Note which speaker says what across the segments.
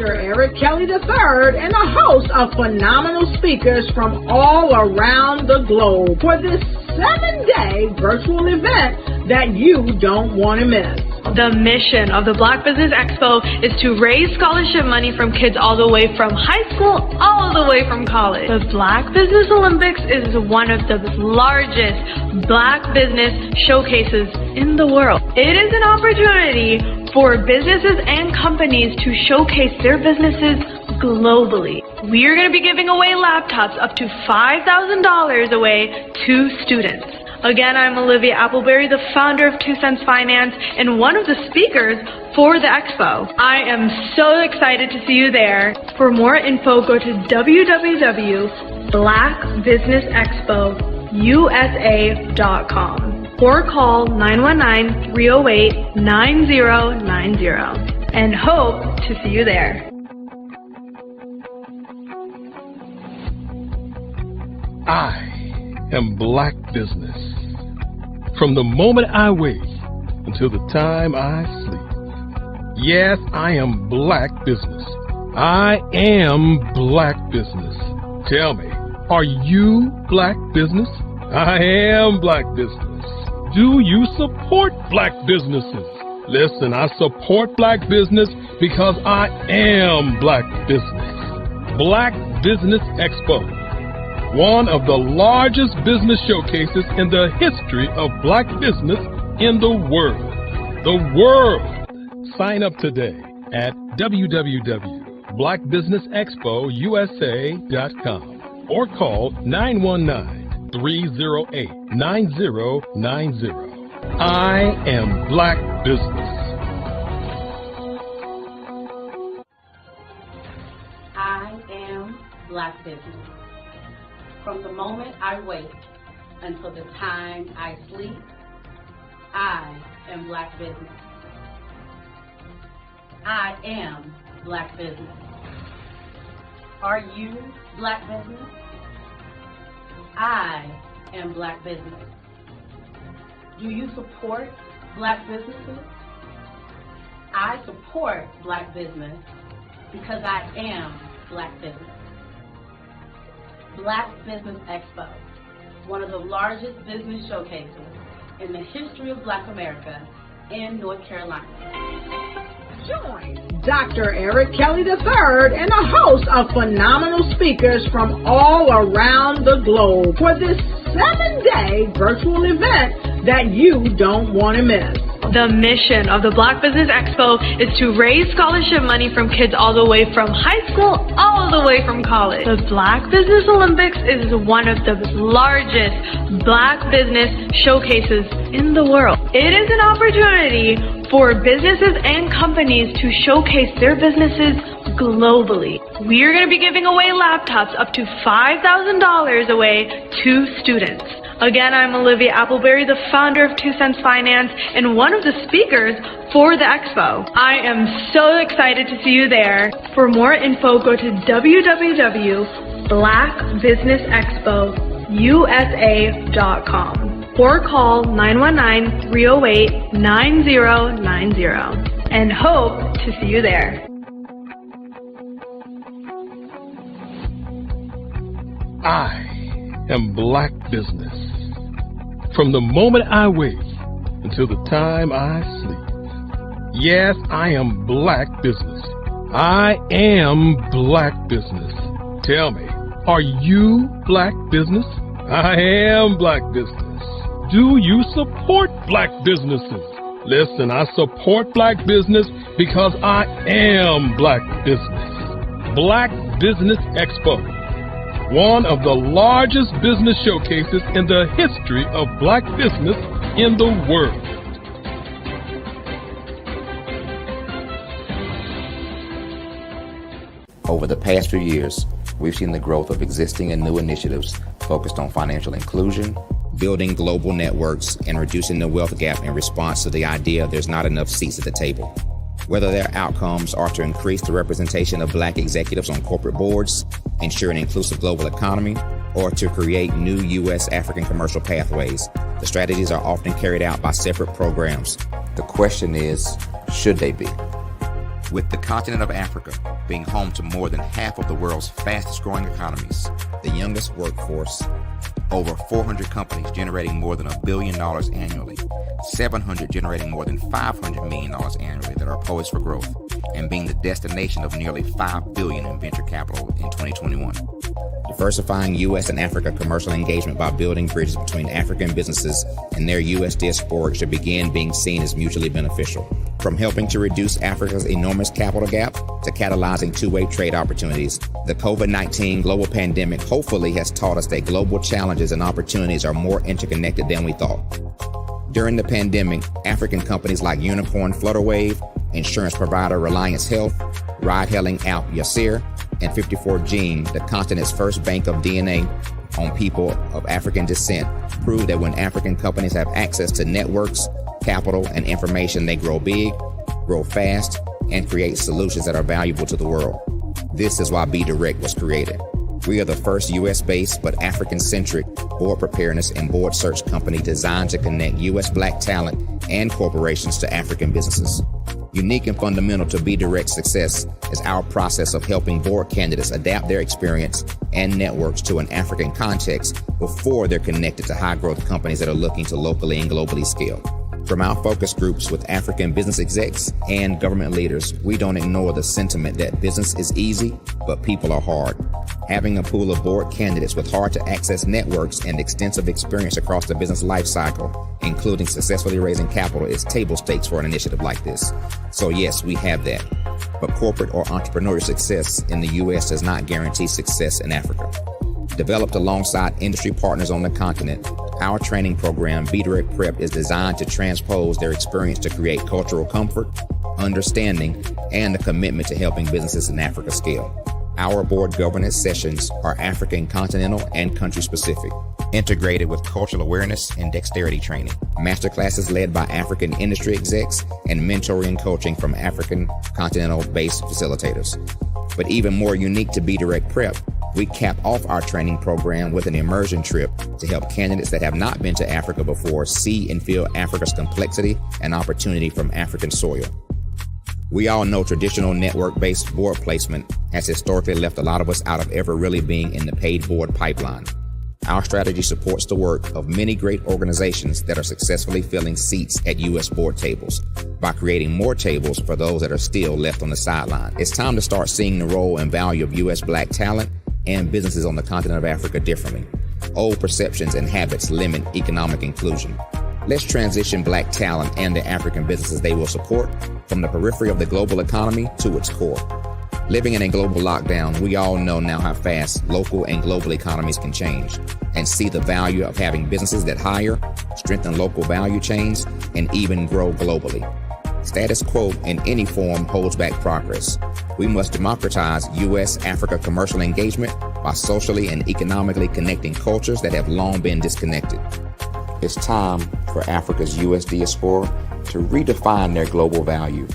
Speaker 1: Dr. Eric Kelly III and a host of phenomenal speakers from all around the globe for this 7-day virtual event that you don't want to miss.
Speaker 2: The mission of the Black Business Expo is to raise scholarship money from kids all the way from high school all the way from college. The Black Business Olympics is one of the largest Black business showcases in the world. It is an opportunity for businesses and companies to showcase their businesses globally. We are going to be giving away laptops up to $5,000 away to students. Again, I'm Olivia Appleberry, the founder of 2 Cents Finance and one of the speakers for the expo. I am so excited to see you there. For more info, go to www.blackbusinessexpousa.com or call 919-308-9090 and hope to see you there.
Speaker 3: I am Black Business. From the moment I wake until the time I sleep. Yes, I am Black Business. I am Black Business. Tell me, are you Black Business? I am Black Business. Do you support Black businesses? Listen, I support Black business because I am Black Business. Black Business Expo, one of the largest business showcases in the history of Black business in the world. The world! Sign up today at www.blackbusinessexpousa.com or call 919-308-9090. I am Black Business.
Speaker 4: I am Black Business. From the moment I wake until the time I sleep, I am Black Business. I am Black Business. Are you Black Business? I am Black Business. Do you support Black businesses? I support Black business because I am Black Business. Black Business Expo, one of the largest business showcases in the history of Black America in North Carolina.
Speaker 1: Join Dr. Eric Kelly III and a host of phenomenal speakers from all around the globe for this 7-day virtual event that you don't want to miss.
Speaker 2: The mission of the Black Business Expo is to raise scholarship money from kids all the way from high school all the way from college. The Black Business Olympics is one of the largest Black business showcases in the world. It is an opportunity for businesses and companies to showcase their businesses globally. We are going to be giving away laptops up to $5,000 away to students. Again, I'm Olivia Appleberry, the founder of 2 Cents Finance and one of the speakers for the expo. I am so excited to see you there. For more info, go to www.blackbusinessexpousa.com or call 919-308-9090 and hope to see you there.
Speaker 3: I am Black Business. From the moment I wake until the time I sleep. Yes, I am Black Business. I am Black Business. Tell me, are you Black Business? I am Black Business. Do you support Black businesses? Listen, I support Black business because I am Black Business. Black Business Expo, one of the largest business showcases in the history of Black business in the world.
Speaker 5: Over the past few years, we've seen the growth of existing and new initiatives focused on financial inclusion, building global networks, and reducing the wealth gap in response to the idea there's not enough seats at the table. Whether their outcomes are to increase the representation of Black executives on corporate boards, ensure an inclusive global economy, or to create new U.S.-African commercial pathways, the strategies are often carried out by separate programs. The question is, should they be? With the continent of Africa being home to more than half of the world's fastest growing economies, the youngest workforce, over 400 companies generating more than $1 billion annually, 700 generating more than $500 million annually that are poised for growth, and being the destination of nearly $5 billion in venture capital in 2021. Diversifying U.S. and Africa commercial engagement by building bridges between African businesses and their U.S. diaspora should begin being seen as mutually beneficial. From helping to reduce Africa's enormous capital gap to catalyzing two-way trade opportunities, the COVID-19 global pandemic hopefully has taught us that global challenges and opportunities are more interconnected than we thought. During the pandemic, African companies like Unicorn Flutterwave, insurance provider Reliance Health, ride-hailing app Yasir, and 54Gene, the continent's first bank of DNA on people of African descent, proved that when African companies have access to networks, capital, and information, they grow big, grow fast, and create solutions that are valuable to the world. This is why Be Direct was created. We are the first U.S.-based but African-centric board preparedness and board search company designed to connect U.S. Black talent and corporations to African businesses. Unique and fundamental to Be Direct's success is our process of helping board candidates adapt their experience and networks to an African context before they're connected to high-growth companies that are looking to locally and globally scale. From our focus groups with African business execs and government leaders, we don't ignore the sentiment that business is easy, but people are hard. Having a pool of board candidates with hard-to-access networks and extensive experience across the business lifecycle, including successfully raising capital, is table stakes for an initiative like this. So yes, we have that. But corporate or entrepreneurial success in the U.S. does not guarantee success in Africa. Developed alongside industry partners on the continent, our training program, Be Direct Prep, is designed to transpose their experience to create cultural comfort, understanding, and a commitment to helping businesses in Africa scale. Our board governance sessions are African, continental, and country-specific, integrated with cultural awareness and dexterity training, masterclasses led by African industry execs, and mentoring and coaching from African continental-based facilitators. But even more unique to Be Direct Prep, we cap off our training program with an immersion trip to help candidates that have not been to Africa before see and feel Africa's complexity and opportunity from African soil. We all know traditional network-based board placement has historically left a lot of us out of ever really being in the paid board pipeline. Our strategy supports the work of many great organizations that are successfully filling seats at U.S. board tables by creating more tables for those that are still left on the sideline. It's time to start seeing the role and value of U.S. Black talent and businesses on the continent of Africa differently. Old perceptions and habits limit economic inclusion. Let's transition Black talent and the African businesses they will support from the periphery of the global economy to its core. Living in a global lockdown, we all know now how fast local and global economies can change, and see the value of having businesses that hire, strengthen local value chains, and even grow globally. Status quo in any form holds back progress. We must democratize U.S.-Africa commercial engagement by socially and economically connecting cultures that have long been disconnected. It's time for Africa's U.S. diaspora to redefine their global value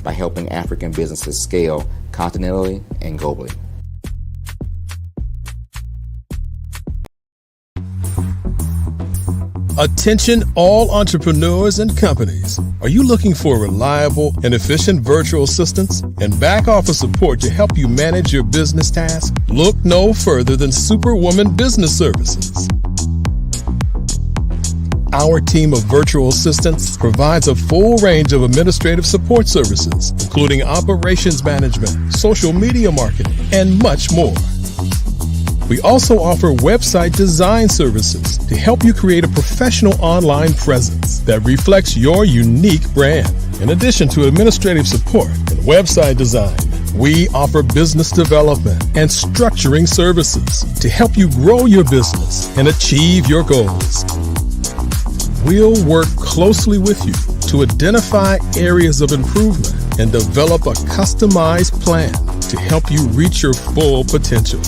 Speaker 5: by helping African businesses scale continentally and globally.
Speaker 3: Attention all entrepreneurs and companies. Are you looking for reliable and efficient virtual assistants and back office support to help you manage your business tasks? Look no further than Superwoman Business Services. Our team of virtual assistants provides a full range of administrative support services, including operations management, social media marketing, and much more. We also offer website design services to help you create a professional online presence that reflects your unique brand. In addition to administrative support and website design, we offer business development and structuring services to help you grow your business and achieve your goals. We'll work closely with you to identify areas of improvement and develop a customized plan to help you reach your full potential.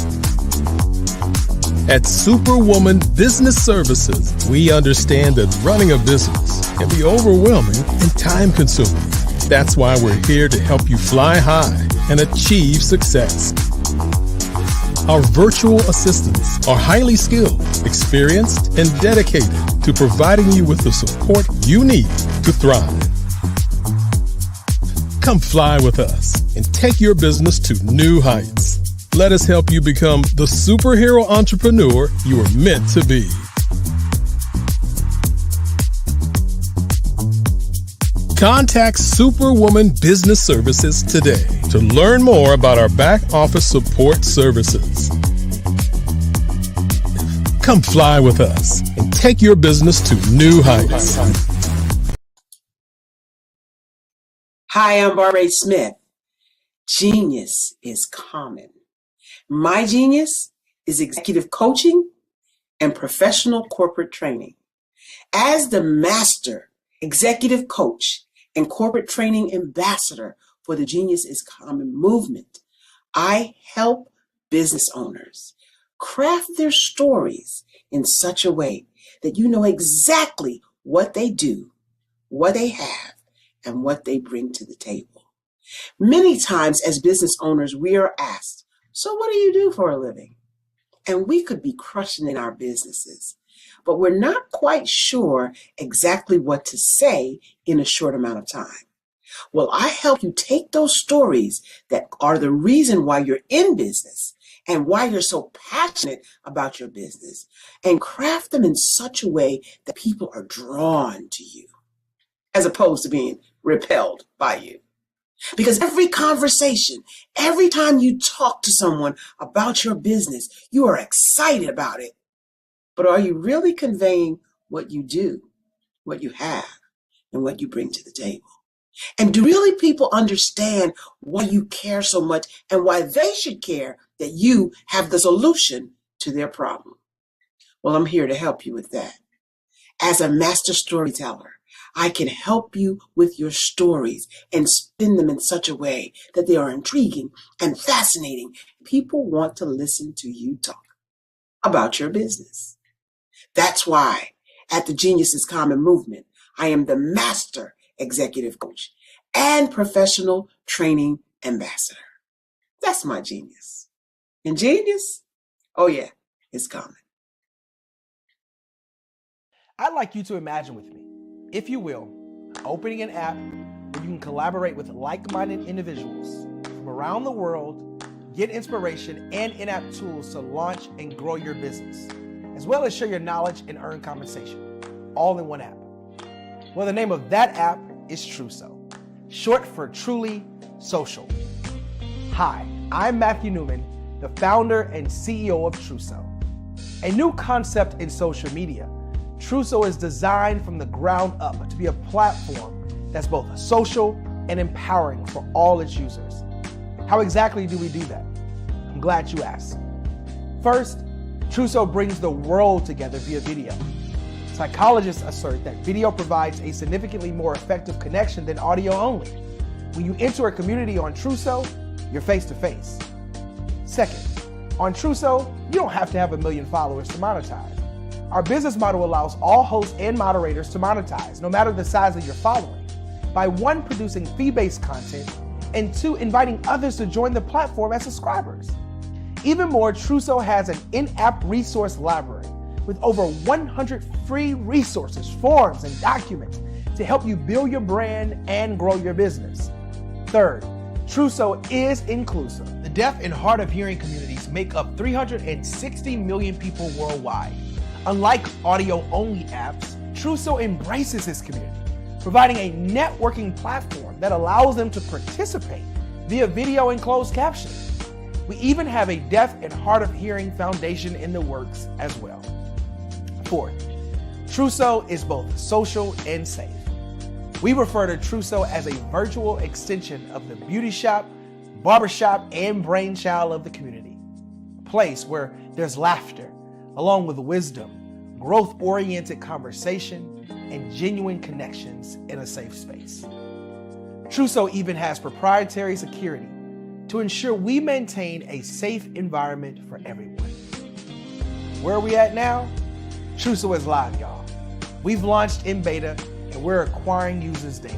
Speaker 3: At Superwoman Business Services, we understand that running a business can be overwhelming and time-consuming. That's why we're here to help you fly high and achieve success. Our virtual assistants are highly skilled, experienced, and dedicated to providing you with the support you need to thrive. Come fly with us and take your business to new heights. Let us help you become the superhero entrepreneur you are meant to be. Contact Superwoman Business Services today to learn more about our back office support services. Come fly with us and take your business to new heights.
Speaker 6: Hi, I'm Barbara Smith. Genius is common. My genius is executive coaching and professional corporate training. As the master executive coach and corporate training ambassador for the Genius is Common movement, I help business owners craft their stories in such a way that you know exactly what they do, what they have, and what they bring to the table. Many times as business owners, we are asked, so what do you do for a living? And we could be crushing in our businesses, but we're not quite sure exactly what to say in a short amount of time. Well, I help you take those stories that are the reason why you're in business and why you're so passionate about your business and craft them in such a way that people are drawn to you as opposed to being repelled by you. Because every conversation, every time you talk to someone about your business, you are excited about it. But are you really conveying what you do, what you have, and what you bring to the table? And do really people understand why you care so much and why they should care that you have the solution to their problem? Well, I'm here to help you with that. As a master storyteller, I can help you with your stories and spin them in such a way that they are intriguing and fascinating. People want to listen to you talk about your business. That's why at the Genius is Common movement, I am the master executive coach and professional training ambassador. That's my genius. And genius? Oh yeah, it's common.
Speaker 7: I'd like you to imagine with me, if you will, opening an app where you can collaborate with like-minded individuals from around the world, get inspiration and in-app tools to launch and grow your business, as well as share your knowledge and earn compensation, all in one app. Well, the name of that app is Truso, short for Truly Social. Hi, I'm Matthew Newman, the founder and CEO of Truso, a new concept in social media. Truso is designed from the ground up to be a platform that's both social and empowering for all its users. How exactly do we do that? I'm glad you asked. First, Truso brings the world together via video. Psychologists assert that video provides a significantly more effective connection than audio only. When you enter a community on Truso, you're face to face. Second, on Truso, you don't have to have 1 million followers to monetize. Our business model allows all hosts and moderators to monetize, no matter the size of your following, by 1, producing fee-based content, and 2, inviting others to join the platform as subscribers. Even more, Truso has an in-app resource library with over 100 free resources, forms, and documents to help you build your brand and grow your business. Third, Truso is inclusive. The deaf and hard of hearing communities make up 360 million people worldwide. Unlike audio-only apps, Truso embraces this community, providing a networking platform that allows them to participate via video and closed captioning. We even have a deaf and hard of hearing foundation in the works as well. Fourth, Truso is both social and safe. We refer to Truso as a virtual extension of the beauty shop, barbershop, and brainchild of the community. A place where there's laughter, along with wisdom, growth-oriented conversation, and genuine connections in a safe space. Truso even has proprietary security to ensure we maintain a safe environment for everyone. Where are we at now? Truso is live, y'all. We've launched in beta and we're acquiring users daily.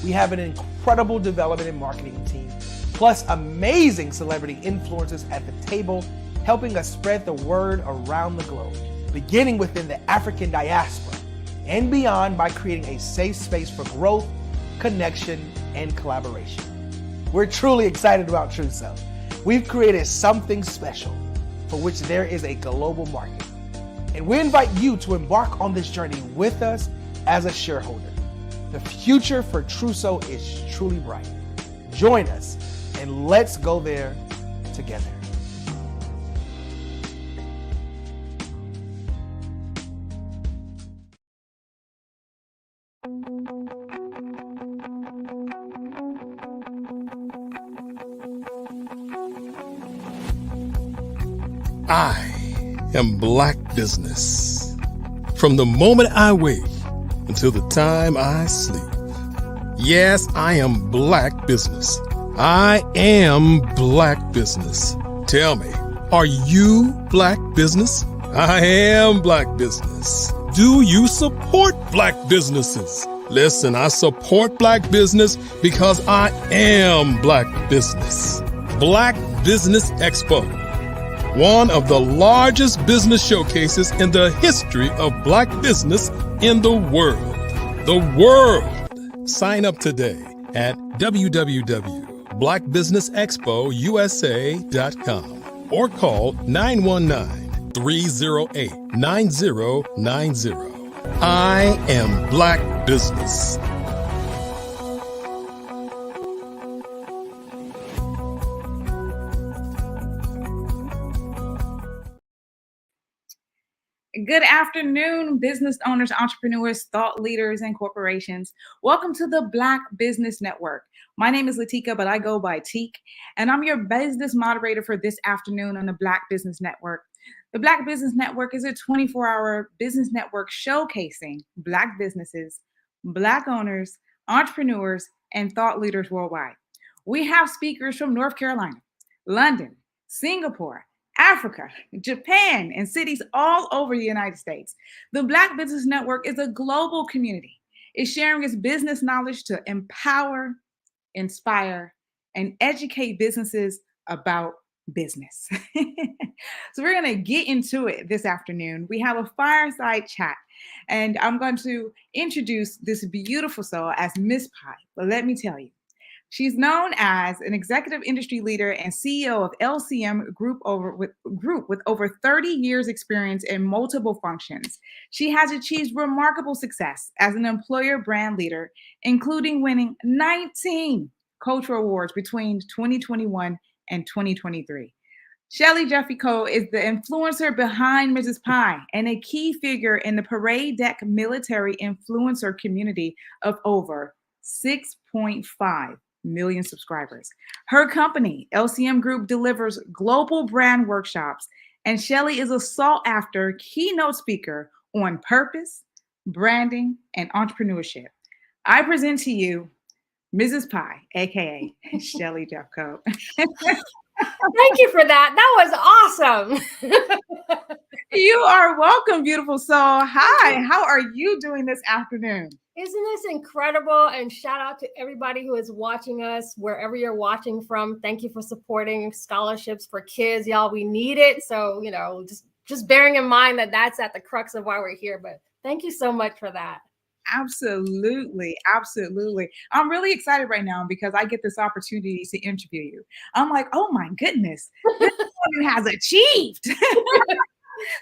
Speaker 7: We have an incredible development and marketing team, plus amazing celebrity influencers at the table, helping us spread the word around the globe, beginning within the African diaspora and beyond by creating a safe space for growth, connection, and collaboration. We're truly excited about Trousseau. We've created something special for which there is a global market. And we invite you to embark on this journey with us as a shareholder. The future for Trousseau is truly bright. Join us and let's go there together.
Speaker 3: I am Black Business. From the moment I wake until the time I sleep. Yes, I am Black Business. I am Black Business. Tell me, are you Black Business? I am Black Business. Do you support Black businesses? Listen, I support Black business because I am Black Business. Black Business Expo. One of the largest business showcases in the history of Black business in the world. The world! Sign up today at www.blackbusinessexpousa.com or call 919-308-9090. I am Black Business.
Speaker 8: Good afternoon, business owners, entrepreneurs, thought leaders, and corporations. Welcome to the Black Business Network. My name is Latika, but I go by Teek, and I'm your business moderator for this afternoon on the Black Business Network. The Black Business Network is a 24-hour business network showcasing Black businesses, Black owners, entrepreneurs, and thought leaders worldwide. We have speakers from North Carolina, London, Singapore, Africa, Japan, and cities all over the United States. The Black Business Network is a global community. It's sharing its business knowledge to empower, inspire, and educate businesses about business. So we're going to get into it this afternoon. We have a fireside chat, and I'm going to introduce this beautiful soul as Miss Pie. But let me tell you, she's known as an executive industry leader and CEO of LCM Group with over 30 years experience in multiple functions. She has achieved remarkable success as an employer brand leader, including winning 19 cultural awards between 2021 and 2023. Shelly Jeffrey Cole is the influencer behind Mrs. Pie and a key figure in the Parade Deck military influencer community of over 6.5 million subscribers. Her company, LCM Group, delivers global brand workshops, and Shelly is a sought-after keynote speaker on purpose, branding, and entrepreneurship. I present to you Mrs. Pie, aka Shelly Jeffco.
Speaker 9: Thank you for that. That was awesome.
Speaker 8: You are welcome, beautiful soul. Hi, how are you doing this afternoon?
Speaker 9: Isn't this incredible? And shout out to everybody who is watching us, wherever you're watching from. Thank you for supporting scholarships for kids. Y'all, we need it. So, just bearing in mind that that's at the crux of why we're here. But thank you so much for that.
Speaker 8: Absolutely. Absolutely. I'm really excited right now because I get this opportunity to interview you. I'm like, oh my goodness, this woman has achieved. So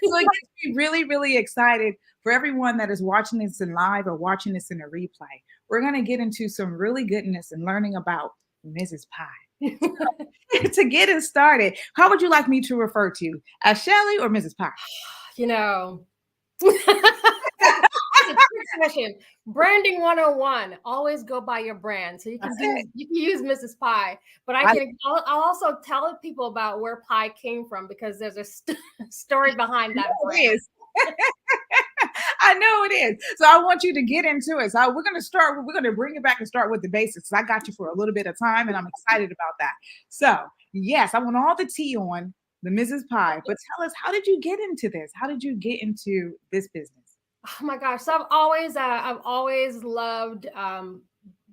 Speaker 8: it gets me really, really excited for everyone that is watching this in live or watching this in a replay. We're going to get into some really goodness and learning about Mrs. Pie. To get it started, how would you like me to refer to you? As Shelly or Mrs. Pie?
Speaker 9: Question. Branding 101. Always go by your brand. So you can use Mrs. Pie, but I'll also tell people about where Pie came from because there's a story behind that brand.
Speaker 8: I know it is. So I want you to get into it. So we're going to bring it back and start with the basics. I got you for a little bit of time and I'm excited about that. So yes, I want all the tea on the Mrs. Pie, but tell us, how did you get into this? How did you get into this business?
Speaker 9: Oh my gosh. So I've always loved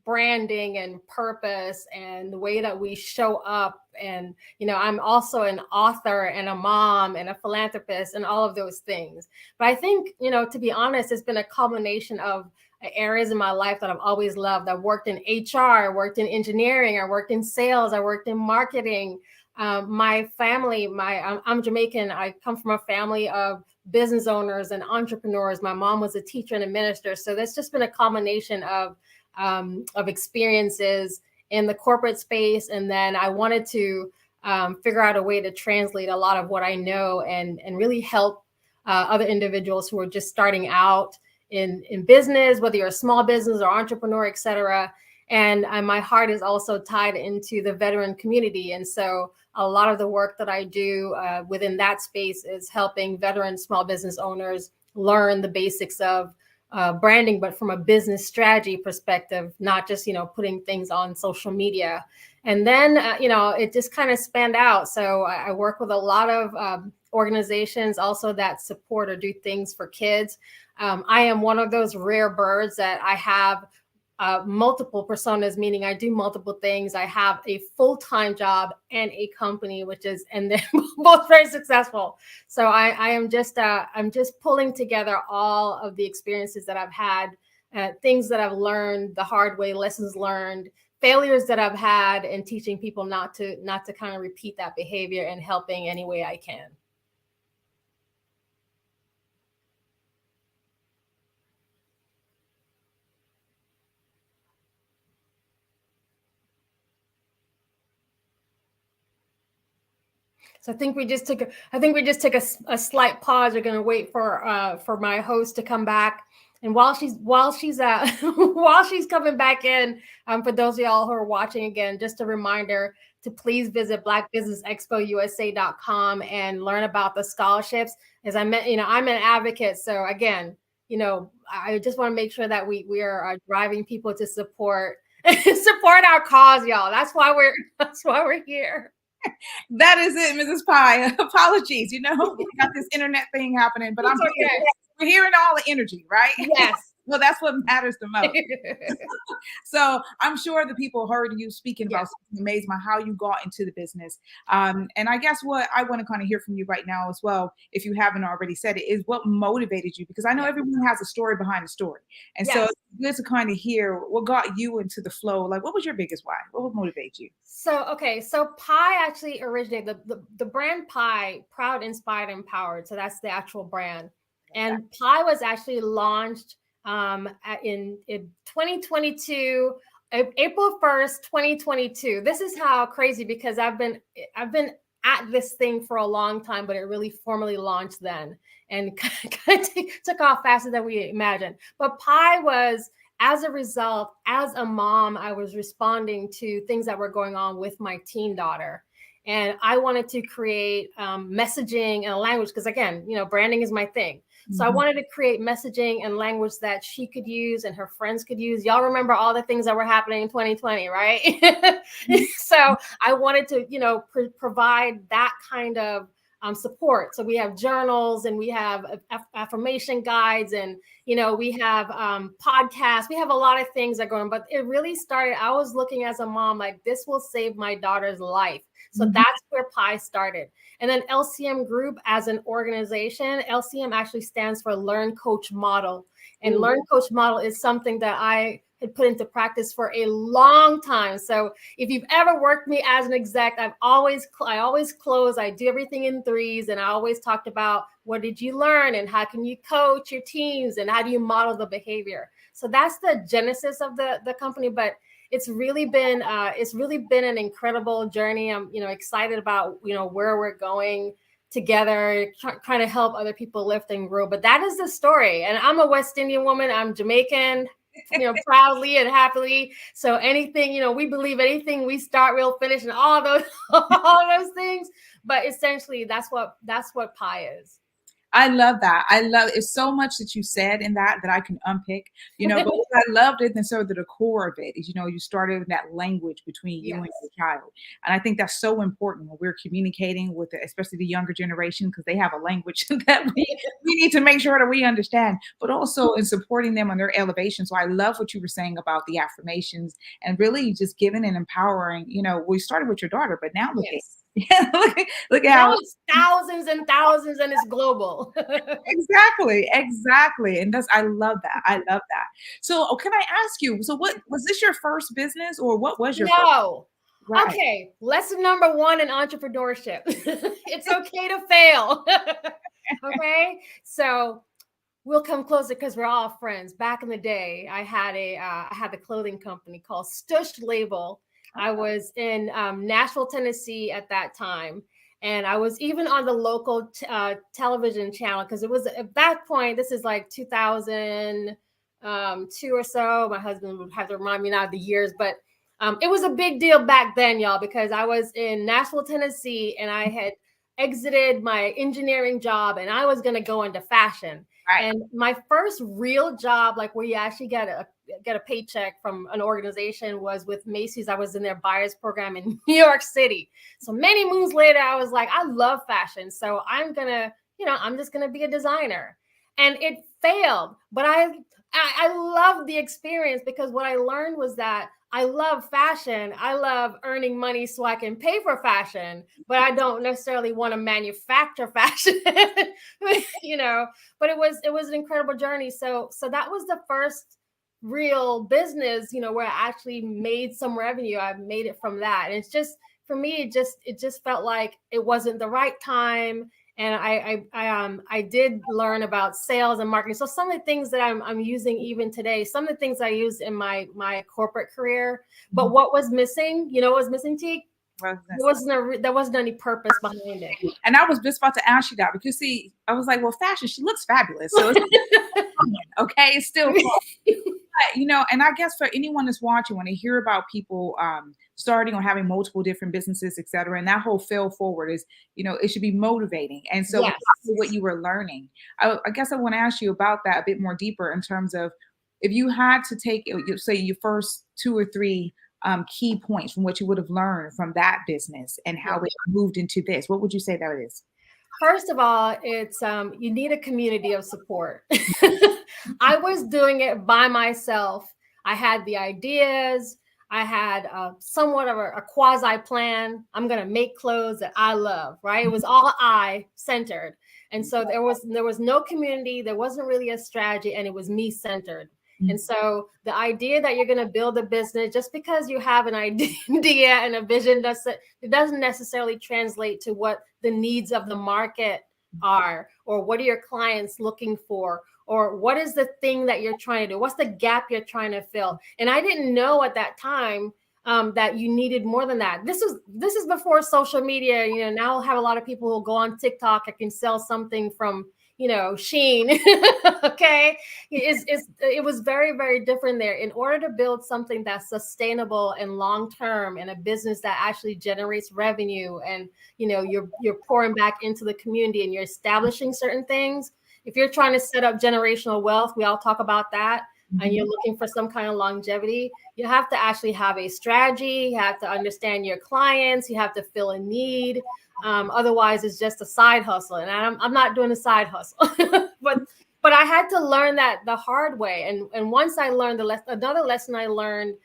Speaker 9: branding and purpose and the way that we show up. And, I'm also an author and a mom and a philanthropist and all of those things. But I think, to be honest, it's been a culmination of areas in my life that I've always loved. I've worked in HR, I worked in engineering, I worked in sales, I worked in marketing. My family, I'm Jamaican. I come from a family of business owners and entrepreneurs. My mom was a teacher and a minister. So there's just been a combination of experiences in the corporate space. And then I wanted to figure out a way to translate a lot of what I know and really help other individuals who are just starting out in business, whether you're a small business or entrepreneur, et cetera. And my heart is also tied into the veteran community. And so a lot of the work that I do within that space is helping veteran small business owners learn the basics of branding, but from a business strategy perspective, not just, putting things on social media. And then, it just kind of spanned out. So I work with a lot of organizations also that support or do things for kids. I am one of those rare birds that I have multiple personas, meaning I do multiple things. I have a full-time job and a company, and they're both very successful. So I'm just pulling together all of the experiences that I've had, things that I've learned the hard way, lessons learned, failures that I've had, and teaching people not to kind of repeat that behavior and helping any way I can. So I think we just took a slight pause. We're going to wait for my host to come back. And while she's while she's coming back in, for those of y'all who are watching again, just a reminder to please visit blackbusinessexpousa.com and learn about the scholarships. As I meant, I'm an advocate. So again, I just want to make sure that we are driving people to support our cause, y'all. That's why we're here.
Speaker 8: That is it, Mrs. Pye. Apologies. We got this internet thing happening, but I'm okay. We're hearing all the energy, right?
Speaker 9: Yes.
Speaker 8: Well, that's what matters the most. So I'm sure the people heard you speaking about something amazing about how you got into the business. And I guess what I want to kind of hear from you right now as well, if you haven't already said it, is what motivated you? Because I know everyone has a story behind the story. And so it's good to kind of hear what got you into the flow. Like, what was your biggest why? What would motivate you?
Speaker 9: So Pye actually originated, the brand Pye, Proud, Inspired, Empowered. So that's the actual brand. And Pye was actually launched in 2022, April 1st, 2022. This is how crazy, because I've been at this thing for a long time, but it really formally launched then and kind of took off faster than we imagined. But Pye was, as a result, as a mom, I was responding to things that were going on with my teen daughter. And I wanted to create messaging and a language, because again, branding is my thing. So I wanted to create messaging and language that she could use and her friends could use. Y'all remember all the things that were happening in 2020, right? So I wanted to, provide that kind of support. So we have journals and we have affirmation guides and, we have podcasts. We have a lot of things that are going, but it really started, I was looking as a mom, like, this will save my daughter's life. So that's where Pye started. And then LCM Group as an organization, LCM actually stands for Learn, Coach, Model. And Learn, Coach, Model is something that I had put into practice for a long time. So if you've ever worked me as an exec, I always close, I do everything in threes. And I always talked about, what did you learn and how can you coach your teams and how do you model the behavior? So that's the genesis of the company. But it's really been an incredible journey. I'm excited about where we're going together, trying to help other people lift and grow. But that is the story. And I'm a West Indian woman. I'm Jamaican, proudly and happily. So anything, we believe anything we start, we'll finish, and all those things. But essentially, that's what Pye is.
Speaker 8: I love that. I love it's so much that you said in that I can unpick, but what I loved it, and so the core of it is, you started with that language between you and your child. And I think that's so important when we're communicating with, especially the younger generation, because they have a language that we need to make sure that we understand, but also in supporting them on their elevation. So I love what you were saying about the affirmations and really just giving and empowering. We started with your daughter, but now look at look at
Speaker 9: now
Speaker 8: how
Speaker 9: it's thousands and thousands and it's global.
Speaker 8: exactly. And I love that. So can I ask you, so what was this your first business, or what was your
Speaker 9: No.
Speaker 8: first? Right.
Speaker 9: Okay, lesson number 1 in entrepreneurship. It's okay to fail. Okay, so we'll come closer because we're all friends. Back in the day, I had a clothing company called Stush Label. I was in Nashville, Tennessee at that time. And I was even on the local television channel, because it was at that point, this is like 2002 or so. My husband would have to remind me now of the years, but it was a big deal back then, y'all, because I was in Nashville, Tennessee, and I had exited my engineering job and I was going to go into fashion. Right. And my first real job, like where you actually get a paycheck from an organization, was with Macy's. I was in their buyers program in New York City. So many moons later, I was like, I love fashion. So I'm just going to be a designer. And it failed, but I loved the experience, because what I learned was that I love fashion. I love earning money so I can pay for fashion, but I don't necessarily want to manufacture fashion, but it was an incredible journey. So that was the first real business, where I actually made some revenue. I made it from that. And it's just, for me, it just felt like it wasn't the right time. And I did learn about sales and marketing. So some of the things that I'm using even today, some of the things I used in my corporate career, but what was missing, what was missing, Teak? There wasn't any purpose behind it.
Speaker 8: And I was just about to ask you that, because see, I was like, well, fashion, she looks fabulous. So it's okay, it's still fun. But, and I guess for anyone that's watching, when they hear about people starting or having multiple different businesses, et cetera, and that whole fail forward is, it should be motivating. And so yes, what you were learning, I guess I want to ask you about that a bit more deeper, in terms of, if you had to take, say, your first 2 or 3 key points from what you would have learned from that business and how it moved into this, what would you say that is?
Speaker 9: First of all, it's you need a community of support. I was doing it by myself. I had the ideas. I had somewhat of a quasi plan. I'm going to make clothes that I love, right? It was all I centered. And so there was no community. There wasn't really a strategy, and it was me centered. And so the idea that you're going to build a business just because you have an idea and a vision, it doesn't necessarily translate to what the needs of the market are, or what are your clients looking for, or what is the thing that you're trying to do? What's the gap you're trying to fill? And I didn't know at that time that you needed more than that. This is before social media. Now I'll have a lot of people who go on TikTok. I can sell something from Sheen. Okay. It was very, very different there. In order to build something that's sustainable and long-term, and a business that actually generates revenue, and, you're pouring back into the community and you're establishing certain things. If you're trying to set up generational wealth, we all talk about that, and you're looking for some kind of longevity, you have to actually have a strategy. You have to understand your clients. You have to fill a need. Otherwise, it's just a side hustle, and I'm not doing a side hustle. but I had to learn that the hard way. And once I learned another lesson I learned,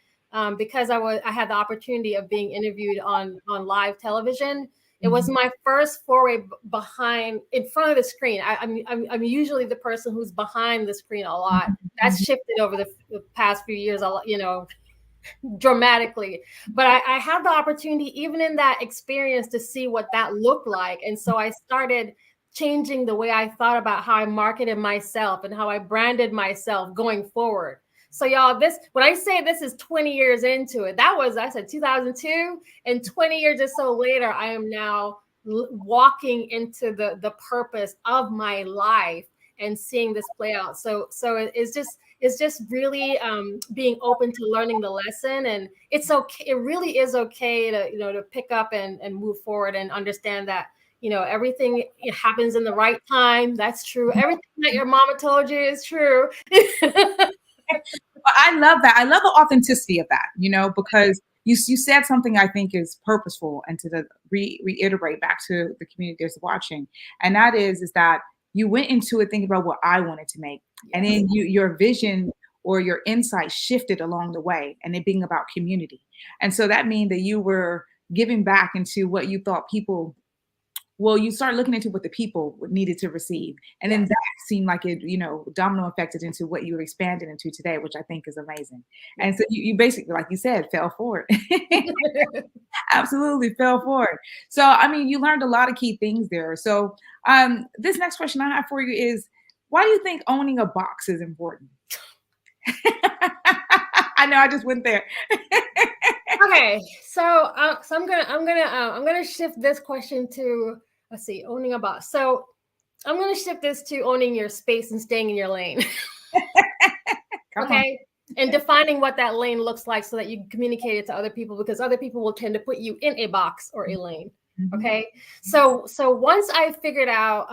Speaker 9: because I had the opportunity of being interviewed on live television. It was my first foray in front of the screen. I'm usually the person who's behind the screen a lot. That's shifted over the past few years, dramatically. But I had the opportunity, even in that experience, to see what that looked like. And so I started changing the way I thought about how I marketed myself and how I branded myself going forward. So y'all, when I say this is 20 years into it, I said 2002, and 20 years or so later, I am now walking into the purpose of my life and seeing this play out. So it's just really being open to learning the lesson, and it's okay. It really is okay to to pick up and move forward and understand that everything happens in the right time. That's true. Everything that your mama told you is true.
Speaker 8: I love that. I love the authenticity of that, because you said something I think is purposeful, and to reiterate back to the community that's watching, and that is that you went into it thinking about what I wanted to make, and then your vision or your insight shifted along the way, and it being about community. And so that means that you were giving back into what you thought people. Well, you start looking into what the people needed to receive. And then that seemed like it, domino affected into what you expanded into today, which I think is amazing. And so you basically, like you said, fell forward. Absolutely fell forward. So, I mean, you learned a lot of key things there. So this next question I have for you is, why do you think owning a box is important? I know I just went there.
Speaker 9: Okay, so I'm gonna shift this question to, let's see, owning a box. So I'm gonna shift this to owning your space and staying in your lane. Okay, and defining what that lane looks like so that you can communicate it to other people, because other people will tend to put you in a box or a lane. Okay, so once I figured out,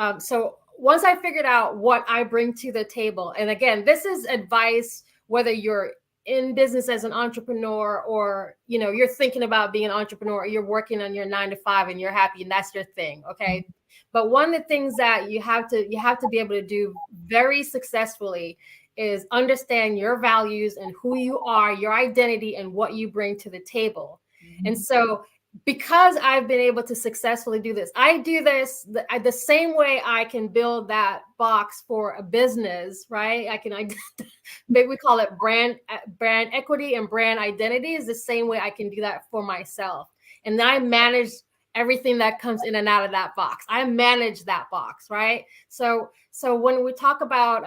Speaker 9: what I bring to the table, and again, this is advice whether you're in business as an entrepreneur, or you're thinking about being an entrepreneur, or you're working on your 9 to 5 and you're happy and that's your thing. Okay, but one of the things that you have to be able to do very successfully is understand your values and who you are, your identity, and what you bring to the table. And so, because I've been able to successfully do this, I do this the same way I can build that box for a business, right? Maybe we call it brand equity and brand identity, is the same way I can do that for myself. And then I manage everything that comes in and out of that box. I manage that box, right? So when we talk about,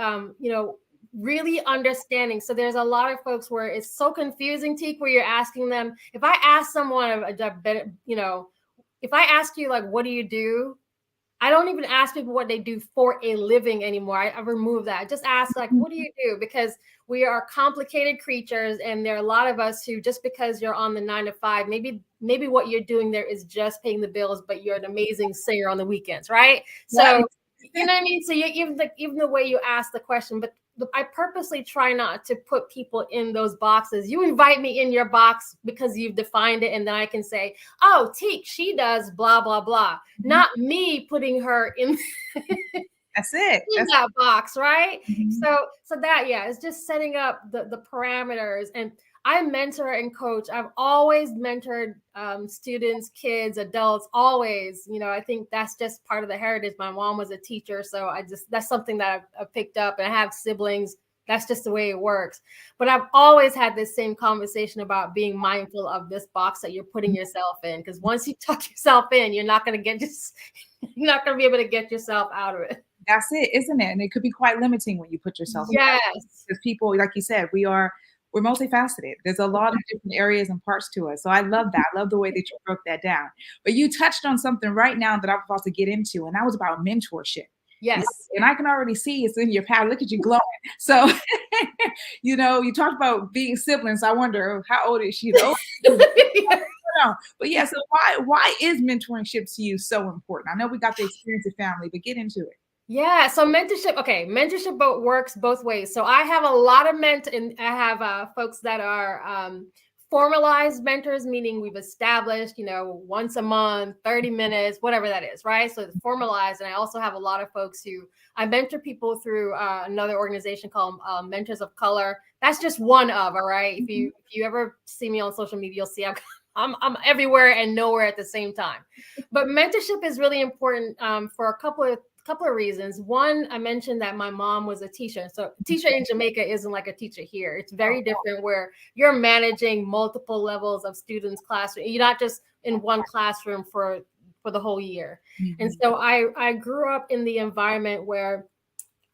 Speaker 9: really understanding. So there's a lot of folks where it's so confusing, Teak, where you're asking them, if I ask someone, if I ask you, like, what do you do? I don't even ask people what they do for a living anymore. I remove that. I just ask, like, what do you do? Because we are complicated creatures. And there are a lot of us who, just because you're on the 9 to 5, maybe what you're doing there is just paying the bills, but you're an amazing singer on the weekends, right? So, you know what I mean? So even the way you ask the question, but I purposely try not to put people in those boxes. You invite me in your box because you've defined it, and then I can say, oh, Teak, she does blah, blah, blah. Not me putting her in
Speaker 8: That's it.
Speaker 9: In that box, right? So that, it's just setting up the parameters. And I mentor and coach. I've always mentored students, kids, adults, always. I think that's just part of the heritage. My mom was a teacher, so that's something that I've picked up, and I have siblings. That's just the way it works. But I've always had this same conversation about being mindful of this box that you're putting yourself in, because once you tuck yourself in, you're not going to be able to get yourself out of it.
Speaker 8: That's it, isn't it? And it could be quite limiting when you put yourself in. Because people, like you said, we're multifaceted. There's a lot of different areas and parts to us. So I love that. I love the way that you broke that down. But you touched on something right now that I'm about to get into, and that was about mentorship.
Speaker 9: Yes.
Speaker 8: And I can already see it's in your path. Look at you glowing. So, you talked about being siblings. I wonder, how old is she? But so why is mentorship to you so important? I know we got the experience of family, but get into it.
Speaker 9: Yeah. So mentorship works both ways. So I have a lot of I have folks that are formalized mentors, meaning we've established, once a month, 30 minutes, whatever that is, right? So it's formalized. And I also have a lot of folks who I mentor people through another organization called Mentors of Color. That's just one of, all right? If you ever see me on social media, you'll see I'm everywhere and nowhere at the same time. But mentorship is really important for a couple of reasons. One, I mentioned that my mom was a teacher. So a teacher in Jamaica isn't like a teacher here. It's very different, where you're managing multiple levels of students' classroom. You're not just in one classroom for the whole year. Mm-hmm. And so I grew up in the environment where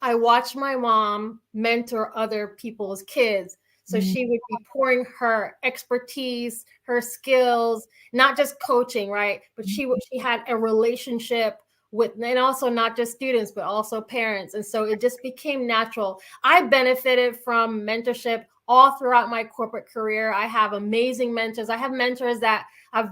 Speaker 9: I watched my mom mentor other people's kids. So she would be pouring her expertise, her skills, not just coaching, right? But she had a relationship with, and also not just students, but also parents. And so it just became natural. I benefited from mentorship all throughout my corporate career. I have amazing mentors. I have mentors that I've,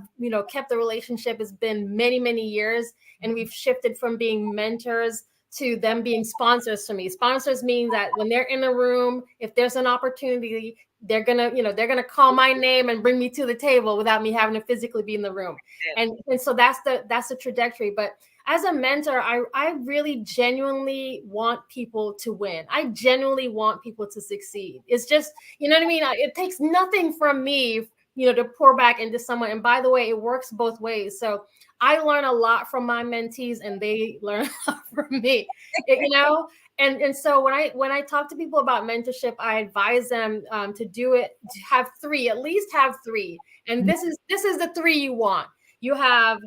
Speaker 9: kept the relationship. It's been many, many years, and we've shifted from being mentors to them being sponsors to me. Sponsors mean that when they're in a room, if there's an opportunity, they're gonna call my name and bring me to the table without me having to physically be in the room. And so that's the trajectory. But as a mentor, I really genuinely want people to win. I genuinely want people to succeed. It's just, you know what I mean? It takes nothing from me, to pour back into someone. And by the way, it works both ways. So I learn a lot from my mentees, and they learn a lot from me, And so when I talk to people about mentorship, I advise them to do it, to have three, at least have three. And this is the three you want. You have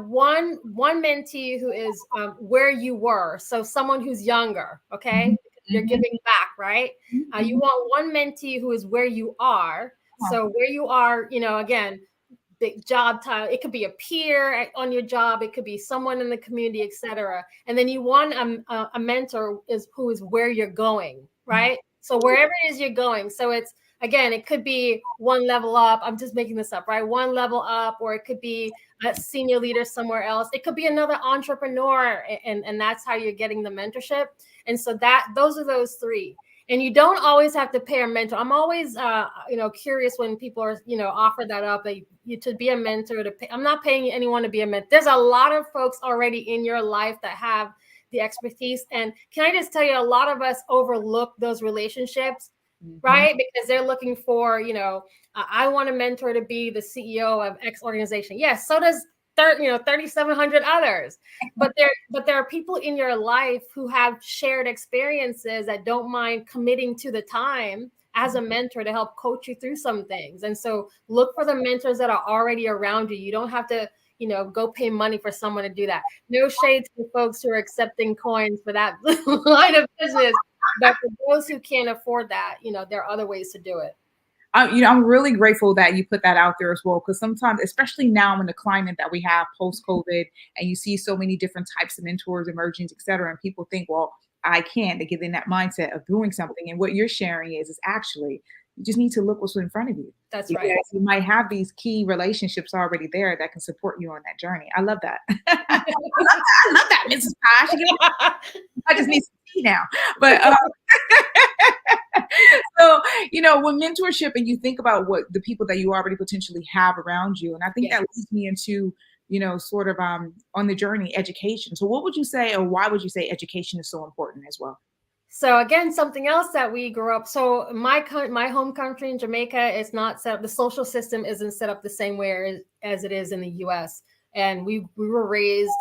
Speaker 9: one mentee who is where you were. So someone who's younger, okay? You're giving back, right? You want one mentee who is where you are. So where you are, again, the job title, it could be a peer on your job, it could be someone in the community, etc. And then you want a mentor who is where you're going, right? So wherever it is you're going. So it's, again, it could be one level up. I'm just making this up, right? One level up, or it could be a senior leader somewhere else. It could be another entrepreneur, and that's how you're getting the mentorship. And so those are those three. And you don't always have to pay a mentor. I'm always, curious when people are, offer that up, to be a mentor. I'm not paying anyone to be a mentor. There's a lot of folks already in your life that have the expertise. And can I just tell you, a lot of us overlook those relationships, right? Because they're looking for, I want a mentor to be the CEO of X organization. Yes, so does 3,700 others, but there are people in your life who have shared experiences that don't mind committing to the time as a mentor to help coach you through some things. And so look for the mentors that are already around you. You don't have to, go pay money for someone to do that. No shade to folks who are accepting coins for that line of business, but for those who can't afford that, there are other ways to do it.
Speaker 8: I'm really grateful that you put that out there as well, because sometimes, especially now in the climate that we have post-COVID, and you see so many different types of mentors emerging, et cetera, and people think, well, I can't. They get in that mindset of doing something. And what you're sharing is actually, you just need to look what's in front of you.
Speaker 9: That's right.
Speaker 8: You might have these key relationships already there that can support you on that journey. I love that. I love that, Mrs. Posh. I just need some tea now. But so, when mentorship, and you think about what the people that you already potentially have around you, and I think that leads me into, sort of on the journey, education. So what would you say, or why would you say education is so important as well?
Speaker 9: So again, something else that we grew up. So my home country in Jamaica is not set up. The social system isn't set up the same way as it is in the U.S. And we were raised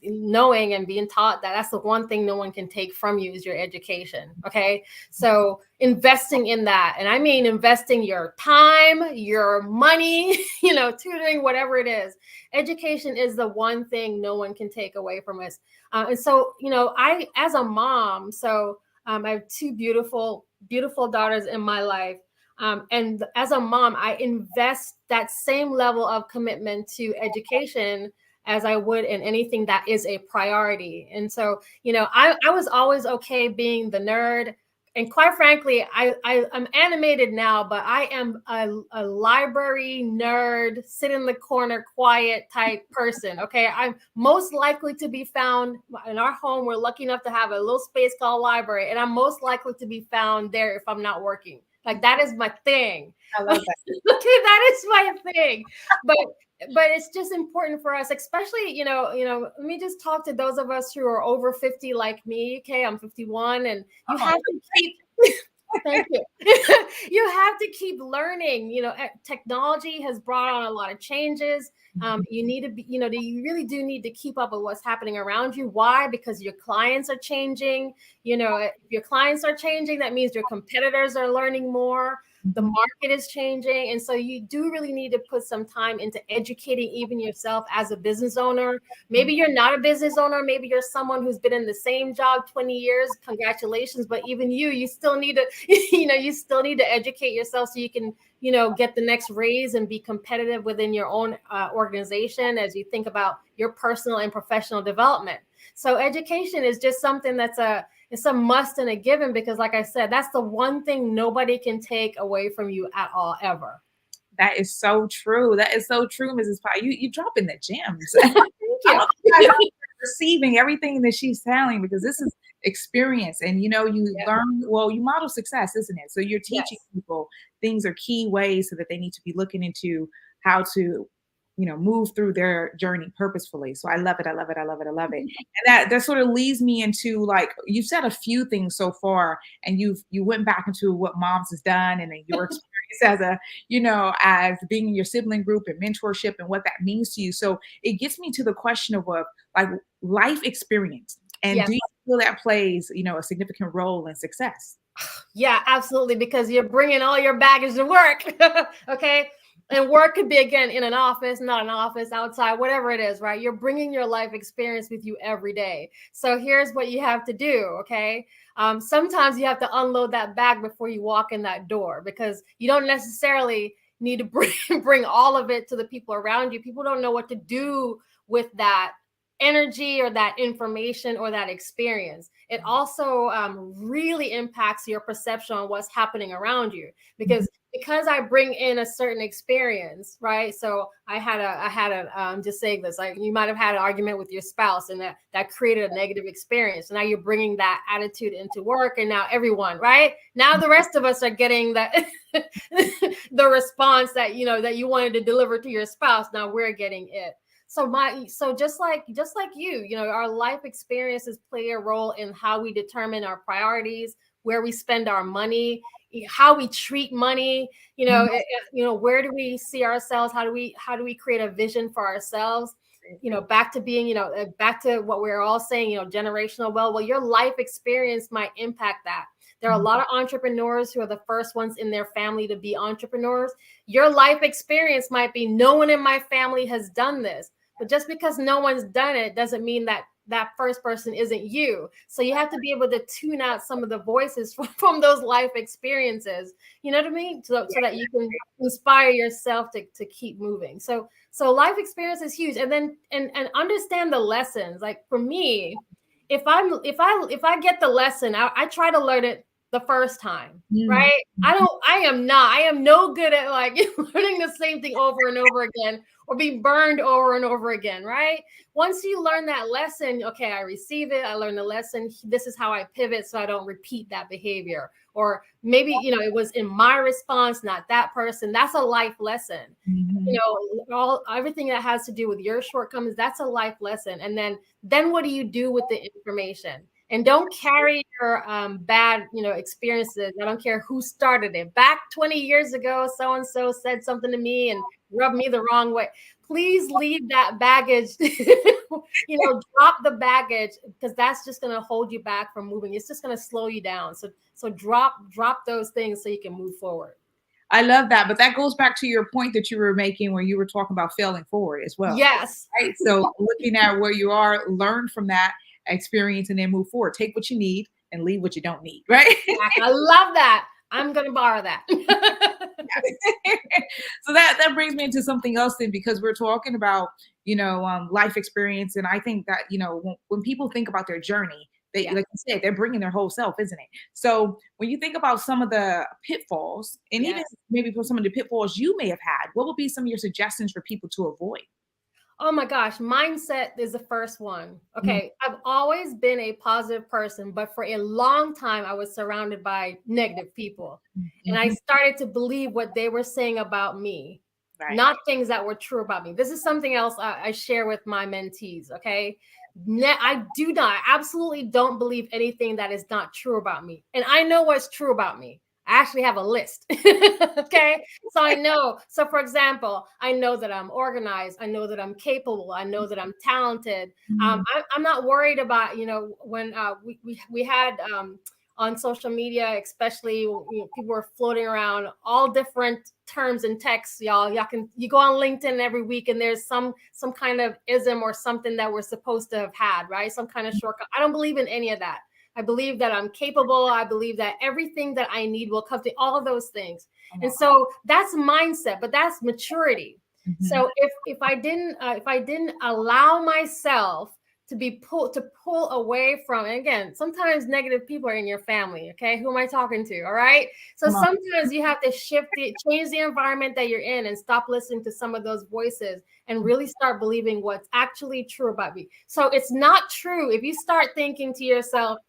Speaker 9: knowing and being taught that that's the one thing no one can take from you is your education. Okay. So investing in that. And I mean, investing your time, your money, tutoring, whatever it is. Education is the one thing no one can take away from us. And so, I, as a mom, I have two beautiful, beautiful daughters in my life. And as a mom, I invest that same level of commitment to education as I would in anything that is a priority. And so, I was always okay being the nerd. And quite frankly, I'm animated now, but I am a library nerd, sit in the corner, quiet type person. Okay. I'm most likely to be found in our home. We're lucky enough to have a little space called library, and I'm most likely to be found there if I'm not working. Like, that is my thing.
Speaker 8: I love that.
Speaker 9: That is my thing. But it's just important for us, especially, let me just talk to those of us who are over 50 like me. Okay, I'm 51, and you have to keep thank you. You have to keep learning. Technology has brought on a lot of changes. You need to be, you really do need to keep up with what's happening around you. Why? Because your clients are changing. If your clients are changing, that means your competitors are learning more. The market is changing. And so you do really need to put some time into educating even yourself as a business owner. Maybe you're not a business owner. Maybe you're someone who's been in the same job 20 years. Congratulations. But even you still need to, you still need to educate yourself so you can, get the next raise and be competitive within your own organization as you think about your personal and professional development. So education is just something it's a must and a given, because like I said, that's the one thing nobody can take away from you at all, ever.
Speaker 8: That is so true. That is so true, Mrs. Pye. You dropping the gems.
Speaker 9: Thank
Speaker 8: I
Speaker 9: you.
Speaker 8: hope you guys are receiving everything that she's telling, because this is experience. And you learn, well, you model success, isn't it? So you're teaching people things are key ways so that they need to be looking into how to, move through their journey purposefully. So I love it. I love it. I love it. I love it. And that sort of leads me into, like, you've said a few things so far, and you went back into what moms has done, and then your experience as being in your sibling group and mentorship and what that means to you. So it gets me to the question of like life experience. And do you feel that plays, a significant role in success?
Speaker 9: Yeah, absolutely. Because you're bringing all your baggage to work. Okay. And work could be, again, in an office, not an office, outside, whatever it is, right? You're bringing your life experience with you every day. So here's what you have to do, okay? Sometimes you have to unload that bag before you walk in that door, because you don't necessarily need to bring all of it to the people around you. People don't know what to do with that energy or that information or that experience. It also really impacts your perception on what's happening around you, because I bring in a certain experience, right? So I had a just saying this, like, you might have had an argument with your spouse, and that created a negative experience. And now you're bringing that attitude into work, and now everyone, right? Now the rest of us are getting that the response that you wanted to deliver to your spouse. Now we're getting it. So just like you, our life experiences play a role in how we determine our priorities, where we spend our money, how we treat money, where do we see ourselves? How do we create a vision for ourselves? Back to being, back to what we're all saying, generational wealth. Well, your life experience might impact that. There are a lot of entrepreneurs who are the first ones in their family to be entrepreneurs. Your life experience might be, no one in my family has done this. But just because no one's done it doesn't mean that that first person isn't you. So you have to be able to tune out some of the voices from those life experiences. You know what I mean? So that you can inspire yourself to keep moving. So life experience is huge. And then and understand the lessons. Like for me, if I get the lesson, I try to learn it the first time, right? I am no good at like learning the same thing over and over again, or being burned over and over again, right? Once you learn that lesson, okay, I receive it, I learned the lesson, this is how I pivot so I don't repeat that behavior. Or maybe, it was in my response, not that person. That's a life lesson. Everything that has to do with your shortcomings, that's a life lesson. And then what do you do with the information? And don't carry your bad, experiences. I don't care who started it. Back 20 years ago, so-and-so said something to me and rubbed me the wrong way. Please leave that baggage, drop the baggage, because that's just going to hold you back from moving. It's just going to slow you down. So drop those things so you can move forward.
Speaker 8: I love that. But that goes back to your point that you were making where you were talking about failing forward as well.
Speaker 9: Yes.
Speaker 8: Right. So looking at where you are, learn from that experience and then move forward. Take what you need and leave what you don't need. Right.
Speaker 9: I love that. I'm going to borrow that.
Speaker 8: So that brings me into something else then, because we're talking about, life experience. And I think that, when people think about their journey, they, like you said, they're bringing their whole self, isn't it? So when you think about some of the pitfalls, and even maybe for some of the pitfalls you may have had, what would be some of your suggestions for people to avoid?
Speaker 9: Oh my gosh, mindset is the first one. Okay, I've always been a positive person, but for a long time, I was surrounded by negative people. And I started to believe what they were saying about me, not things that were true about me. This is something else I share with my mentees, okay? I absolutely don't believe anything that is not true about me. And I know what's true about me. I actually have a list. Okay. So I know. So for example, I know that I'm organized. I know that I'm capable. I know that I'm talented. I'm not worried about, when we had on social media, especially, people were floating around all different terms and texts, y'all. You go on LinkedIn every week and there's some kind of ism or something that we're supposed to have had, right? Some kind of shortcut. I don't believe in any of that. I believe that I'm capable. I believe that everything that I need will come to all of those things. And so that's mindset, but that's maturity. So if I didn't allow myself to pull away from. And again, sometimes negative people are in your family. Okay, who am I talking to? All right. So sometimes you have to change the environment that you're in and stop listening to some of those voices and really start believing what's actually true about me. So it's not true if you start thinking to yourself,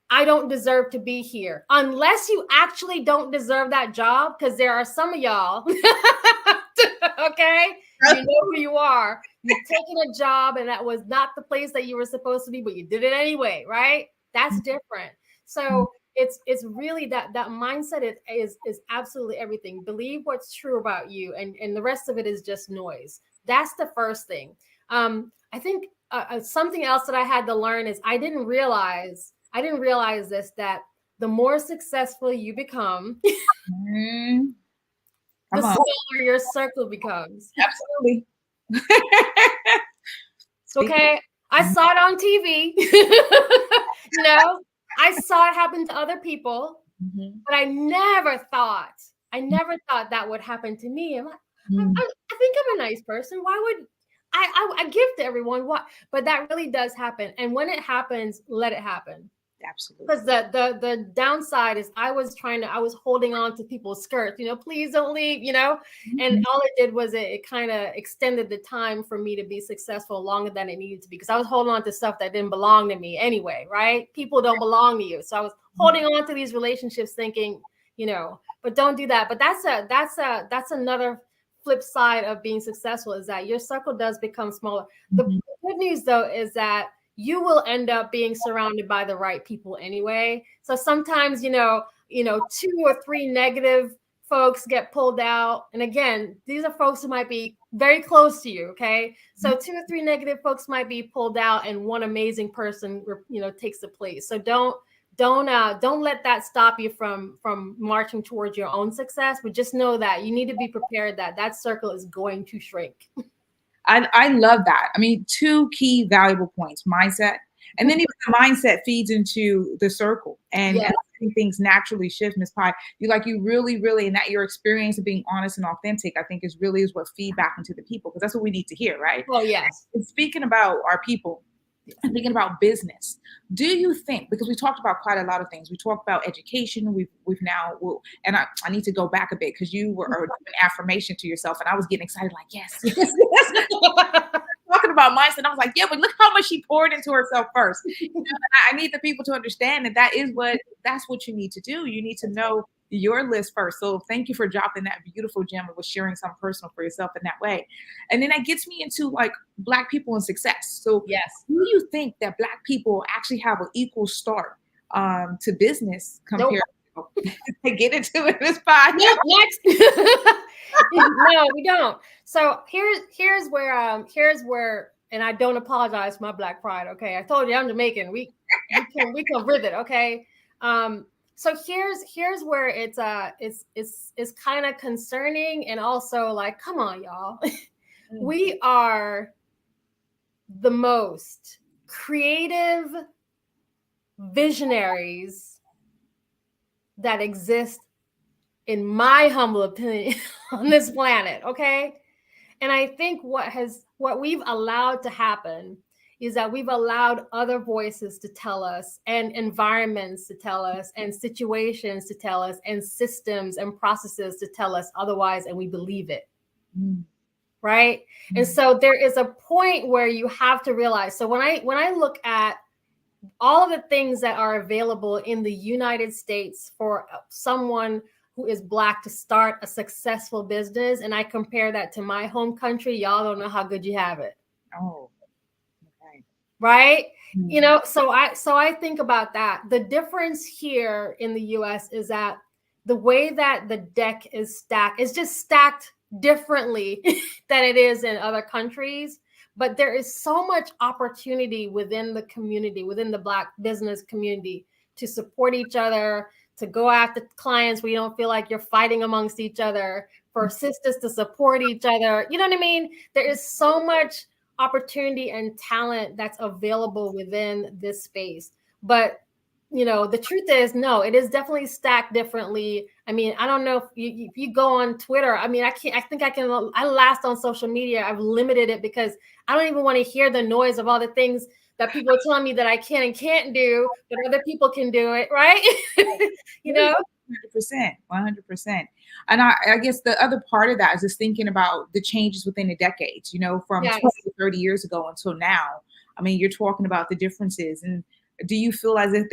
Speaker 9: I don't deserve to be here, unless you actually don't deserve that job, because there are some of y'all, okay, you know who you are. You've taken a job and that was not the place that you were supposed to be, but you did it anyway, right? That's different. So it's really that mindset is absolutely everything. Believe what's true about you, and the rest of it is just noise. That's the first thing. I think something else that I had to learn is I didn't realize this, that the more successful you become, the smaller your circle becomes.
Speaker 8: Absolutely.
Speaker 9: Okay. I saw it on TV. I saw it happen to other people, but I never thought that would happen to me. I think I'm a nice person. Why would I give to everyone? What? But that really does happen. And when it happens, let it happen.
Speaker 8: Absolutely.
Speaker 9: Because the downside is I was holding on to people's skirts, please don't leave, and all it did was it kind of extended the time for me to be successful longer than it needed to be, because I was holding on to stuff that didn't belong to me anyway, right? People don't belong to you. So I was holding on to these relationships thinking, but don't do that. But that's another flip side of being successful, is that your circle does become smaller. The good news though is that you will end up being surrounded by the right people anyway. So sometimes, 2 or 3 negative folks get pulled out. And again, these are folks who might be very close to you. Okay. So 2 or 3 negative folks might be pulled out and one amazing person, takes the place. So don't let that stop you from marching towards your own success, but just know that you need to be prepared that circle is going to shrink.
Speaker 8: I love that. I mean, 2 key valuable points: mindset, and then even the mindset feeds into the circle, and things naturally shift. Ms. Pye, you really, really, and that your experience of being honest and authentic, I think is what feed back into the people, because that's what we need to hear, right?
Speaker 9: Oh yes.
Speaker 8: And speaking about our people, and thinking about business, do you think, because we talked about quite a lot of things, we talked about education, we've now, and I need to go back a bit, because you were doing affirmation to yourself, and I was getting excited, like, yes. Talking about mindset, I was like, yeah, but look how much she poured into herself first. I need the people to understand that that's what you need to do. You need to know your list first. So thank you for dropping that beautiful gem of sharing something personal for yourself in that way. And then that gets me into Black people and success. So
Speaker 9: yes,
Speaker 8: do you think that Black people actually have an equal start to business compared to get into it, Ms. Pye?
Speaker 9: Nope, next. No, we don't. So here's where, and I don't apologize for my Black pride. Okay, I told you I'm Jamaican. We come with it. Okay. So here's where it's kind of concerning, and also like, come on, y'all. We are the most creative visionaries that exist, in my humble opinion, on this planet. Okay. And I think what we've allowed to happen is that we've allowed other voices to tell us, and environments to tell us, and situations to tell us, and systems and processes to tell us otherwise, and we believe it. Right? And so there is a point where you have to realize. So when I look at all of the things that are available in the United States for someone who is Black to start a successful business, and I compare that to my home country, y'all don't know how good you have it.
Speaker 8: Oh.
Speaker 9: Right? So I think about that. The difference here in the US is that the way that the deck is stacked is just stacked differently than it is in other countries. But there is so much opportunity within the community, within the Black business community, to support each other, to go after clients where you don't feel like you're fighting amongst each other, for sisters to support each other. You know what I mean? There is so much opportunity and talent that's available within this space. But the truth is, no, it is definitely stacked differently. I mean, I don't know if you go on Twitter. I mean, I last on social media. I've limited it because I don't even want to hear the noise of all the things that people are telling me that I can and can't do, but other people can do it, right?
Speaker 8: 100%. And I guess the other part of that is just thinking about the changes within the decades, from 20 to 30 years ago until now. I mean, you're talking about the differences. And do you feel as if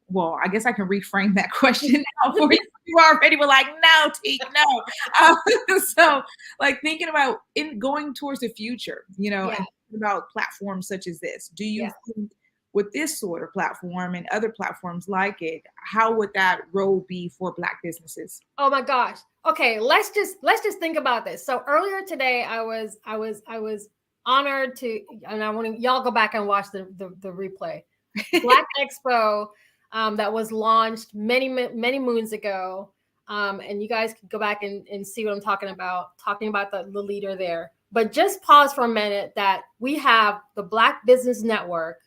Speaker 8: well, I guess I can reframe that question now for you. You already were like, no, Teak, no. So like thinking about going towards the future, and about platforms such as this, do you think with this sort of platform and other platforms like it, how would that role be for Black businesses?
Speaker 9: Oh my gosh. Okay, let's just think about this. So earlier today, I was honored to, and I want y'all go back and watch the replay. Black Expo that was launched many moons ago, and you guys can go back and see what I'm talking about the leader there. But just pause for a minute. That we have the Black Business Network.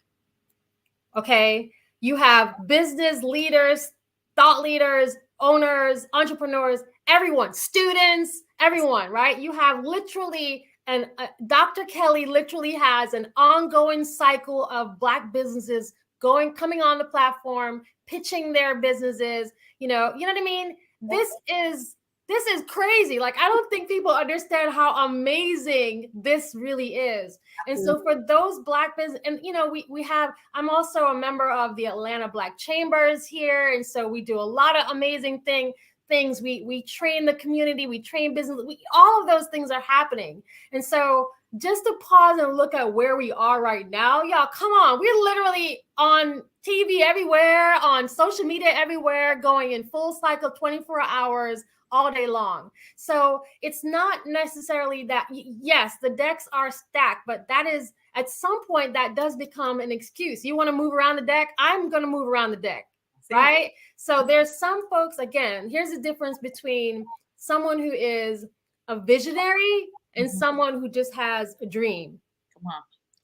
Speaker 9: Okay, you have business leaders, thought leaders, owners, entrepreneurs, everyone, students, everyone, right? You have literally, and Dr. Kelly literally has an ongoing cycle of Black businesses coming on the platform, pitching their businesses. You know what I mean? This is crazy. Like, I don't think people understand how amazing this really is. And so for those Black business, and I'm also a member of the Atlanta Black Chambers here. And so we do a lot of amazing things. We train the community, we train business, all of those things are happening. And so just to pause and look at where we are right now, y'all, come on. We're literally on TV everywhere, on social media everywhere, going in full cycle, 24 hours, all day long. So it's not necessarily that, yes, the decks are stacked, but that is, at some point, that does become an excuse. You want to move around the deck? I'm going to move around the deck, right? So there's some folks, again, here's the difference between someone who is a visionary and someone who just has a dream.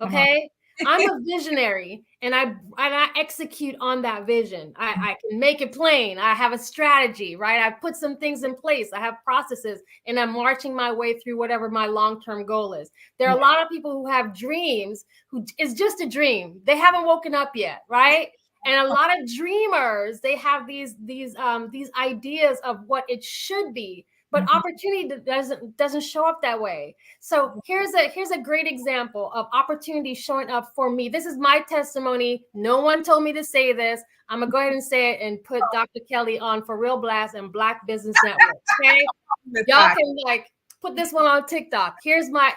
Speaker 9: Okay? I'm a visionary, and I execute on that vision. I can make it plain. I have a strategy, right? I put some things in place. I have processes, and I'm marching my way through whatever my long-term goal is. There are a lot of people who have dreams who is just a dream. They haven't woken up yet, right? And a lot of dreamers, they have these ideas of what it should be, but opportunity doesn't show up that way. So here's a great example of opportunity showing up for me. This is my testimony. No one told me to say this. I'm gonna go ahead and say it and put Dr. Kelly on For Real Blast and Black Business Network. Okay, y'all can put this one on TikTok. Here's my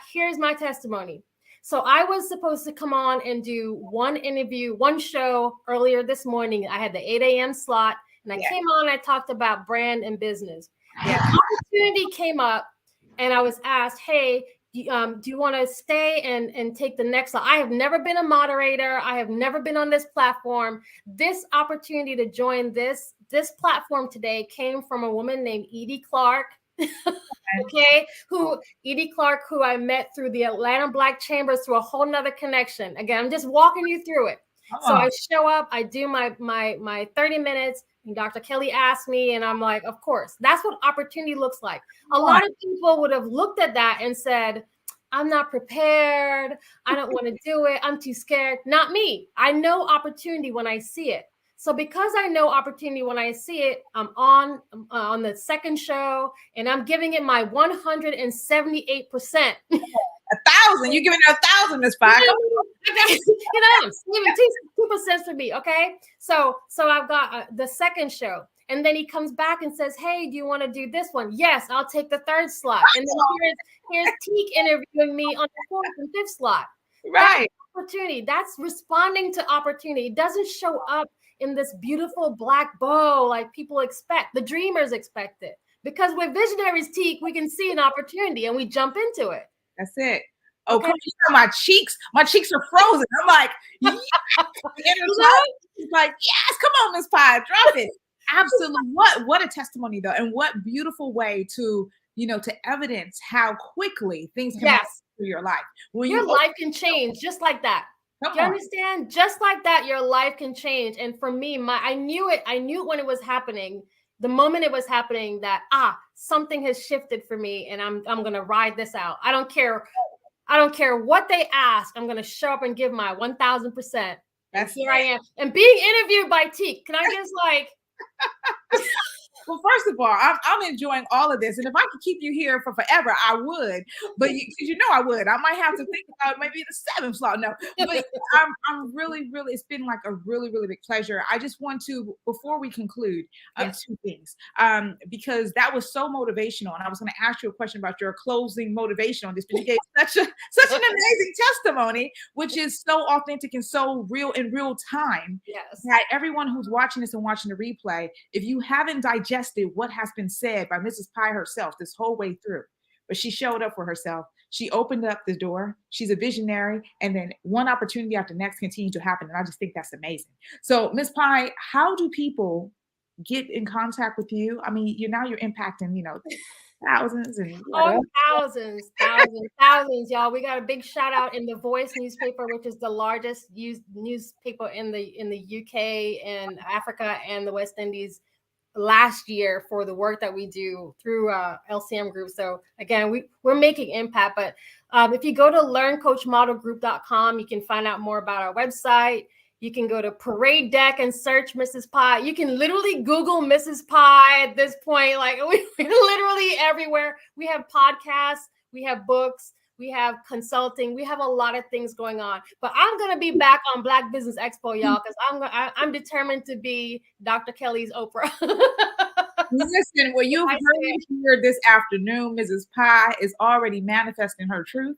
Speaker 9: testimony. So I was supposed to come on and do one show earlier this morning. I had the 8 a.m. slot, and I came on. I talked about brand and business. The opportunity came up, and I was asked, hey, do you want to stay and take the next slot? I have never been a moderator. I have never been on this platform. This opportunity to join this platform today came from a woman named Edie Clark. Okay, Edie Clark, who I met through the Atlanta Black Chambers through a whole nother connection. Again, I'm just walking you through it. So I show up, I do my 30 minutes, and Dr. Kelly asked me, and I'm like, of course. That's what opportunity looks like. A lot of people would have looked at that and said, I'm not prepared. I don't want to do it. I'm too scared. Not me. I know opportunity when I see it. So because I know opportunity when I see it, I'm on the second show, and I'm giving it my 178%.
Speaker 8: 1,000. You're giving it 1,000, Miss Parker.
Speaker 9: Even 2% for me. Okay. So I've got the second show, and then he comes back and says, hey, do you want to do this one? Yes, I'll take the third slot. And then here's Teak interviewing me on the fourth and fifth slot.
Speaker 8: Right.
Speaker 9: That's opportunity. That's responding to opportunity. It doesn't show up in this beautiful black bow like people expect. The dreamers expect it. Because we're visionaries, Teak, we can see an opportunity and we jump into it.
Speaker 8: That's it. Oh, okay. Come on, my cheeks are frozen. I'm like, yes. It's like, yes, come on, Miss Pie, drop it. Absolutely. What a testimony, though, and what beautiful way to evidence how quickly things can happen through your life.
Speaker 9: When your life can change just like that. Do you understand? Just like that, your life can change. And for me, I knew it when it was happening. The moment it was happening that something has shifted for me, and I'm gonna ride this out. I don't care what they ask. I'm gonna show up and give my 1,000%. And here I am. And being interviewed by Teak. Can I just
Speaker 8: Well, first of all, I'm enjoying all of this. And if I could keep you here for forever, I would. But I would. I might have to think about maybe the 7th slot. No, but I'm really, really, it's been like a really, really big pleasure. I just want to, before we conclude, two things. Because that was so motivational. And I was going to ask you a question about your closing motivation on this, but you gave such an amazing testimony, which is so authentic and so real in real time.
Speaker 9: Yes.
Speaker 8: That everyone who's watching this and watching the replay, if you haven't digested what has been said by Mrs. Pie herself this whole way through, but she showed up for herself. She opened up the door. She's a visionary. And then one opportunity after next continue to happen. And I just think that's amazing. So Ms. Pie, how do people get in contact with you? I mean, you're impacting, thousands and
Speaker 9: thousands, y'all. We got a big shout out in the Voice newspaper, which is the largest used newspaper in the UK and Africa and the West Indies last year for the work that we do through LCM Group. So again, we're making impact. But if you go to learncoachmodelgroup.com, you can find out more about our website. You can go to Parade Deck and search Mrs. Pie. You can literally Google Mrs. Pie at this point. Like we're literally everywhere. We have podcasts, we have books, we have consulting, we have a lot of things going on. But I'm gonna be back on Black Business Expo, y'all, because I'm determined to be Dr. Kelly's Oprah.
Speaker 8: Listen, what you've heard here this afternoon, Mrs. Pie is already manifesting her truth.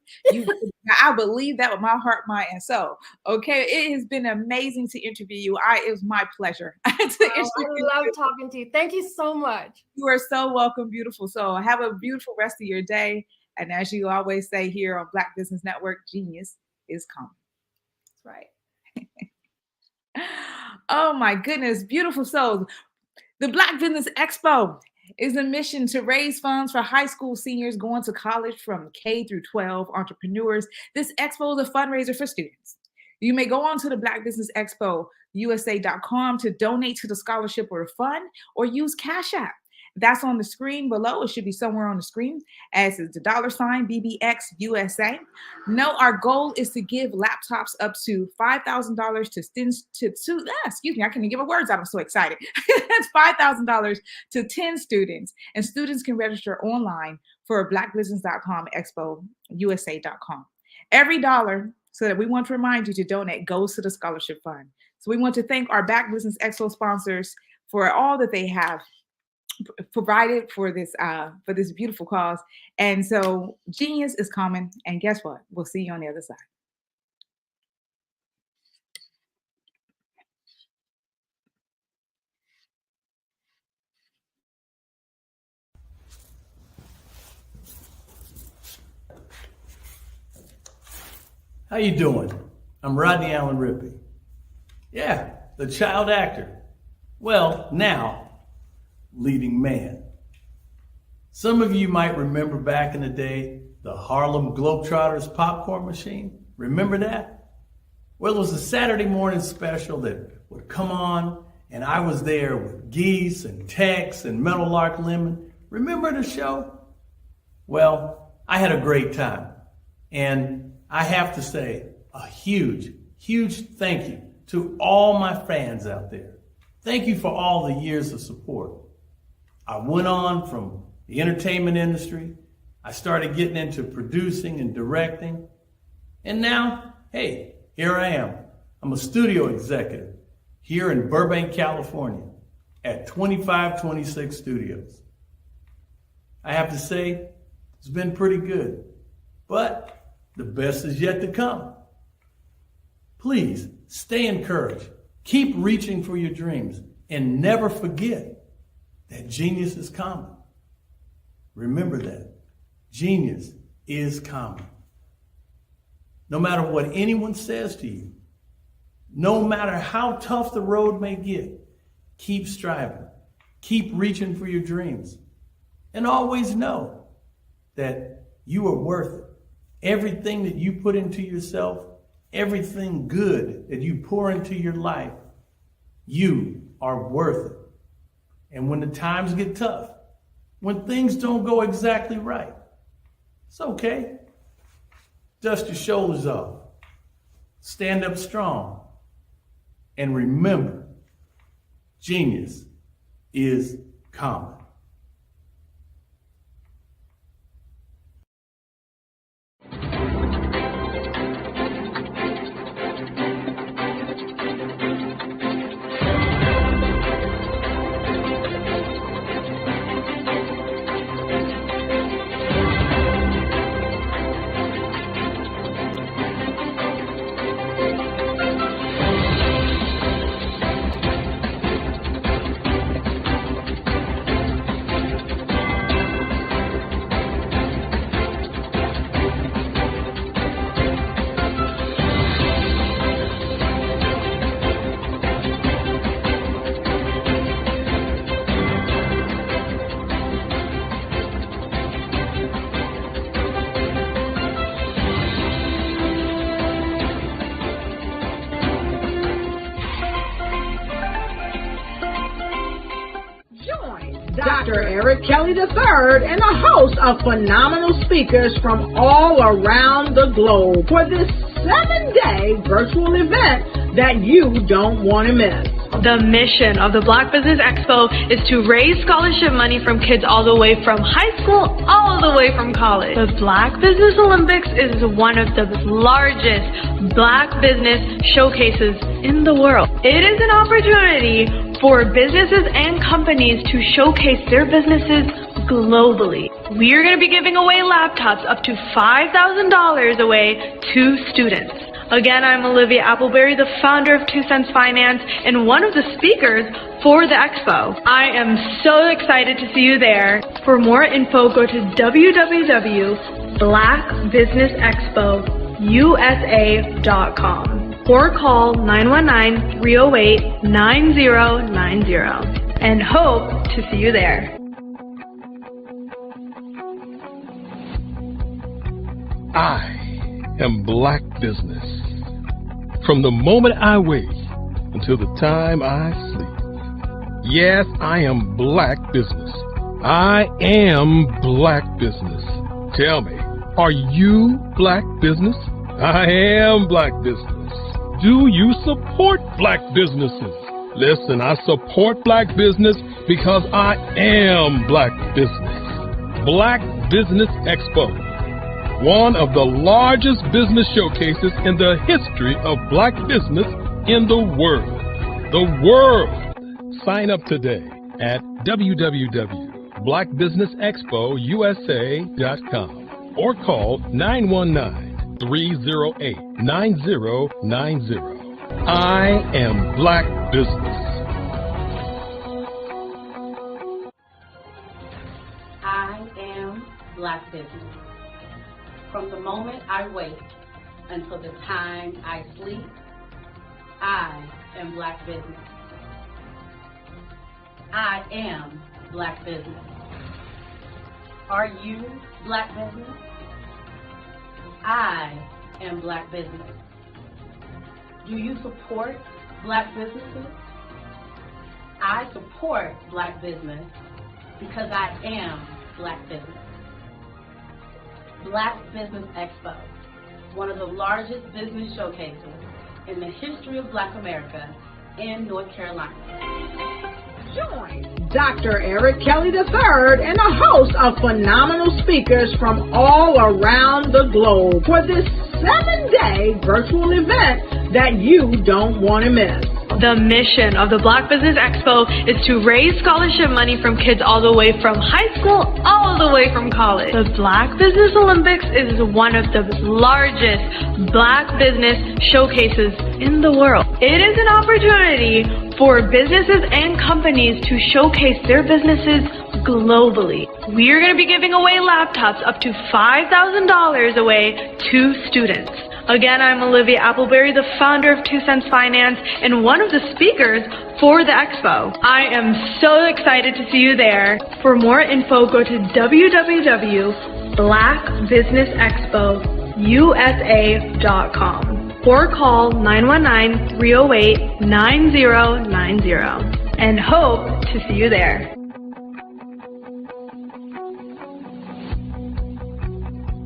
Speaker 8: I believe that with my heart, mind, and soul. Okay, it has been amazing to interview you. It was my pleasure.
Speaker 9: I love talking to you. Thank you so much.
Speaker 8: You are so welcome, beautiful soul. Have a beautiful rest of your day. And as you always say here on Black Business Network, genius is coming.
Speaker 9: That's
Speaker 8: right. Oh my goodness, beautiful souls. The Black Business Expo is a mission to raise funds for high school seniors going to college from K through 12 entrepreneurs. This expo is a fundraiser for students. You may go on to the Black Business Expo USA.com to donate to the scholarship or fund, or use Cash App. That's on the screen below. It should be somewhere on the screen as the $ BBX USA. No, our goal is to give laptops up to $5,000 to students excuse me, I can't even give my words out. I'm so excited. That's $5,000 to 10 students, and students can register online for blackbusiness.com, expo USA.com. Every dollar, so that we want to remind you to donate, goes to the scholarship fund. So we want to thank our Black Business Expo sponsors for all that they have provided for this beautiful cause. And so genius is coming, and guess what? We'll see you on the other side.
Speaker 10: How you doing? I'm Rodney Allen Rippey. Yeah, the child actor. Well, now leading man. Some of you might remember back in the day, the Harlem Globetrotters popcorn machine. Remember that? Well, it was a Saturday morning special that would come on, and I was there with Geese and Tex and Meadowlark Lemon. Remember the show? Well, I had a great time. And I have to say a huge, huge thank you to all my fans out there. Thank you for all the years of support. I went on from the entertainment industry. I started getting into producing and directing. And now, hey, here I am. I'm a studio executive here in Burbank, California at 2526 Studios. I have to say, it's been pretty good, but the best is yet to come. Please stay encouraged. Keep reaching for your dreams, and never forget that genius is common. Remember that. Genius is common. No matter what anyone says to you, no matter how tough the road may get, keep striving. Keep reaching for your dreams. And always know that you are worth it. Everything that you put into yourself, everything good that you pour into your life, you are worth it. And when the times get tough, when things don't go exactly right, it's okay. Dust your shoulders off. Stand up strong. And remember, genius is common.
Speaker 1: Dr. Eric Kelly III and a host of phenomenal speakers from all around the globe for this 7-day virtual event that you don't want to miss.
Speaker 2: The mission of the Black Business Expo is to raise scholarship money from kids all the way from high school all the way from college. The Black Business Olympics is one of the largest Black business showcases in the world. It is an opportunity for businesses and companies to showcase their businesses globally. We are going to be giving away laptops up to $5,000 away to students. Again, I'm Olivia Appleberry, the founder of 2 Cents Finance and one of the speakers for the expo. I am so excited to see you there. For more info, go to www.blackbusinessexpousa.com or call 919-308-9090 and hope to see you there.
Speaker 3: I am Black Business. From the moment I wake until the time I sleep. Yes, I am Black Business. I am Black Business. Tell me, are you Black Business? I am Black Business. Do you support Black businesses? Listen, I support Black business because I am Black Business. Black Business Expo, one of the largest business showcases in the history of Black business in the world. The world! Sign up today at www.blackbusinessexpousa.com or call 919-308-9090. I am Black Business.
Speaker 4: I am Black Business. From the moment I wake until the time I sleep, I am Black Business. I am Black Business. Are you Black Business? I am Black Business. Do you support Black businesses? I support Black business because I am Black Business. Black Business Expo, one of the largest business showcases in the history of Black America in North Carolina.
Speaker 1: Join Dr. Eric Kelly III and a host of phenomenal speakers from all around the globe for this 7-day virtual event that you don't want to miss.
Speaker 2: The mission of the Black Business Expo is to raise scholarship money from kids all the way from high school all the way from college. The Black Business Olympics is one of the largest Black business showcases in the world. It is an opportunity for businesses and companies to showcase their businesses globally. We are going to be giving away laptops up to $5,000 away to students. Again, I'm Olivia Appleberry, the founder of 2 Cents Finance and one of the speakers for the expo. I am so excited to see you there. For more info, go to www.blackbusinessexpousa.com or call 919-308-9090 and hope to see you there.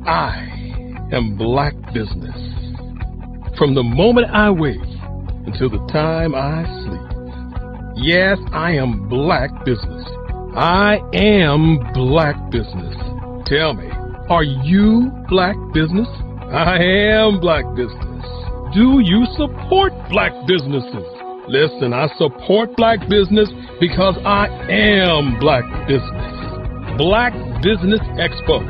Speaker 3: I am Black Business. From the moment I wake until the time I sleep. Yes, I am Black Business. I am Black Business. Tell me, are you Black Business? I am Black Business. Do you support Black businesses? Listen, I support Black business because I am Black Business. Black Business Expo,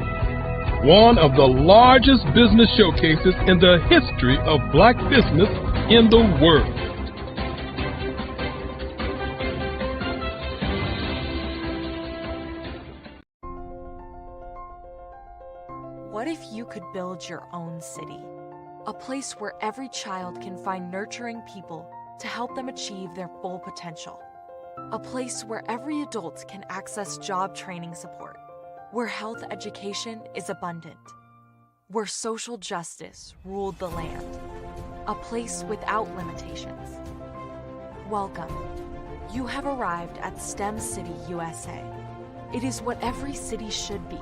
Speaker 3: one of the largest business showcases in the history of Black business in the world.
Speaker 11: What if you could build your own city? A place where every child can find nurturing people to help them achieve their full potential. A place where every adult can access job training support. Where health education is abundant. Where social justice ruled the land. A place without limitations. Welcome. You have arrived at STEM City USA. It is what every city should be.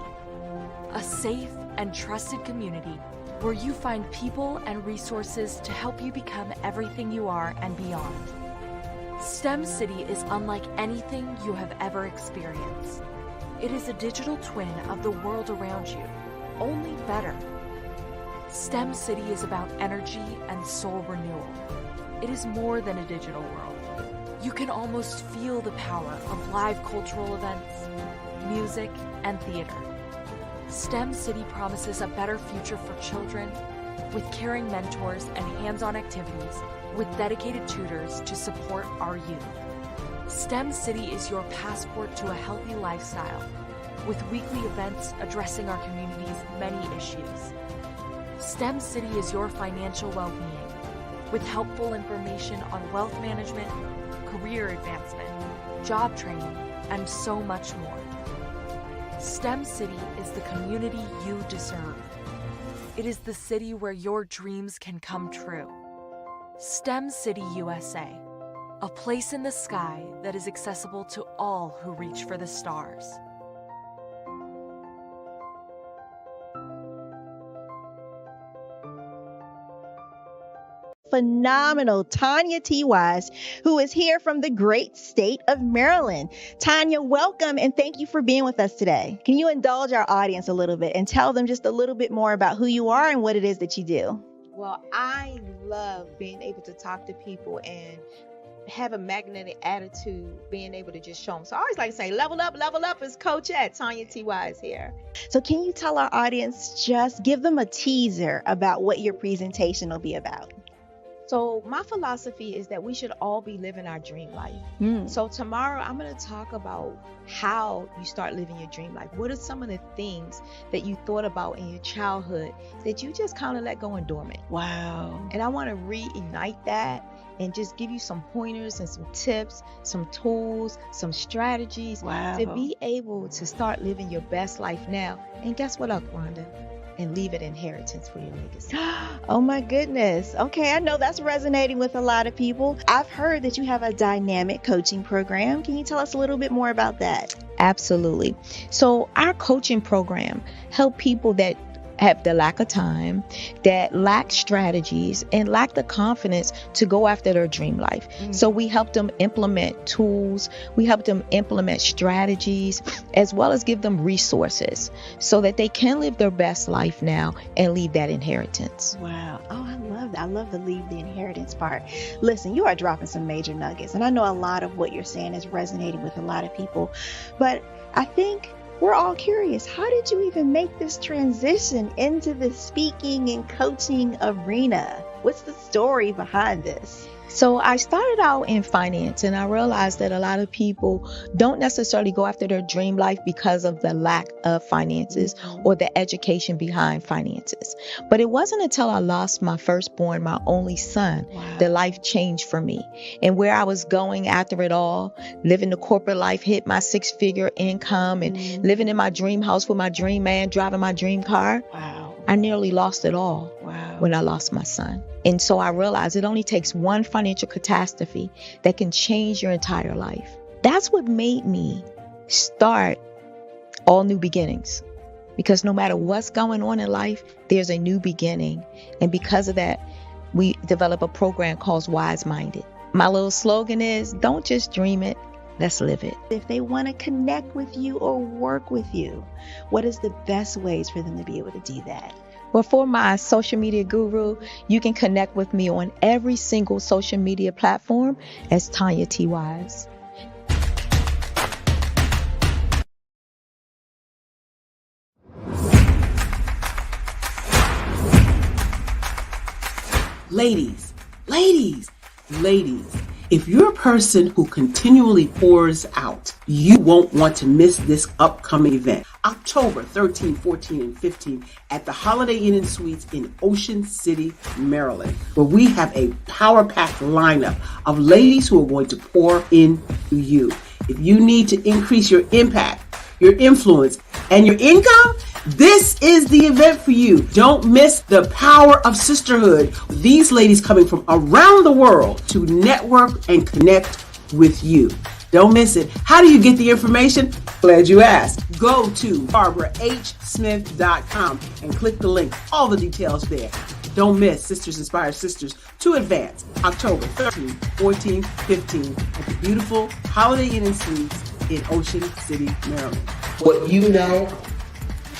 Speaker 11: A safe and trusted community where you find people and resources to help you become everything you are and beyond. STEM City is unlike anything you have ever experienced. It is a digital twin of the world around you, only better. STEM City is about energy and soul renewal. It is more than a digital world. You can almost feel the power of live cultural events, music, and theater. STEM City promises a better future for children with caring mentors and hands-on activities with dedicated tutors to support our youth. STEM City is your passport to a healthy lifestyle with weekly events addressing our community's many issues. STEM City is your financial well-being with helpful information on wealth management, career advancement, job training, and so much more. STEM City is the community you deserve. It is the city where your dreams can come true. STEM City USA, a place in the sky that is accessible to all who reach for the stars.
Speaker 12: Phenomenal Tanya T. Wise, who is here from the great state of Maryland. Tanya, welcome and thank you for being with us today. Can you indulge our audience a little bit and tell them just a little bit more about who you are and what it is that you do?
Speaker 13: Well, I love being able to talk to people and have a magnetic attitude, being able to just show them. So I always like to say, level up is Coach at Tanya T. Wise here.
Speaker 12: So can you tell our audience, just give them a teaser about what your presentation will be about?
Speaker 13: So my philosophy is that we should all be living our dream life. So tomorrow I'm going to talk about how you start living your dream life. What are some of the things that you thought about in your childhood that you just kind of let go and dormant?
Speaker 12: Wow.
Speaker 13: And I want to reignite that and just give you some pointers and some tips, some tools, some strategies to be able to start living your best life now. And guess what, Rhonda? And leave an inheritance for your legacy.
Speaker 12: Oh my goodness. Okay, I know that's resonating with a lot of people. I've heard that you have a dynamic coaching program. Can you tell us a little bit more about that?
Speaker 13: Absolutely. So our coaching program help people that have the lack of time, that lack strategies, and lack the confidence to go after their dream life. So we help them implement tools, we help them implement strategies, as well as give them resources so that they can live their best life now and leave that inheritance.
Speaker 12: Wow. Oh, I love that. I love the leave the inheritance part. Listen, you are dropping some major nuggets, and I know a lot of what you're saying is resonating with a lot of people, but I think we're all curious. How did you even make this transition into the speaking and coaching arena? What's the story behind this?
Speaker 13: So I started out in finance, and I realized that a lot of people don't necessarily go after their dream life because of the lack of finances or the education behind finances. But it wasn't until I lost my firstborn, my only son, that life changed for me. And where I was going after it all, living the corporate life, hit my 6-figure income and living in my dream house with my dream man, driving my dream car. I nearly lost it all when I lost my son. And so I realized it only takes one financial catastrophe that can change your entire life. That's what made me start All New Beginnings. Because no matter what's going on in life, there's a new beginning. And because of that, we develop a program called Wise Minded. My little slogan is, don't just dream it, let's live it.
Speaker 12: If they want to connect with you or work with you, what is the best ways for them to be able to do that?
Speaker 13: Well, for my social media guru, you can connect with me on every single social media platform as Tanya T. Wise.
Speaker 6: Ladies, if you're a person who continually pours out, you won't want to miss this upcoming event. October 13, 14, and 15 at the Holiday Inn & Suites in Ocean City, Maryland, where we have a power-packed lineup of ladies who are going to pour into you. If you need to increase your impact, your influence, and your income, this is the event for you. Don't miss the power of sisterhood. These ladies coming from around the world to network and connect with you. Don't miss it. How do you get the information? Glad you asked. Go to barbarahsmith.com and click the link. All the details there. Don't miss Sisters Inspire Sisters to Advance, October 13, 14, 15 at the beautiful Holiday Inn & Suites in Ocean City, Maryland. What you know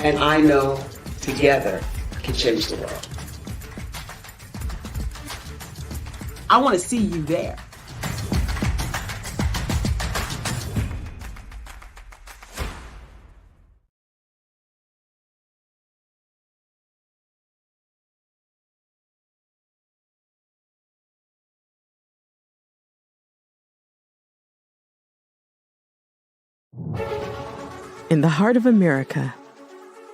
Speaker 6: and I know together can change the world. I want to see you there.
Speaker 14: In the heart of America,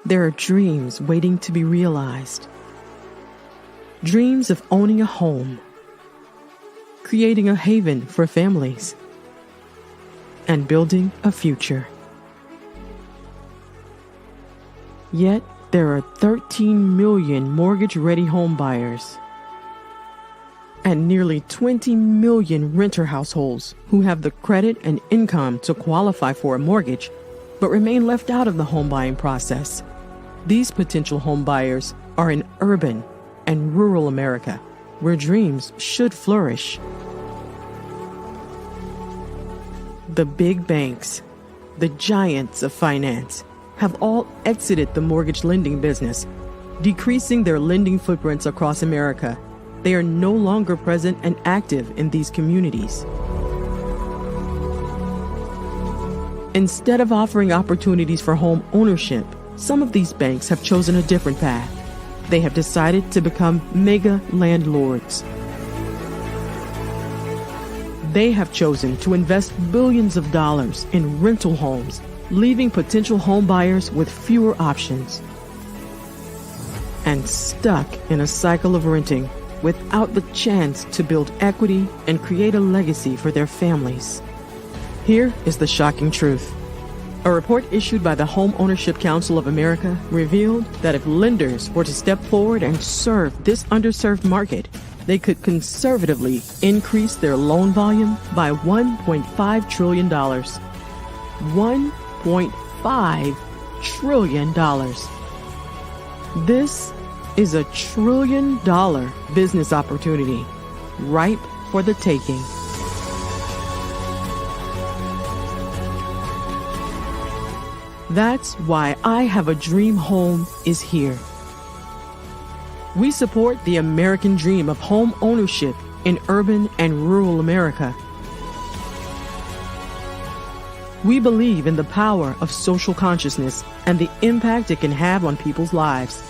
Speaker 14: there are dreams waiting to be realized. Dreams of owning a home, creating a haven for families, and building a future. Yet, there are 13 million mortgage-ready home buyers and nearly 20 million renter households who have the credit and income to qualify for a mortgage but remain left out of the home buying process. These potential home buyers are in urban and rural America, where dreams should flourish. The big banks, the giants of finance, have all exited the mortgage lending business, decreasing their lending footprints across America. They are no longer present and active in these communities. Instead of offering opportunities for home ownership, some of these banks have chosen a different path. They have decided to become mega landlords. They have chosen to invest billions of dollars in rental homes, leaving potential home buyers with fewer options and stuck in a cycle of renting without the chance to build equity and create a legacy for their families. Here is the shocking truth. A report issued by the Home Ownership Council of America revealed that if lenders were to step forward and serve this underserved market, they could conservatively increase their loan volume by $1.5 trillion. $1.5 trillion. This is $1 trillion business opportunity, ripe for the taking. That's why I Have a Dream Home is here. We support the American dream of home ownership in urban and rural America. We believe in the power of social consciousness and the impact it can have on people's lives.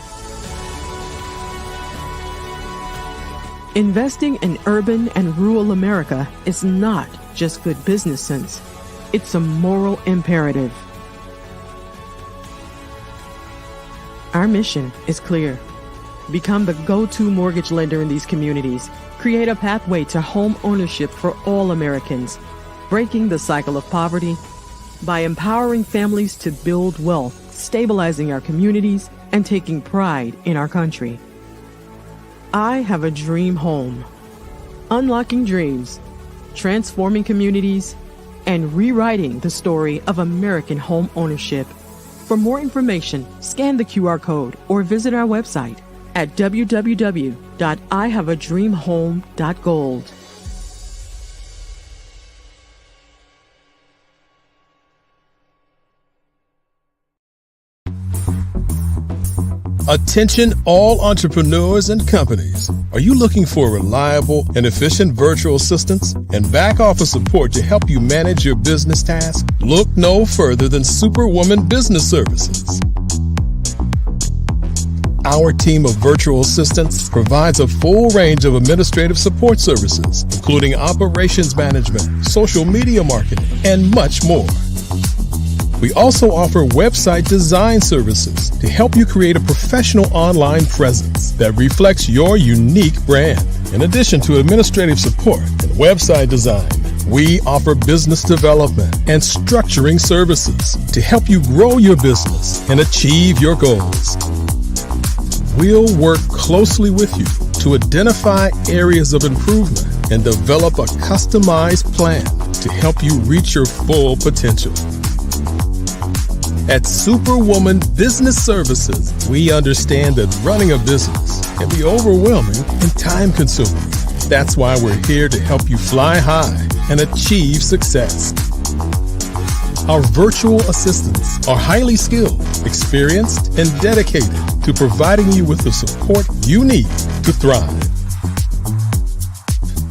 Speaker 14: Investing in urban and rural America is not just good business sense. It's a moral imperative. Our mission is clear. Become the go-to mortgage lender in these communities. Create a pathway to home ownership for all Americans, breaking the cycle of poverty by empowering families to build wealth stabilizing our communities, and taking pride in our country. I have a dream home. Unlocking dreams, transforming communities, and rewriting the story of American home ownership. For more information, scan the QR code or visit our website at www.ihaveadreamhome.gold.
Speaker 3: Attention all entrepreneurs and companies. Are you looking for reliable and efficient virtual assistants and back office support to help you manage your business tasks? Look no further than Superwoman Business Services. Our team of virtual assistants provides a full range of administrative support services, including operations management, social media marketing, and much more. We also offer website design services to help you create a professional online presence that reflects your unique brand. In addition to administrative support and website design, we offer business development and structuring services to help you grow your business and achieve your goals. We'll work closely with you to identify areas of improvement and develop a customized plan to help you reach your full potential. At Superwoman Business Services, we understand that running a business can be overwhelming and time-consuming. That's why we're here to help you fly high and achieve success. Our virtual assistants are highly skilled, experienced, and dedicated to providing you with the support you need to thrive.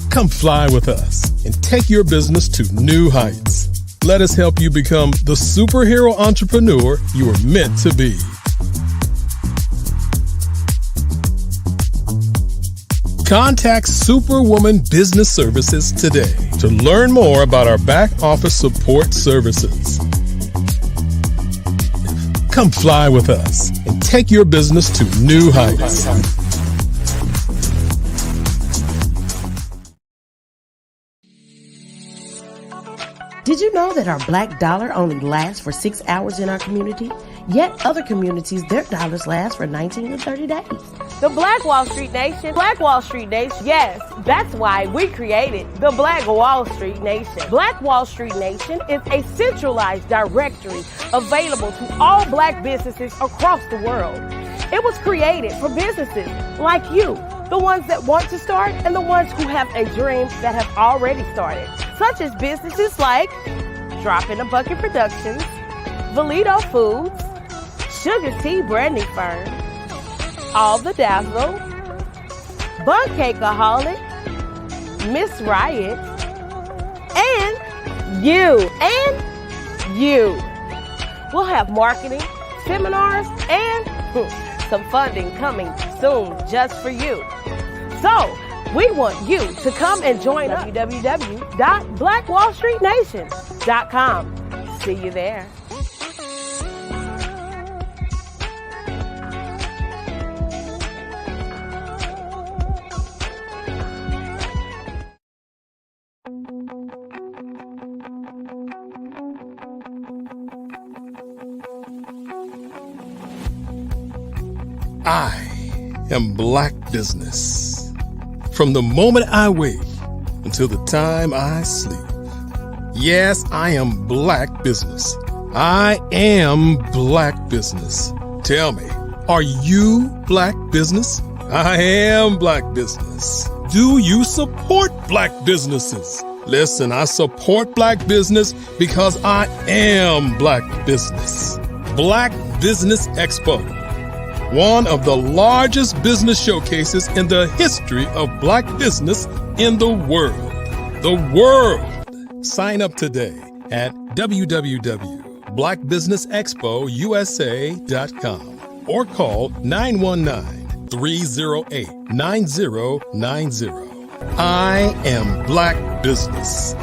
Speaker 3: Come fly with us and take your business to new heights. Let us help you become the superhero entrepreneur you are meant to be. Contact Superwoman Business Services today to learn more about our back office support services. Come fly with us and take your business to new heights.
Speaker 15: Did you know that our black dollar only lasts for 6 hours in our community? Yet other communities, their dollars last for 19 to 30 days.
Speaker 16: The Black Wall Street Nation. Black Wall Street Nation. Yes, that's why we created the Black Wall Street Nation. Black Wall Street Nation is a centralized directory available to all black businesses across the world. It was created for businesses like you, the ones that want to start and the ones who have a dream that have already started, such as businesses like Drop in a Bucket Productions, Valito Foods, Sugar Tea Branding Firm, All the Dazzle, Bun Cakeaholic, Miss Riot, and you. We'll have marketing, seminars, and some funding coming soon just for you. So, we want you to come and join us. www.blackwallstreetnation.com. See you there.
Speaker 3: I am Black Business. From the moment I wake until the time I sleep. Yes, I am Black Business. I am Black Business. Tell me, are you Black Business? I am Black Business. Do you support Black businesses? Listen, I support Black business because I am Black Business. Black Business Expo, one of the largest business showcases in the history of black business in the world. The world! Sign up today at www.blackbusinessexpousa.com or call 919-308-9090. I am Black Business.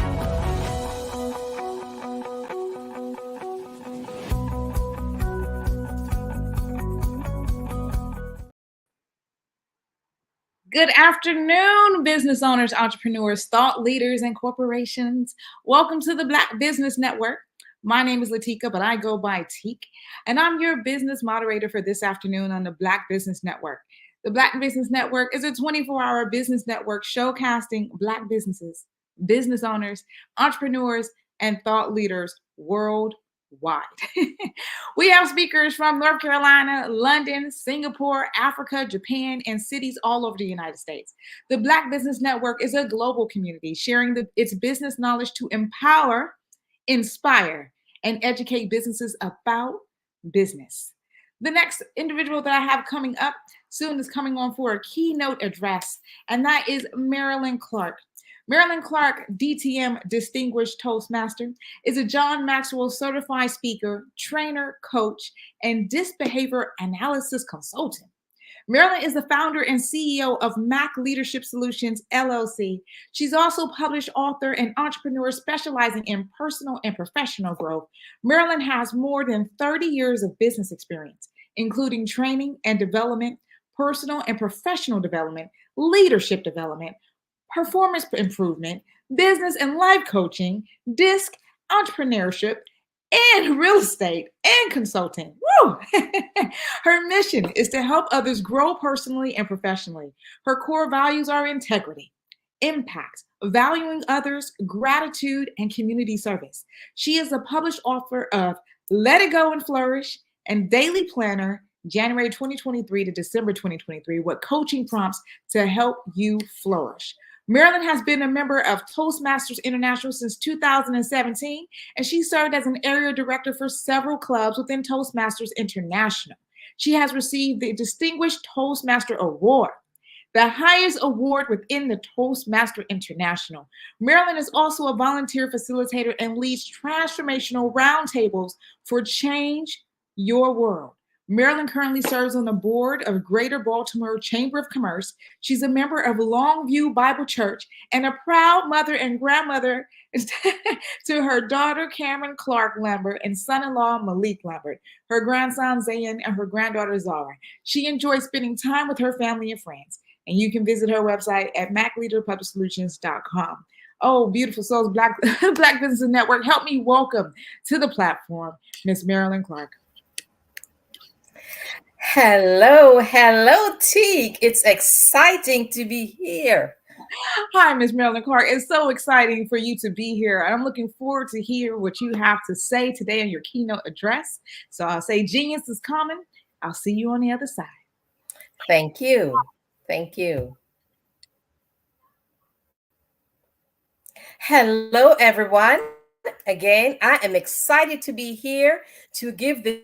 Speaker 8: Good afternoon, business owners, entrepreneurs, thought leaders, and corporations. Welcome to the Black Business Network. My name is Latika, but I go by Teak, and I'm your business moderator for this afternoon on the Black Business Network. The Black Business Network is a 24-hour business network showcasing Black businesses, business owners, entrepreneurs, and thought leaders worldwide. We have speakers from North Carolina, London, Singapore, Africa, Japan, and cities all over the United States. The Black Business Network is a global community sharing its business knowledge to empower, inspire, and educate businesses about business. The next individual that I have coming up soon is coming on for a keynote address, and that is Marilyn Clark. Marilyn Clark, DTM Distinguished Toastmaster, is a John Maxwell certified speaker, trainer, coach, and disc behavior analysis consultant. Marilyn is the founder and CEO of Mac Leadership Solutions, LLC. She's also published author and entrepreneur specializing in personal and professional growth. Marilyn has more than 30 years of business experience, including training and development, personal and professional development, leadership development, performance improvement, business and life coaching, disc, entrepreneurship, and real estate and consulting. Woo! Her mission is to help others grow personally and professionally. Her core values are integrity, impact, valuing others, gratitude, and community service. She is a published author of Let It Go and Flourish and Daily Planner, January 2023 to December 2023, with coaching prompts to help you flourish. Marilyn has been a member of Toastmasters International since 2017, and she served as an area director for several clubs within Toastmasters International. She has received the Distinguished Toastmaster Award, the highest award within the Toastmaster International. Marilyn is also a volunteer facilitator and leads transformational roundtables for Change Your World. Marilyn currently serves on the board of Greater Baltimore Chamber of Commerce. She's a member of Longview Bible Church and a proud mother and grandmother to her daughter, Cameron Clark Lambert, and son-in-law, Malik Lambert, her grandson, Zayn, and her granddaughter, Zara. She enjoys spending time with her family and friends. And you can visit her website at macleaderpublicsolutions.com. Oh, beautiful souls, Black Business Network, help me welcome to the platform, Miss Marilyn Clark.
Speaker 17: Hello, Teak. It's exciting to be here.
Speaker 8: Hi, Miss Marilyn Clark. It's so exciting for you to be here. I'm looking forward to hear what you have to say today in your keynote address. So I'll say genius is coming. I'll see you on the other side.
Speaker 17: Thank you. Thank you. Hello, everyone. Again, I am excited to be here to give this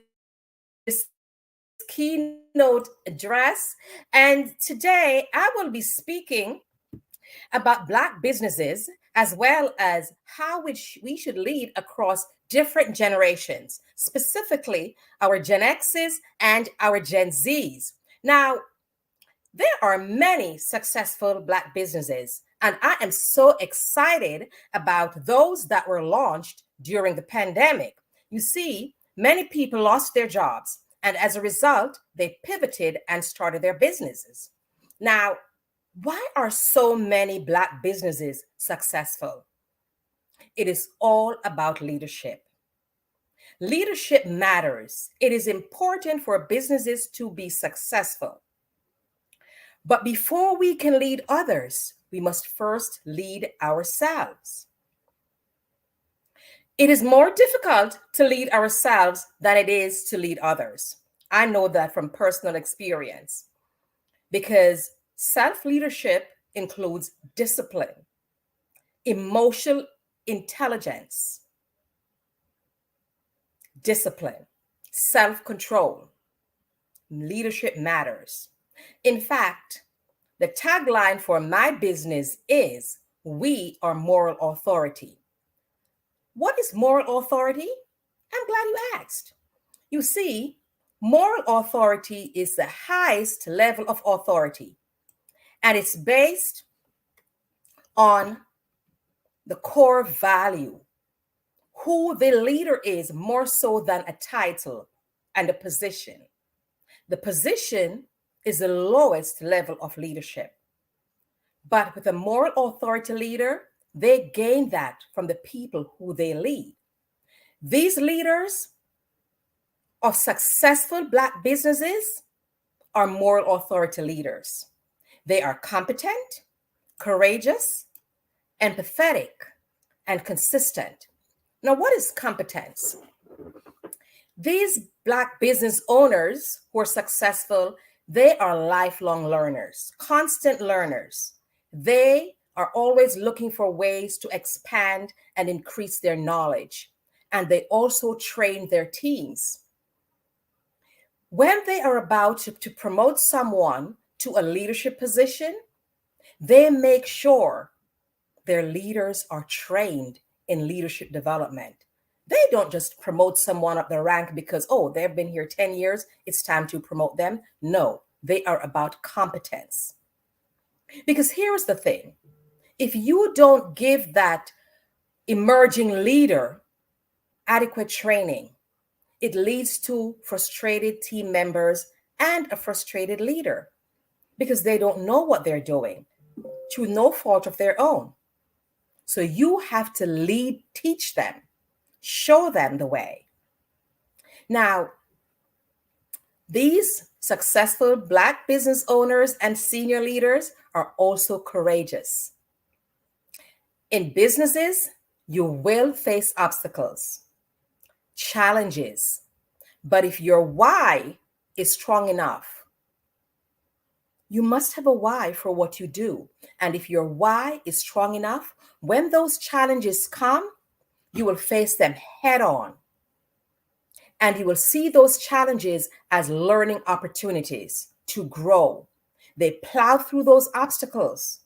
Speaker 17: keynote address. And today I will be speaking about Black businesses as well as how we should lead across different generations, specifically our Gen X's and our Gen Z's. Now, there are many successful Black businesses, and I am so excited about those that were launched during the pandemic. You see, many people lost their jobs, and as a result, they pivoted and started their businesses. Now, why are so many Black businesses successful? It is all about leadership. Leadership matters. It is important for businesses to be successful. But before we can lead others, we must first lead ourselves. It is more difficult to lead ourselves than it is to lead others. I know that from personal experience, because self-leadership includes discipline, emotional intelligence, discipline, self-control. Leadership matters. In fact, the tagline for my business is, "We are moral authority." What is moral authority? I'm glad you asked. You see, moral authority is the highest level of authority, and it's based on the core value, who the leader is more so than a title and a position. The position is the lowest level of leadership. But with a moral authority leader, they gain that from the people who they lead. These leaders of successful Black businesses are moral authority leaders. They are competent, courageous, empathetic, and consistent. Now, what is competence? These Black business owners who are successful, they are lifelong learners, constant learners. They are always looking for ways to expand and increase their knowledge. And they also train their teams. When they are about to promote someone to a leadership position, they make sure their leaders are trained in leadership development. They don't just promote someone up the rank because, oh, they've been here 10 years, it's time to promote them. No, they are about competence. Because here's the thing. If you don't give that emerging leader adequate training, it leads to frustrated team members and a frustrated leader because they don't know what they're doing through no fault of their own. So you have to lead, teach them, show them the way. Now, these successful Black business owners and senior leaders are also courageous. In businesses, you will face obstacles, challenges, but if your why is strong enough, you must have a why for what you do. And if your why is strong enough, when those challenges come, you will face them head on. And you will see those challenges as learning opportunities to grow. They plow through those obstacles.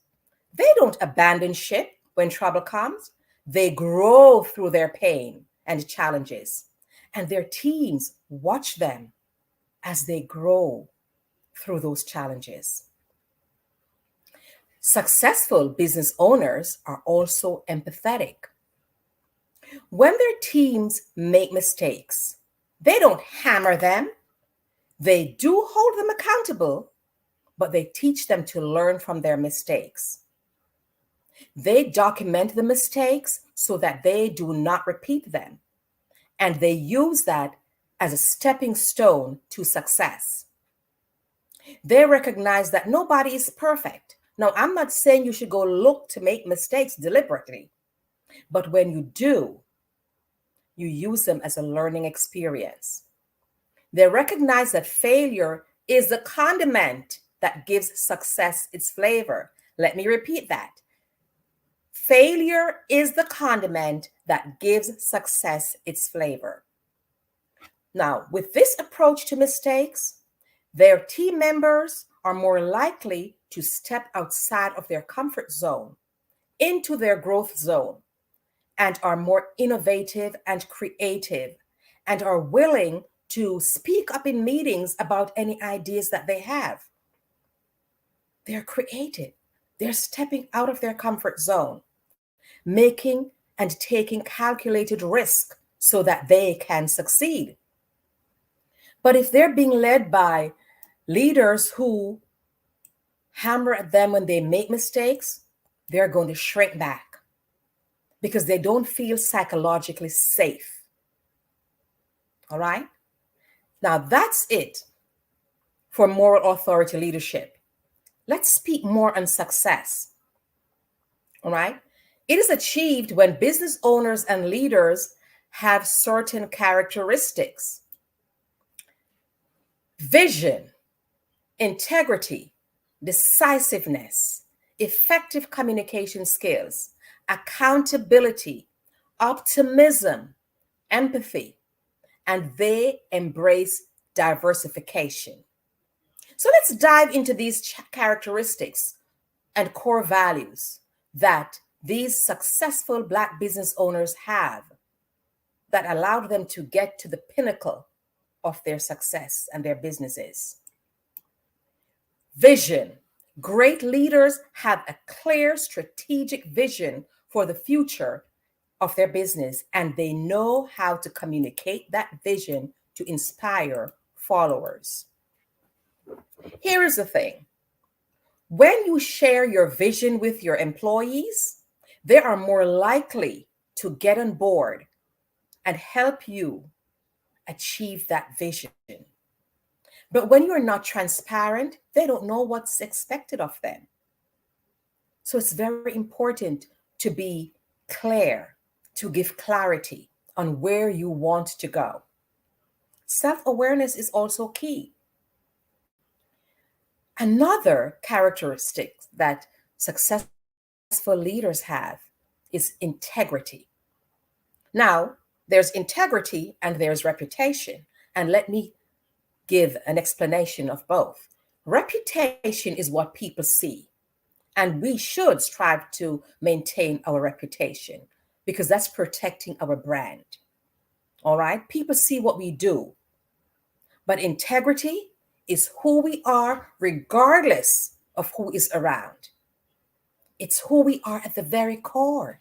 Speaker 17: They don't abandon ship when trouble comes. They grow through their pain and challenges. And their teams watch them as they grow through those challenges. Successful business owners are also empathetic. When their teams make mistakes, they don't hammer them. They do hold them accountable, but they teach them to learn from their mistakes. They document the mistakes so that they do not repeat them. And they use that as a stepping stone to success. They recognize that nobody is perfect. Now, I'm not saying you should go look to make mistakes deliberately, but when you do, you use them as a learning experience. They recognize that failure is the condiment that gives success its flavor. Let me repeat that. Failure is the condiment that gives success its flavor. Now, with this approach to mistakes, their team members are more likely to step outside of their comfort zone into their growth zone and are more innovative and creative and are willing to speak up in meetings about any ideas that they have. They're creative. They're stepping out of their comfort zone, making and taking calculated risk so that they can succeed. But if they're being led by leaders who hammer at them when they make mistakes, they're going to shrink back because they don't feel psychologically safe. All right? Now, that's it for moral authority leadership. Let's speak more on success. All right? It is achieved when business owners and leaders have certain characteristics: vision, integrity, decisiveness, effective communication skills, accountability, optimism, empathy, and they embrace diversification. So let's dive into these characteristics and core values that these successful Black business owners have that allowed them to get to the pinnacle of their success and their businesses. Vision. Great leaders have a clear strategic vision for the future of their business, and they know how to communicate that vision to inspire followers. Here is the thing. When you share your vision with your employees, they are more likely to get on board and help you achieve that vision. But when you're not transparent, they don't know what's expected of them. So it's very important to be clear, to give clarity on where you want to go. Self-awareness is also key. Another characteristic that successful leaders have is integrity. Now, there's integrity and there's reputation. And let me give an explanation of both. Reputation is what people see. And we should strive to maintain our reputation because that's protecting our brand. All right? People see what we do. But integrity is who we are regardless of who is around. It's who we are at the very core.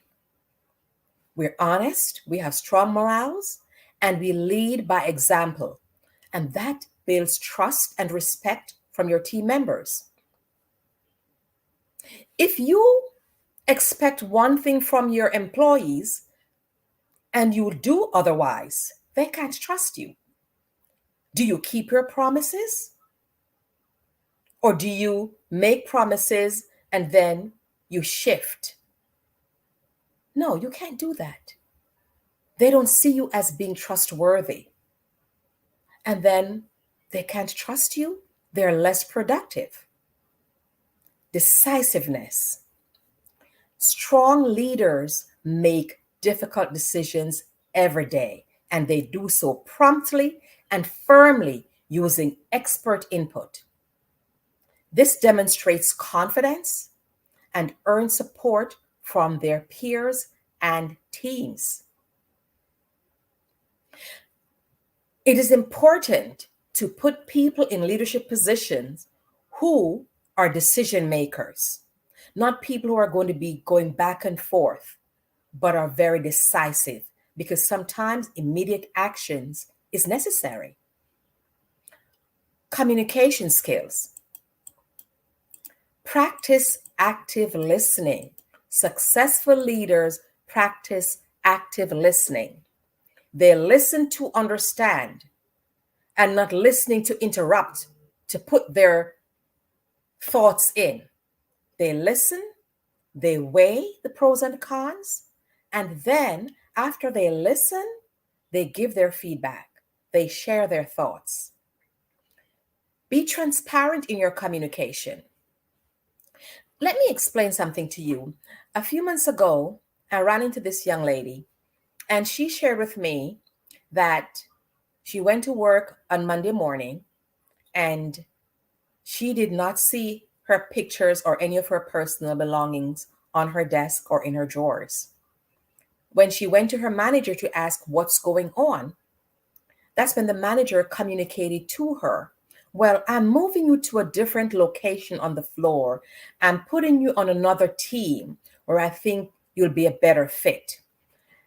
Speaker 17: We're honest, we have strong morals, and we lead by example. And that builds trust and respect from your team members. If you expect one thing from your employees and you do otherwise, they can't trust you. Do you keep your promises? Or do you make promises and then you shift? No, you can't do that. They don't see you as being trustworthy. And then they can't trust you. They're less productive. Decisiveness. Strong leaders make difficult decisions every day, and they do so promptly and firmly using expert input. This demonstrates confidence and earns support from their peers and teams. It is important to put people in leadership positions who are decision makers, not people who are going to be going back and forth, but are very decisive, because sometimes immediate actions is necessary. Communication skills. Practice active listening. Successful leaders practice active listening. They listen to understand and not listening to interrupt, to put their thoughts in. They listen, they weigh the pros and cons, and then after they listen, they give their feedback. They share their thoughts. Be transparent in your communication. Let me explain something to you. A few months ago, I ran into this young lady, and she shared with me that she went to work on Monday morning and she did not see her pictures or any of her personal belongings on her desk or in her drawers. When she went to her manager to ask what's going on, that's when the manager communicated to her, well, I'm moving you to a different location on the floor. I'm putting you on another team where I think you'll be a better fit.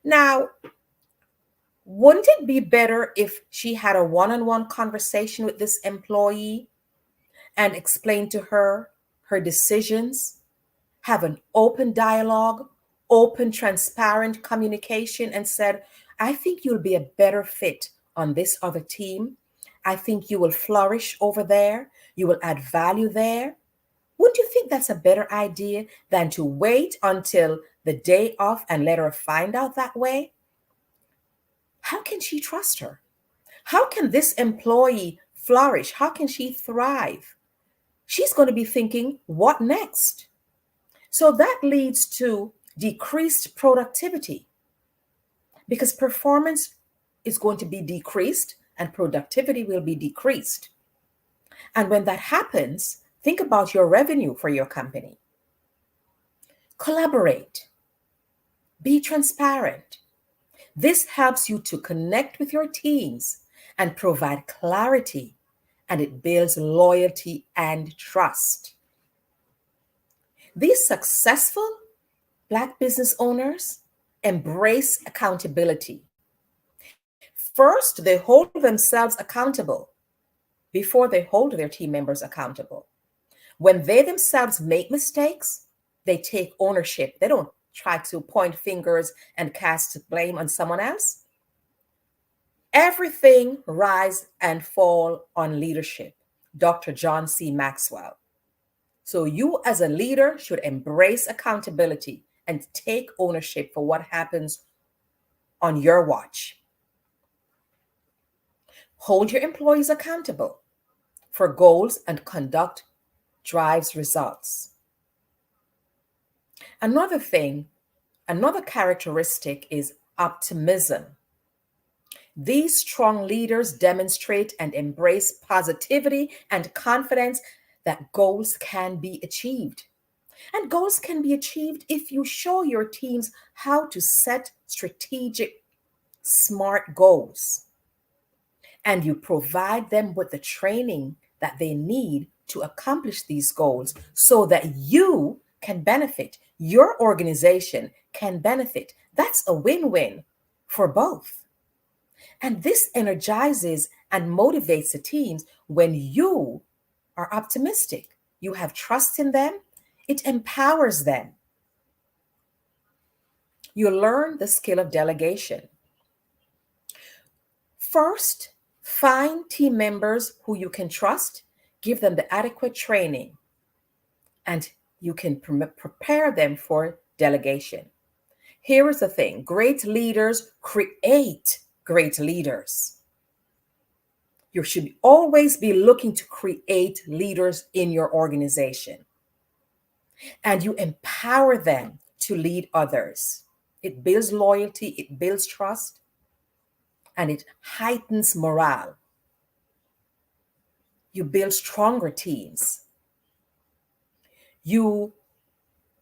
Speaker 17: Now, wouldn't it be better if she had a one-on-one conversation with this employee and explain to her her decisions, have an open dialogue, open, transparent communication, and said, I think you'll be a better fit on this other team. I think you will flourish over there. You will add value there. Wouldn't you think that's a better idea than to wait until the day off and let her find out that way? How can she trust her? How can this employee flourish? How can she thrive? She's going to be thinking, what next? So that leads to decreased productivity, because performance is going to be decreased and productivity will be decreased. And when that happens, think about your revenue for your company. Collaborate. Be transparent. This helps you to connect with your teams and provide clarity, and it builds loyalty and trust. These successful Black business owners embrace accountability. First, they hold themselves accountable before they hold their team members accountable. When they themselves make mistakes, they take ownership. They don't try to point fingers and cast blame on someone else. Everything rise and fall on leadership. Dr. John C. Maxwell. So you as a leader should embrace accountability and take ownership for what happens on your watch. Hold your employees accountable for goals and conduct drives results. Another characteristic is optimism. These strong leaders demonstrate and embrace positivity and confidence that goals can be achieved. And goals can be achieved if you show your teams how to set strategic, smart goals. And you provide them with the training that they need to accomplish these goals so that you can benefit, your organization can benefit. That's a win-win for both. And this energizes and motivates the teams when you are optimistic. You have trust in them. It empowers them. You learn the skill of delegation. First, find team members who you can trust, give them the adequate training, and you can prepare them for delegation. Here is the thing. Great leaders create great leaders. You should always be looking to create leaders in your organization. And you empower them to lead others. It builds loyalty, it builds trust, and it heightens morale. You build stronger teams. You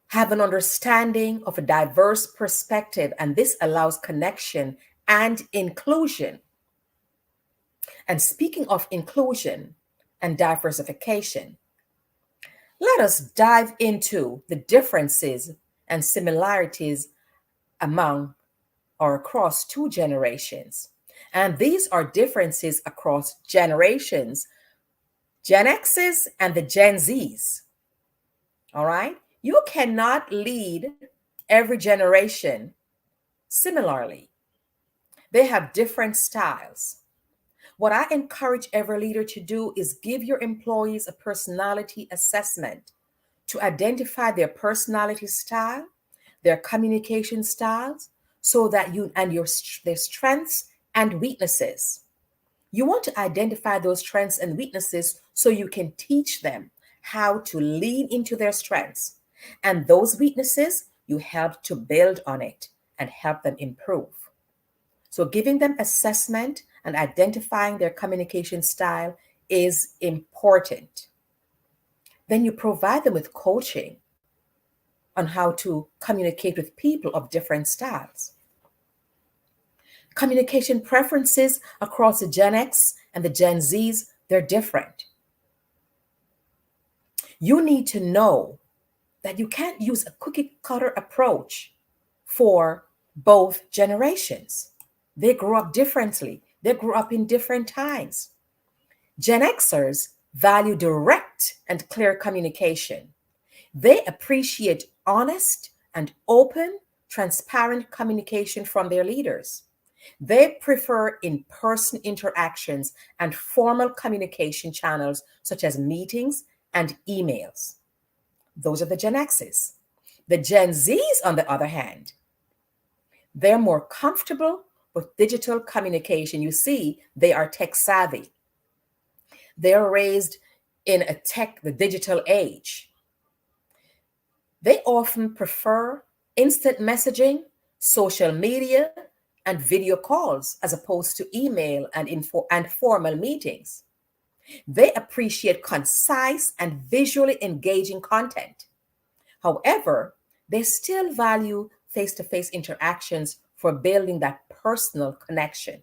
Speaker 17: have an understanding of a diverse perspective, and this allows connection and inclusion. And speaking of inclusion and diversification, let us dive into the differences and similarities among or across two generations. And these are differences across generations, Gen X's and the Gen Z's. All right? You cannot lead every generation similarly. They have different styles. What I encourage every leader to do is give your employees a personality assessment to identify their personality style, their communication styles, so that their strengths and weaknesses. You want to identify those strengths and weaknesses so you can teach them how to lean into their strengths. And those weaknesses, you help to build on it and help them improve. So giving them assessment and identifying their communication style is important. Then you provide them with coaching on how to communicate with people of different styles. Communication preferences across the Gen X and the Gen Zs, they're different. You need to know that you can't use a cookie cutter approach for both generations. They grew up differently. They grew up in different times. Gen Xers value direct and clear communication. They appreciate honest and open, transparent communication from their leaders. They prefer in-person interactions and formal communication channels such as meetings and emails. Those are the Gen X's. The Gen Z's, on the other hand, they're more comfortable with digital communication. You see, they are tech savvy. They're raised in the digital age. They often prefer instant messaging, social media, and video calls as opposed to email and formal meetings. They appreciate concise and visually engaging content. However, they still value face-to-face interactions for building that personal connection.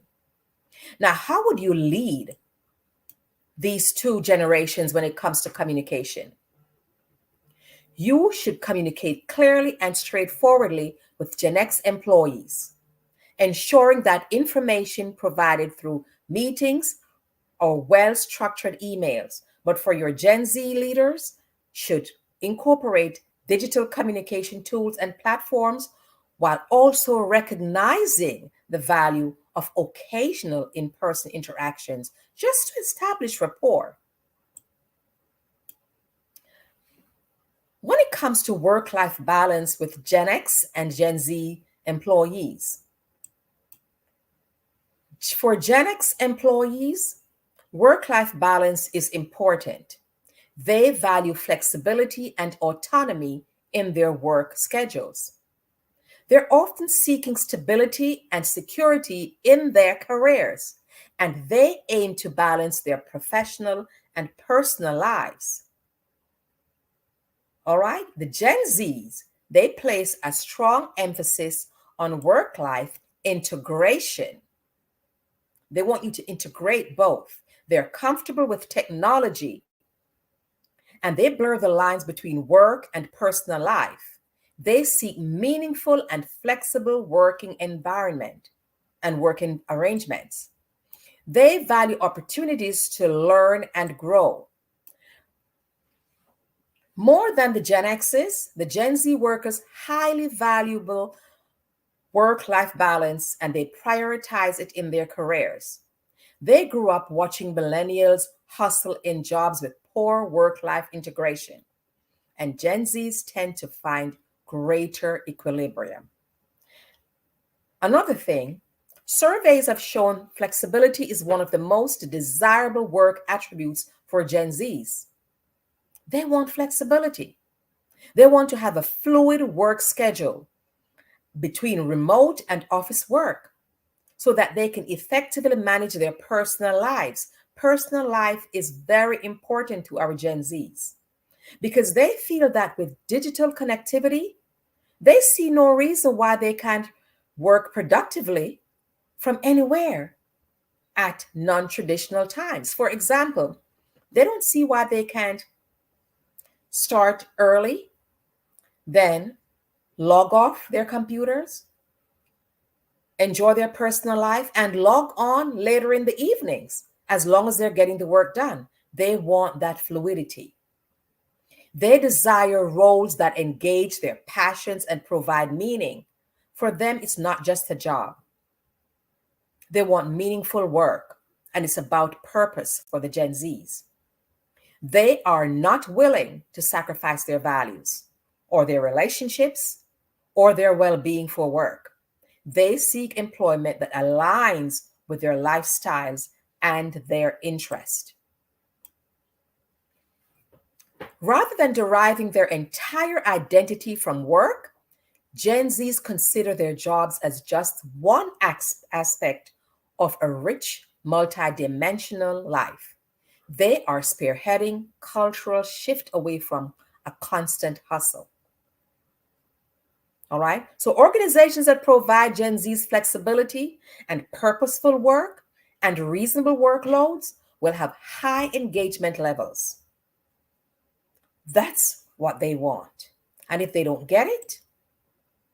Speaker 17: Now, how would you lead these two generations when it comes to communication? You should communicate clearly and straightforwardly with Gen X employees, ensuring that information provided through meetings or well-structured emails. But for your Gen Z leaders, should incorporate digital communication tools and platforms while also recognizing the value of occasional in-person interactions just to establish rapport. When it comes to work-life balance with Gen X and Gen Z employees, for Gen X employees, work-life balance is important. They value flexibility and autonomy in their work schedules. They're often seeking stability and security in their careers, and they aim to balance their professional and personal lives. All right, the Gen Zs, they place a strong emphasis on work-life integration. They want you to integrate both. They're comfortable with technology, and they blur the lines between work and personal life. They seek meaningful and flexible working environment and working arrangements. They value opportunities to learn and grow. More than the Gen X's, the Gen Z workers highly valuable work-life balance, and they prioritize it in their careers. They grew up watching millennials hustle in jobs with poor work-life integration, and Gen Zs tend to find greater equilibrium. Another thing, surveys have shown flexibility is one of the most desirable work attributes for Gen Zs. They want flexibility. They want to have a fluid work schedule between remote and office work so that they can effectively manage their personal lives. Personal life is very important to our Gen Zs because they feel that with digital connectivity, they see no reason why they can't work productively from anywhere at non-traditional times. For example, they don't see why they can't start early, then log off their computers, enjoy their personal life, and log on later in the evenings, as long as they're getting the work done. They want that fluidity. They desire roles that engage their passions and provide meaning. For them, it's not just a job. They want meaningful work, and it's about purpose for the Gen Zs. They are not willing to sacrifice their values or their relationships or their well-being for work. They seek employment that aligns with their lifestyles and their interest. Rather than deriving their entire identity from work, Gen Zs consider their jobs as just one aspect of a rich, multidimensional life. They are spearheading cultural shift away from a constant hustle. All right. So organizations that provide Gen Z's flexibility and purposeful work and reasonable workloads will have high engagement levels. That's what they want. And if they don't get it,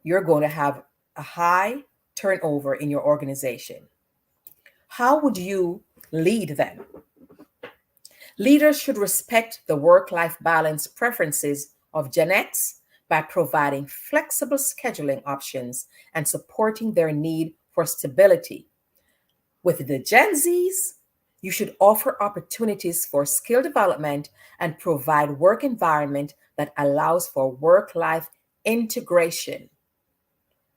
Speaker 17: you're going to have a high turnover in your organization. How would you lead them? Leaders should respect the work-life balance preferences of Gen X by providing flexible scheduling options and supporting their need for stability. With the Gen Zs, you should offer opportunities for skill development and provide work environment that allows for work-life integration.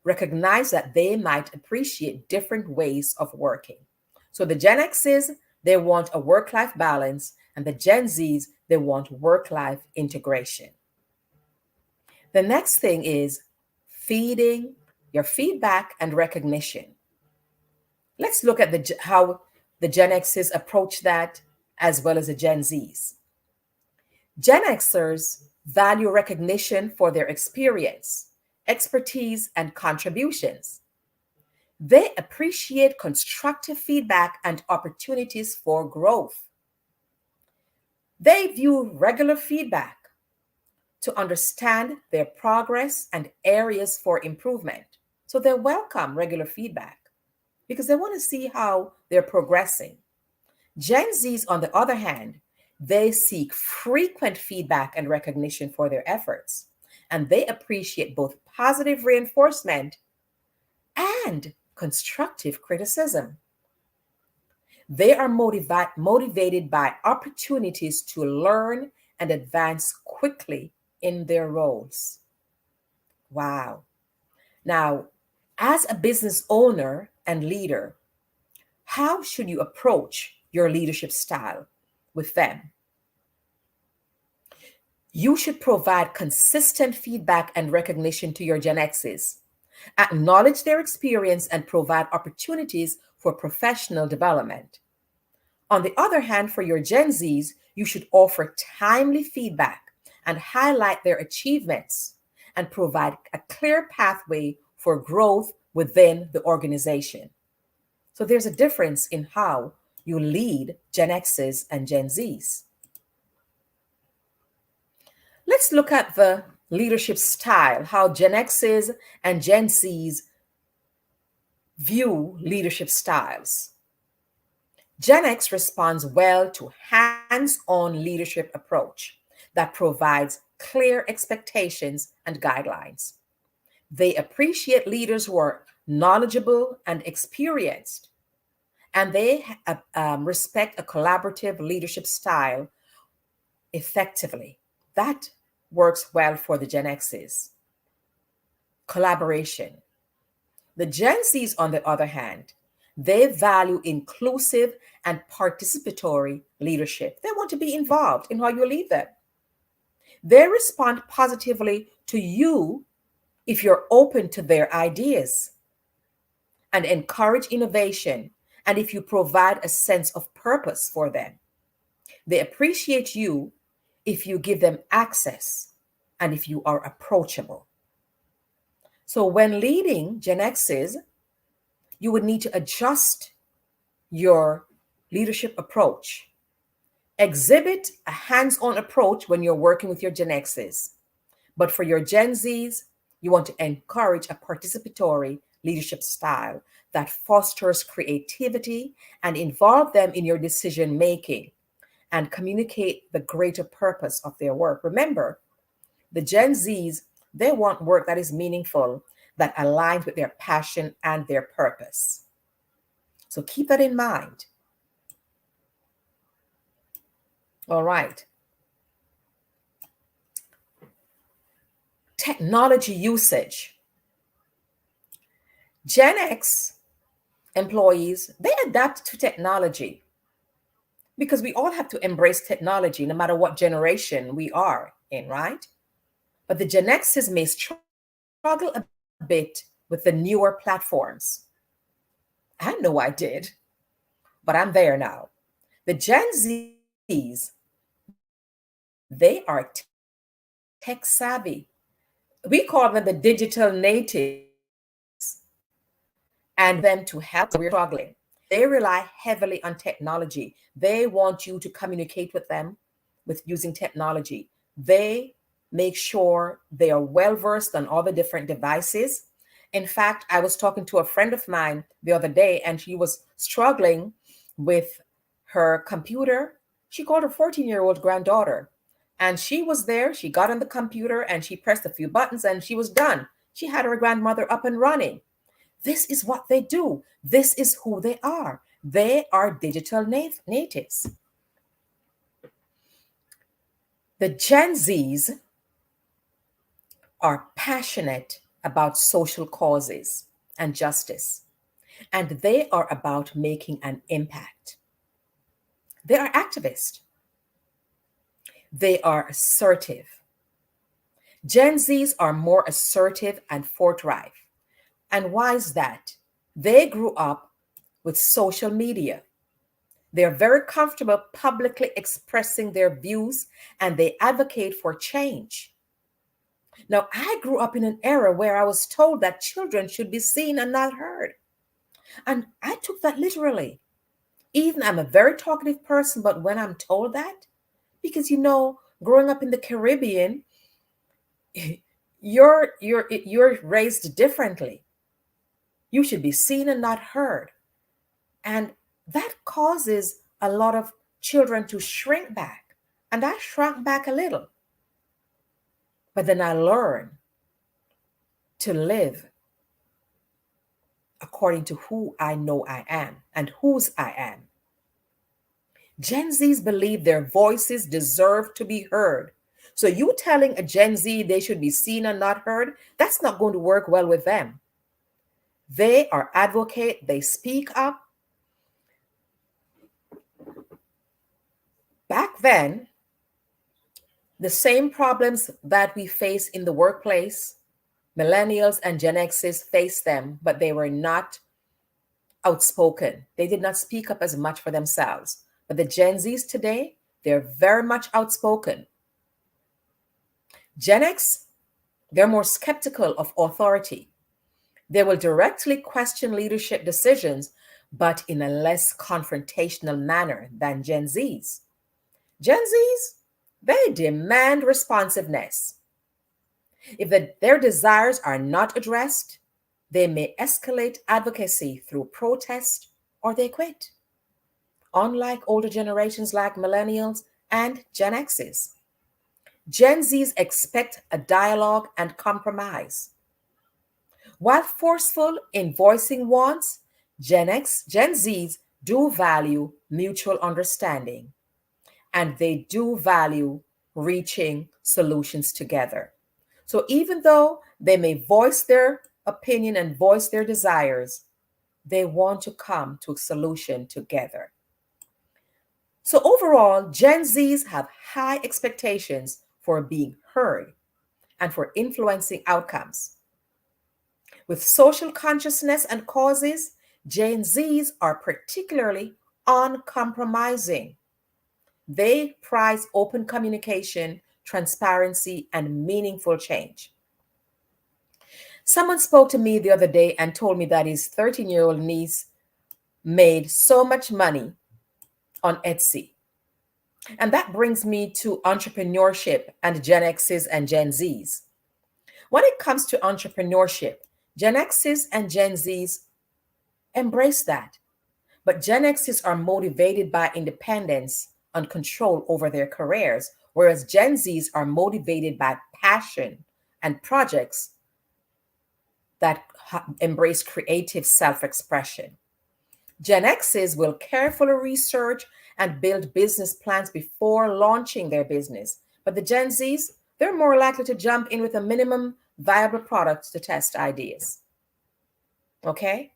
Speaker 17: Recognize that they might appreciate different ways of working. So the Gen Xs, they want a work-life balance, and the Gen Zs, they want work-life integration. The next thing is feeding your feedback and recognition. Let's look at how the Gen Xs approach that as well as the Gen Zs. Gen Xers value recognition for their experience, expertise, and contributions. They appreciate constructive feedback and opportunities for growth. They view regular feedback to understand their progress and areas for improvement. So they welcome regular feedback because they want to see how they're progressing. Gen Zs, on the other hand, they seek frequent feedback and recognition for their efforts, and they appreciate both positive reinforcement and constructive criticism. They are motivated by opportunities to learn and advance quickly in their roles. Wow. Now, as a business owner and leader, how should you approach your leadership style with them? You should provide consistent feedback and recognition to your Gen Xs. Acknowledge their experience and provide opportunities for professional development. On the other hand, for your Gen Zs, you should offer timely feedback and highlight their achievements and provide a clear pathway for growth within the organization. So there's a difference in how you lead Gen Xs and Gen Zs. Let's look at the leadership style, how Gen Xs and Gen Zs view leadership styles. Gen X responds well to hands-on leadership approach that provides clear expectations and guidelines. They appreciate leaders who are knowledgeable and experienced, and they respect a collaborative leadership style effectively. That works well for the Gen Xs. Collaboration. The Gen Zs, on the other hand, they value inclusive and participatory leadership. They want to be involved in how you lead them. They respond positively to you if you're open to their ideas and encourage innovation, and if you provide a sense of purpose for them. They appreciate you if you give them access and if you are approachable. So when leading Gen Xs, you would need to adjust your leadership approach. Exhibit a hands-on approach when you're working with your Gen Xs. But for your Gen Zs, you want to encourage a participatory leadership style that fosters creativity and involve them in your decision-making and communicate the greater purpose of their work. Remember, the Gen Zs, they want work that is meaningful, that aligns with their passion and their purpose. So keep that in mind. All right. Technology usage. Gen X employees, they adapt to technology because we all have to embrace technology no matter what generation we are in, right? But the Gen Xs may struggle a bit with the newer platforms. I know I did, but I'm there now. The Gen Zs, they are tech savvy. We call them the digital natives, and them to help we're struggling. They rely heavily on technology. They want you to communicate with them with using technology. They make sure they are well versed on all the different devices. In fact, I was talking to a friend of mine the other day, and she was struggling with her computer. She called her 14-year-old granddaughter, and she was there. She got on the computer and she pressed a few buttons and she was done. She had her grandmother up and running. This is what they do. This is who they are. They are digital natives. The Gen Zs are passionate about social causes and justice, and they are about making an impact. They are activists. They are assertive. Gen Zs are more assertive and forthright. And why is that? They grew up with social media. They're very comfortable publicly expressing their views, and they advocate for change. Now, I grew up in an era where I was told that children should be seen and not heard. And I took that literally. Even I'm a very talkative person, but when I'm told that, because growing up in the Caribbean, you're raised differently. You should be seen and not heard. And that causes a lot of children to shrink back. And I shrunk back a little. But then I learned to live according to who I know I am and whose I am. Gen Zs believe their voices deserve to be heard. So you telling a Gen Z they should be seen and not heard, that's not going to work well with them. They are advocate, they speak up. Back then, the same problems that we face in the workplace, millennials and Gen Xs faced them, but they were not outspoken. They did not speak up as much for themselves. But the Gen Zs today, they're very much outspoken. Gen X, they're more skeptical of authority. They will directly question leadership decisions, but in a less confrontational manner than Gen Zs. Gen Zs, they demand responsiveness. If their desires are not addressed, they may escalate advocacy through protest or they quit. Unlike older generations like millennials and Gen Xs, Gen Zs expect a dialogue and compromise. While forceful in voicing wants, Gen Zs do value mutual understanding, and they do value reaching solutions together. So even though they may voice their opinion and voice their desires, they want to come to a solution together. So overall, Gen Zs have high expectations for being heard and for influencing outcomes. With social consciousness and causes, Gen Zs are particularly uncompromising. They prize open communication, transparency, and meaningful change. Someone spoke to me the other day and told me that his 13-year-old niece made so much money on Etsy. And that brings me to entrepreneurship and Gen Xs and Gen Zs. When it comes to entrepreneurship, Gen Xs and Gen Zs embrace that. But Gen Xs are motivated by independence and control over their careers, whereas Gen Zs are motivated by passion and projects that embrace creative self-expression. Gen Xs will carefully research and build business plans before launching their business. But the Gen Zs, they're more likely to jump in with a minimum viable product to test ideas. Okay?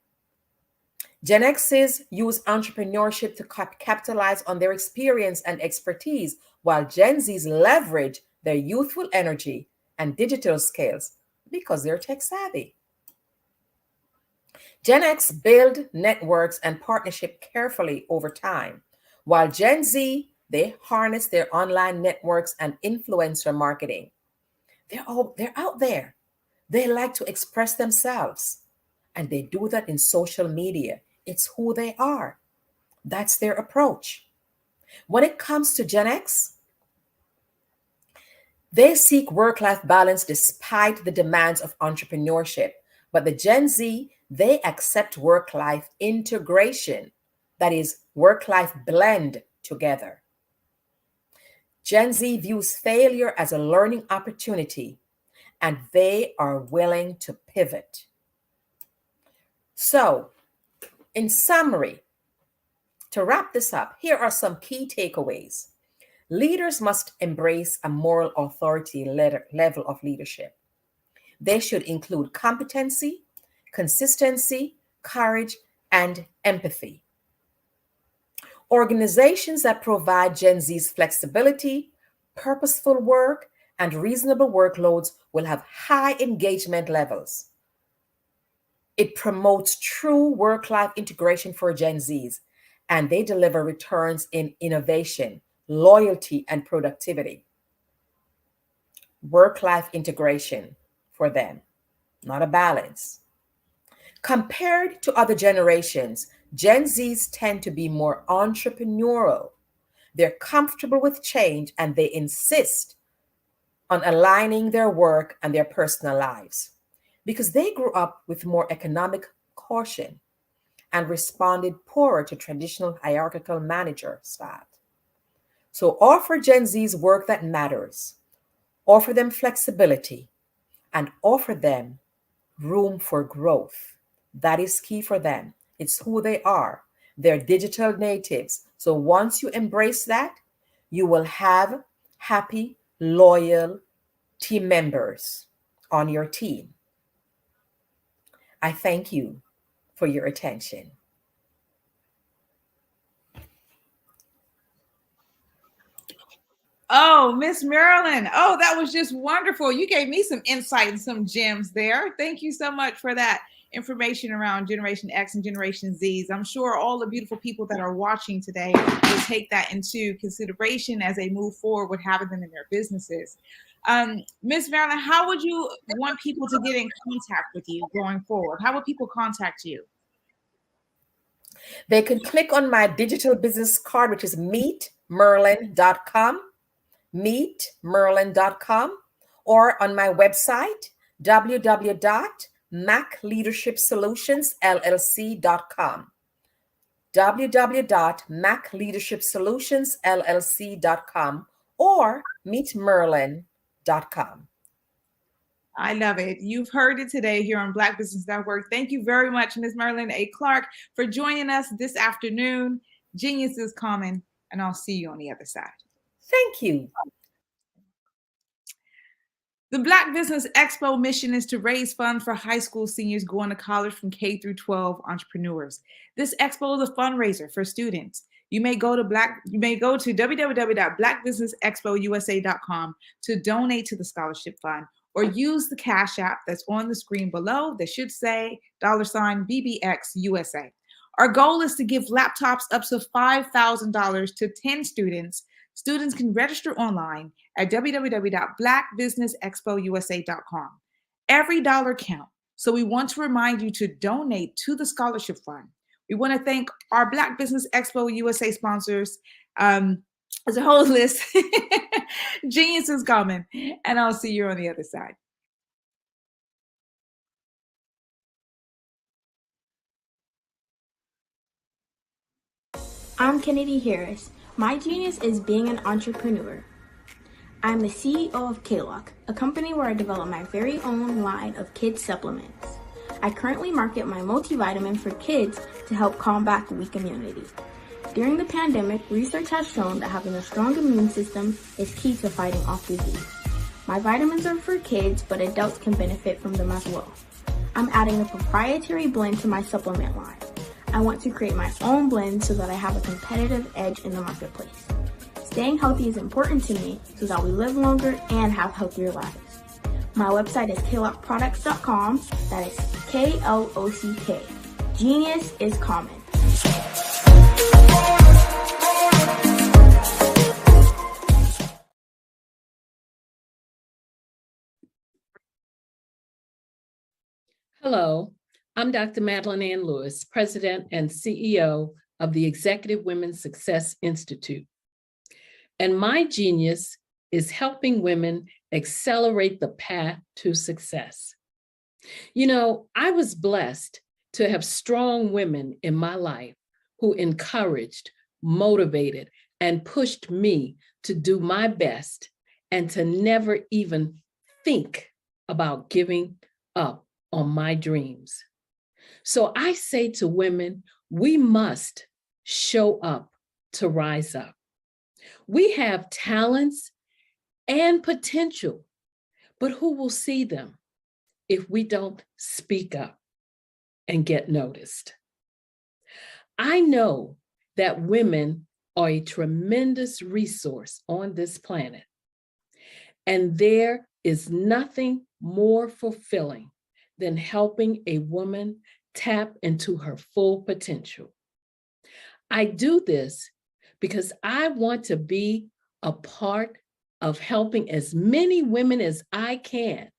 Speaker 17: Gen Xs use entrepreneurship to capitalize on their experience and expertise, while Gen Zs leverage their youthful energy and digital skills because they're tech savvy. Gen X build networks and partnership carefully over time, while Gen Z, they harness their online networks and influencer marketing. They're out there. They like to express themselves, and they do that in social media. It's who they are. That's their approach. When it comes to Gen X, they seek work-life balance despite the demands of entrepreneurship. But the Gen Z, they accept work-life integration, that is, work-life blend together. Gen Z views failure as a learning opportunity, and they are willing to pivot. So, in summary, to wrap this up, here are some key takeaways. Leaders must embrace a moral authority level of leadership. They should include competency, consistency, courage, and empathy. Organizations that provide Gen Z's flexibility, purposeful work, and reasonable workloads will have high engagement levels. It promotes true work-life integration for Gen Zs, and they deliver returns in innovation, loyalty, and productivity. Work-life integration for them, not a balance. Compared to other generations, Gen Zs tend to be more entrepreneurial. They're comfortable with change, and they insist on aligning their work and their personal lives because they grew up with more economic caution and responded poorer to traditional hierarchical manager style. So offer Gen Z's work that matters, offer them flexibility, and offer them room for growth. That is key for them. It's who they are. They're digital natives. So once you embrace that, you will have happy, loyal team members on your team. I thank you for your attention.
Speaker 8: Oh, Miss Marilyn. Oh, that was just wonderful. You gave me some insight and some gems there. Thank you so much for that information around Generation X and Generation Zs. I'm sure all the beautiful people that are watching today will take that into consideration as they move forward with having them in their businesses. Miss Marilyn, how would you want people to get in contact with you going forward? How would people contact you?
Speaker 17: They can click on my digital business card, which is meetmerlin.com, meetmerlin.com, or on my website, www.macleadershipsolutionsllc.com, www.macleadershipsolutionsllc.com, or meetmerlin.com.
Speaker 8: I love it. You've heard it today here on Black Business Network. Thank you very much, Ms. Marilyn A. Clark, for joining us this afternoon. Genius is common, and I'll see you on the other side.
Speaker 17: Thank you.
Speaker 8: The Black Business Expo mission is to raise funds for high school seniors going to college from K through 12 entrepreneurs. This expo is a fundraiser for students. You may go to www.blackbusinessexpousa.com to donate to the scholarship fund, or use the Cash App that's on the screen below that should say $BBXUSA. Our goal is to give laptops up to $5,000 to 10 students. Students can register online at www.blackbusinessexpousa.com. Every dollar counts, so we want to remind you to donate to the scholarship fund. We want to thank our Black Business Expo USA sponsors, as a whole list. Genius is coming, and I'll see you on the other side.
Speaker 18: I'm Kennedy Harris. My genius is being an entrepreneur. I'm the CEO of K-Lock, a company where I develop my very own line of kids supplements. I currently market my multivitamin for kids to help combat weak immunity. During the pandemic, research has shown that having a strong immune system is key to fighting off disease. My vitamins are for kids, but adults can benefit from them as well. I'm adding a proprietary blend to my supplement line. I want to create my own blend so that I have a competitive edge in the marketplace. Staying healthy is important to me so that we live longer and have healthier lives. My website is klockproducts.com. That is K-L-O-C-K. Genius is common.
Speaker 19: Hello, I'm Dr. Madeline Ann Lewis, President and CEO of the Executive Women's Success Institute. And my genius is helping women accelerate the path to success. You know, I was blessed to have strong women in my life who encouraged, motivated, and pushed me to do my best and to never even think about giving up on my dreams. So I say to women, we must show up to rise up. We have talents and potential, but who will see them if we don't speak up and get noticed? I know that women are a tremendous resource on this planet, and there is nothing more fulfilling than helping a woman tap into her full potential. I do this because I want to be a part of helping as many women as I can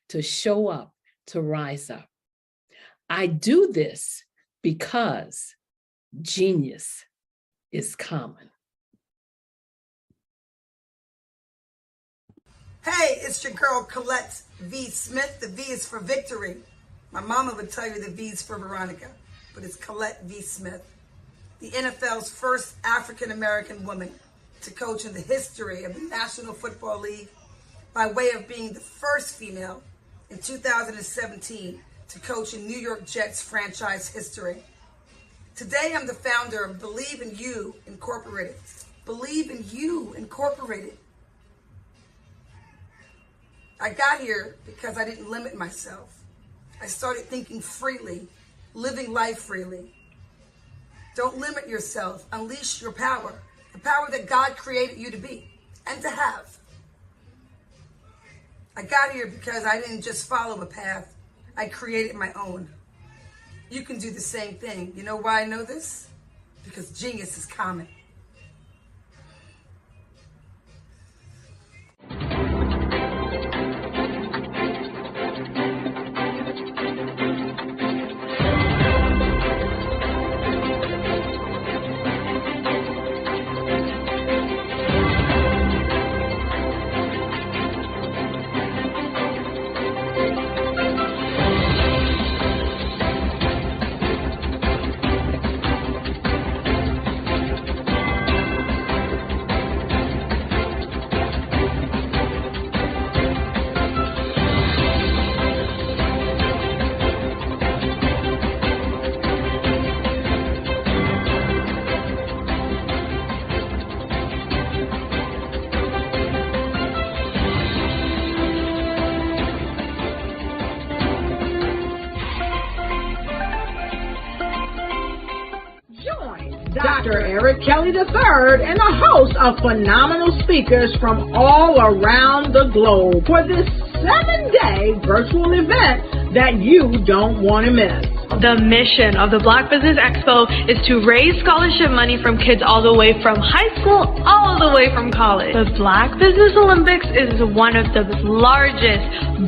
Speaker 19: to show up, to rise up. I do this because genius is common.
Speaker 20: Hey, it's your girl Colette V. Smith. The V is for victory. My mama would tell you the V is for Veronica, but it's Colette V. Smith, the NFL's first African-American woman to coach in the history of the National Football League by way of being the first female in 2017 to coach in New York Jets franchise history. Today, I'm the founder of Believe in You Incorporated. Believe in You Incorporated. I got here because I didn't limit myself. I started thinking freely, living life freely. Don't limit yourself. Unleash your power, the power that God created you to be and to have. I got here because I didn't just follow a path. I created my own. You can do the same thing. You know why I know this? Because genius is common.
Speaker 1: Dr. Eric Kelly III and a host of phenomenal speakers from all around the globe for this 7-day virtual event that you don't want to miss.
Speaker 2: The mission of the Black Business Expo is to raise scholarship money from kids all the way from high school all the way from college. The Black Business Olympics is one of the largest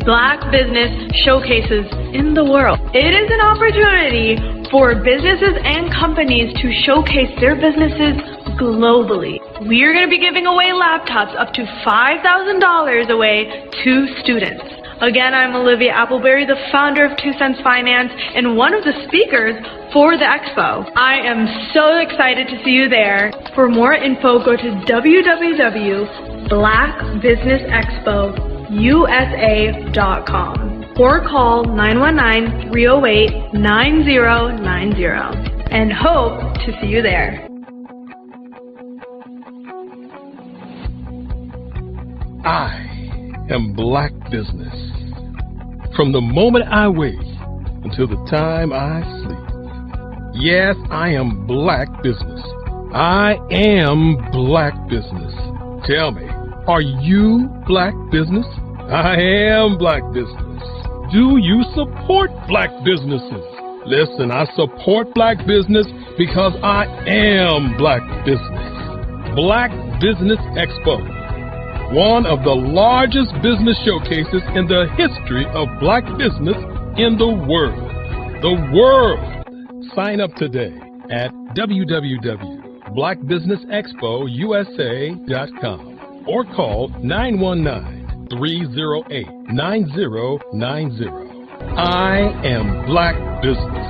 Speaker 2: Black business showcases in the world. It is an opportunity for businesses and companies to showcase their businesses globally. We are going to be giving away laptops up to $5,000 away to students. Again, I'm Olivia Appleberry, the founder of 2 Cents Finance and one of the speakers for the expo. I am so excited to see you there. For more info, go to www.blackbusinessexpousa.com or call 919-308-9090 and hope to see you there.
Speaker 3: I am Black Business. From the moment I wake until the time I sleep. Yes, I am Black Business. I am Black Business. Tell me, are you Black Business? I am Black Business. Do you support Black businesses? Listen, I support Black business because I am Black Business. Black Business Expo, one of the largest business showcases in the history of Black business in the world. The world! Sign up today at www.blackbusinessexpousa.com or call 919-308-9090. I am Black Business.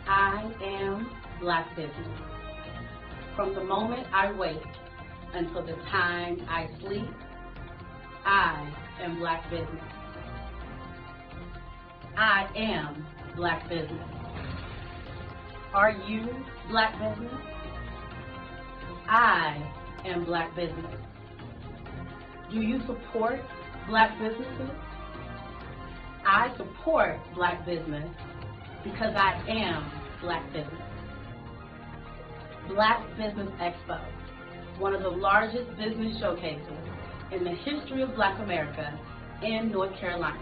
Speaker 4: I am Black Business. From the moment I wake until the time I sleep, I am Black Business. I am Black Business. Are you Black Business? I am Black Business. Do you support Black businesses? I support Black business because I am Black Business. Black Business Expo, one of the largest business showcases in the history of Black America in North Carolina.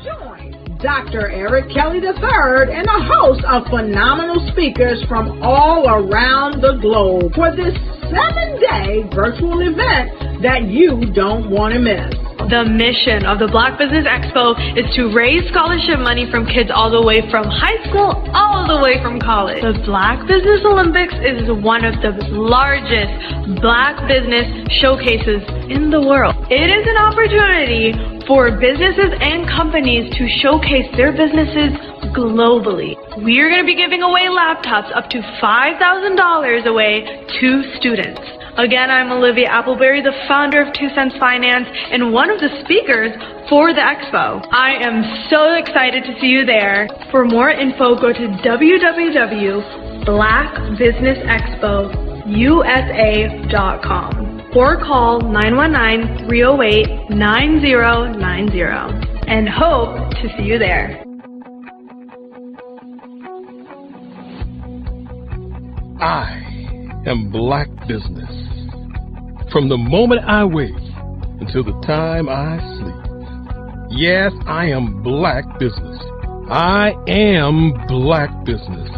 Speaker 1: Join Dr. Eric Kelly III and a host of phenomenal speakers from all around the globe for this 7-day virtual event that you don't want to miss.
Speaker 2: The mission of the Black Business Expo is to raise scholarship money from kids all the way from high school all the way from college. The Black Business Olympics is one of the largest Black business showcases in the world. It is an opportunity for businesses and companies to showcase their businesses globally. We are going to be giving away laptops up to $5,000 away to students. Again, I'm Olivia Appleberry, the founder of 2 Cents Finance and one of the speakers for the expo. I am so excited to see you there. For more info, go to www.blackbusinessexpousa.com or call 919-308-9090 and hope to see you there.
Speaker 3: I am Black Business. From the moment I wake until the time I sleep. Yes, I am Black Business. I am Black Business.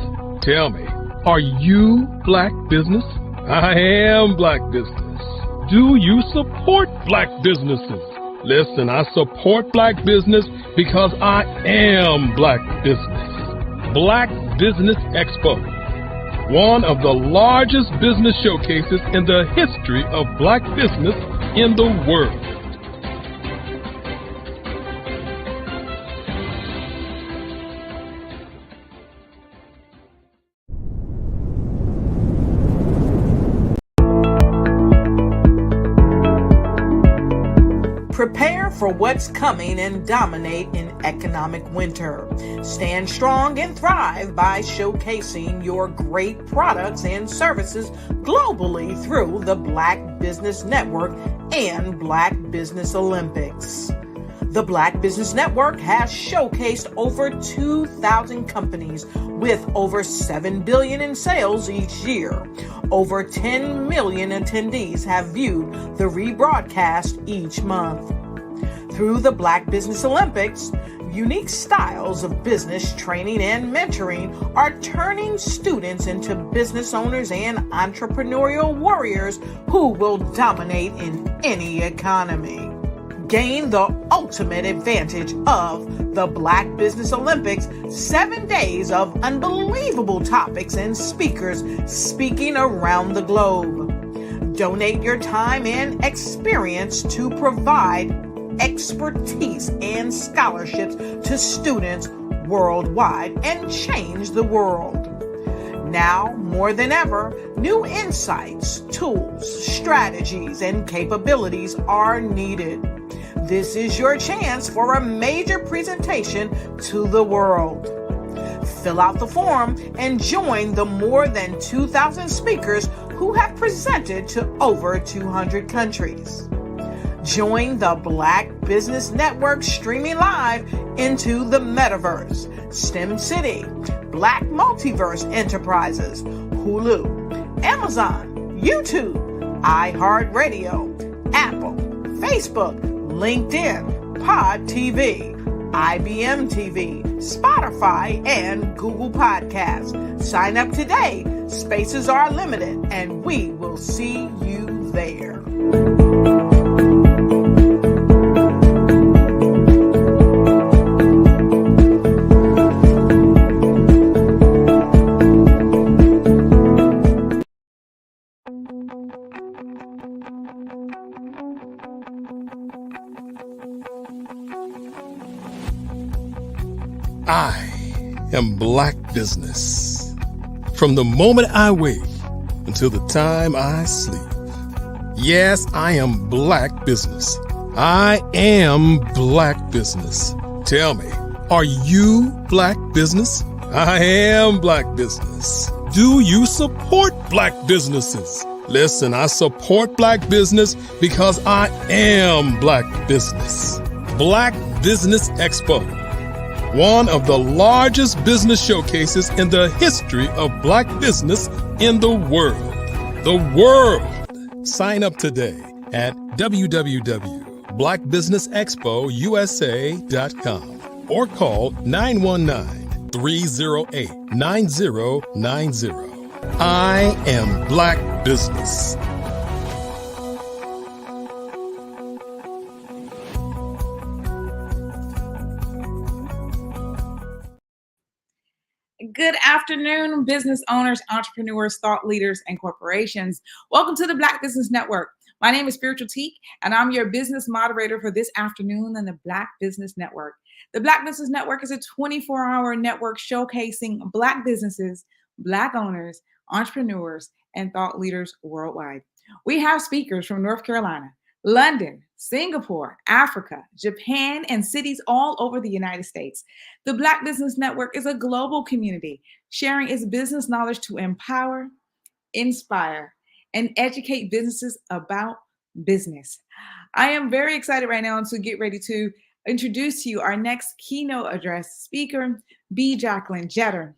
Speaker 3: Tell me, are you Black Business? I am Black Business. Do you support Black businesses? Listen, I support Black business because I am Black Business. Black Business Expo, one of the largest business showcases in the history of Black business in the world.
Speaker 1: Prepare for what's coming and dominate in economic winter. Stand strong and thrive by showcasing your great products and services globally through the Black Business Network and Black Business Olympics. The Black Business Network has showcased over 2,000 companies with over $7 billion in sales each year. Over 10 million attendees have viewed the rebroadcast each month. Through the Black Business Olympics, unique styles of business training and mentoring are turning students into business owners and entrepreneurial warriors who will dominate in any economy. Gain the ultimate advantage of the Black Business Olympics, 7 days of unbelievable topics and speakers speaking around the globe. Donate your time and experience to provide expertise and scholarships to students worldwide and change the world. Now, more than ever, new insights, tools, strategies, and capabilities are needed. This is your chance for a major presentation to the world. Fill out the form and join the more than 2,000 speakers who have presented to over 200 countries. Join the Black Business Network streaming live into the Metaverse, STEM City, Black Multiverse Enterprises, Hulu, Amazon, YouTube, iHeartRadio, Apple, Facebook, LinkedIn, Pod TV, IBM TV, Spotify, and Google Podcasts. Sign up today. Spaces are limited, and we will see you there.
Speaker 3: I am Black Business. From the moment I wake until the time I sleep. Yes, I am Black Business. I am Black Business. Tell me, are you Black Business? I am Black Business. Do you support Black businesses? Listen, I support Black business because I am Black Business. Black Business Expo, one of the largest business showcases in the history of Black business in the world. The world! Sign up today at www.blackbusinessexpousa.com or call 919-308-9090. I am Black Business.
Speaker 8: Good afternoon, business owners, entrepreneurs, thought leaders, and corporations. Welcome to the Black Business Network. My name is Spiritual Teak, and I'm your business moderator for this afternoon on the Black Business Network. The Black Business Network is a 24-hour network showcasing Black businesses, Black owners, entrepreneurs, and thought leaders worldwide. We have speakers from North Carolina, London, Singapore, Africa, Japan, and cities all over the United States. The Black Business Network is a global community sharing its business knowledge to empower, inspire, and educate businesses about business. I am very excited right now to get ready to introduce to you our next keynote address speaker, B. Jacqueline Jeter,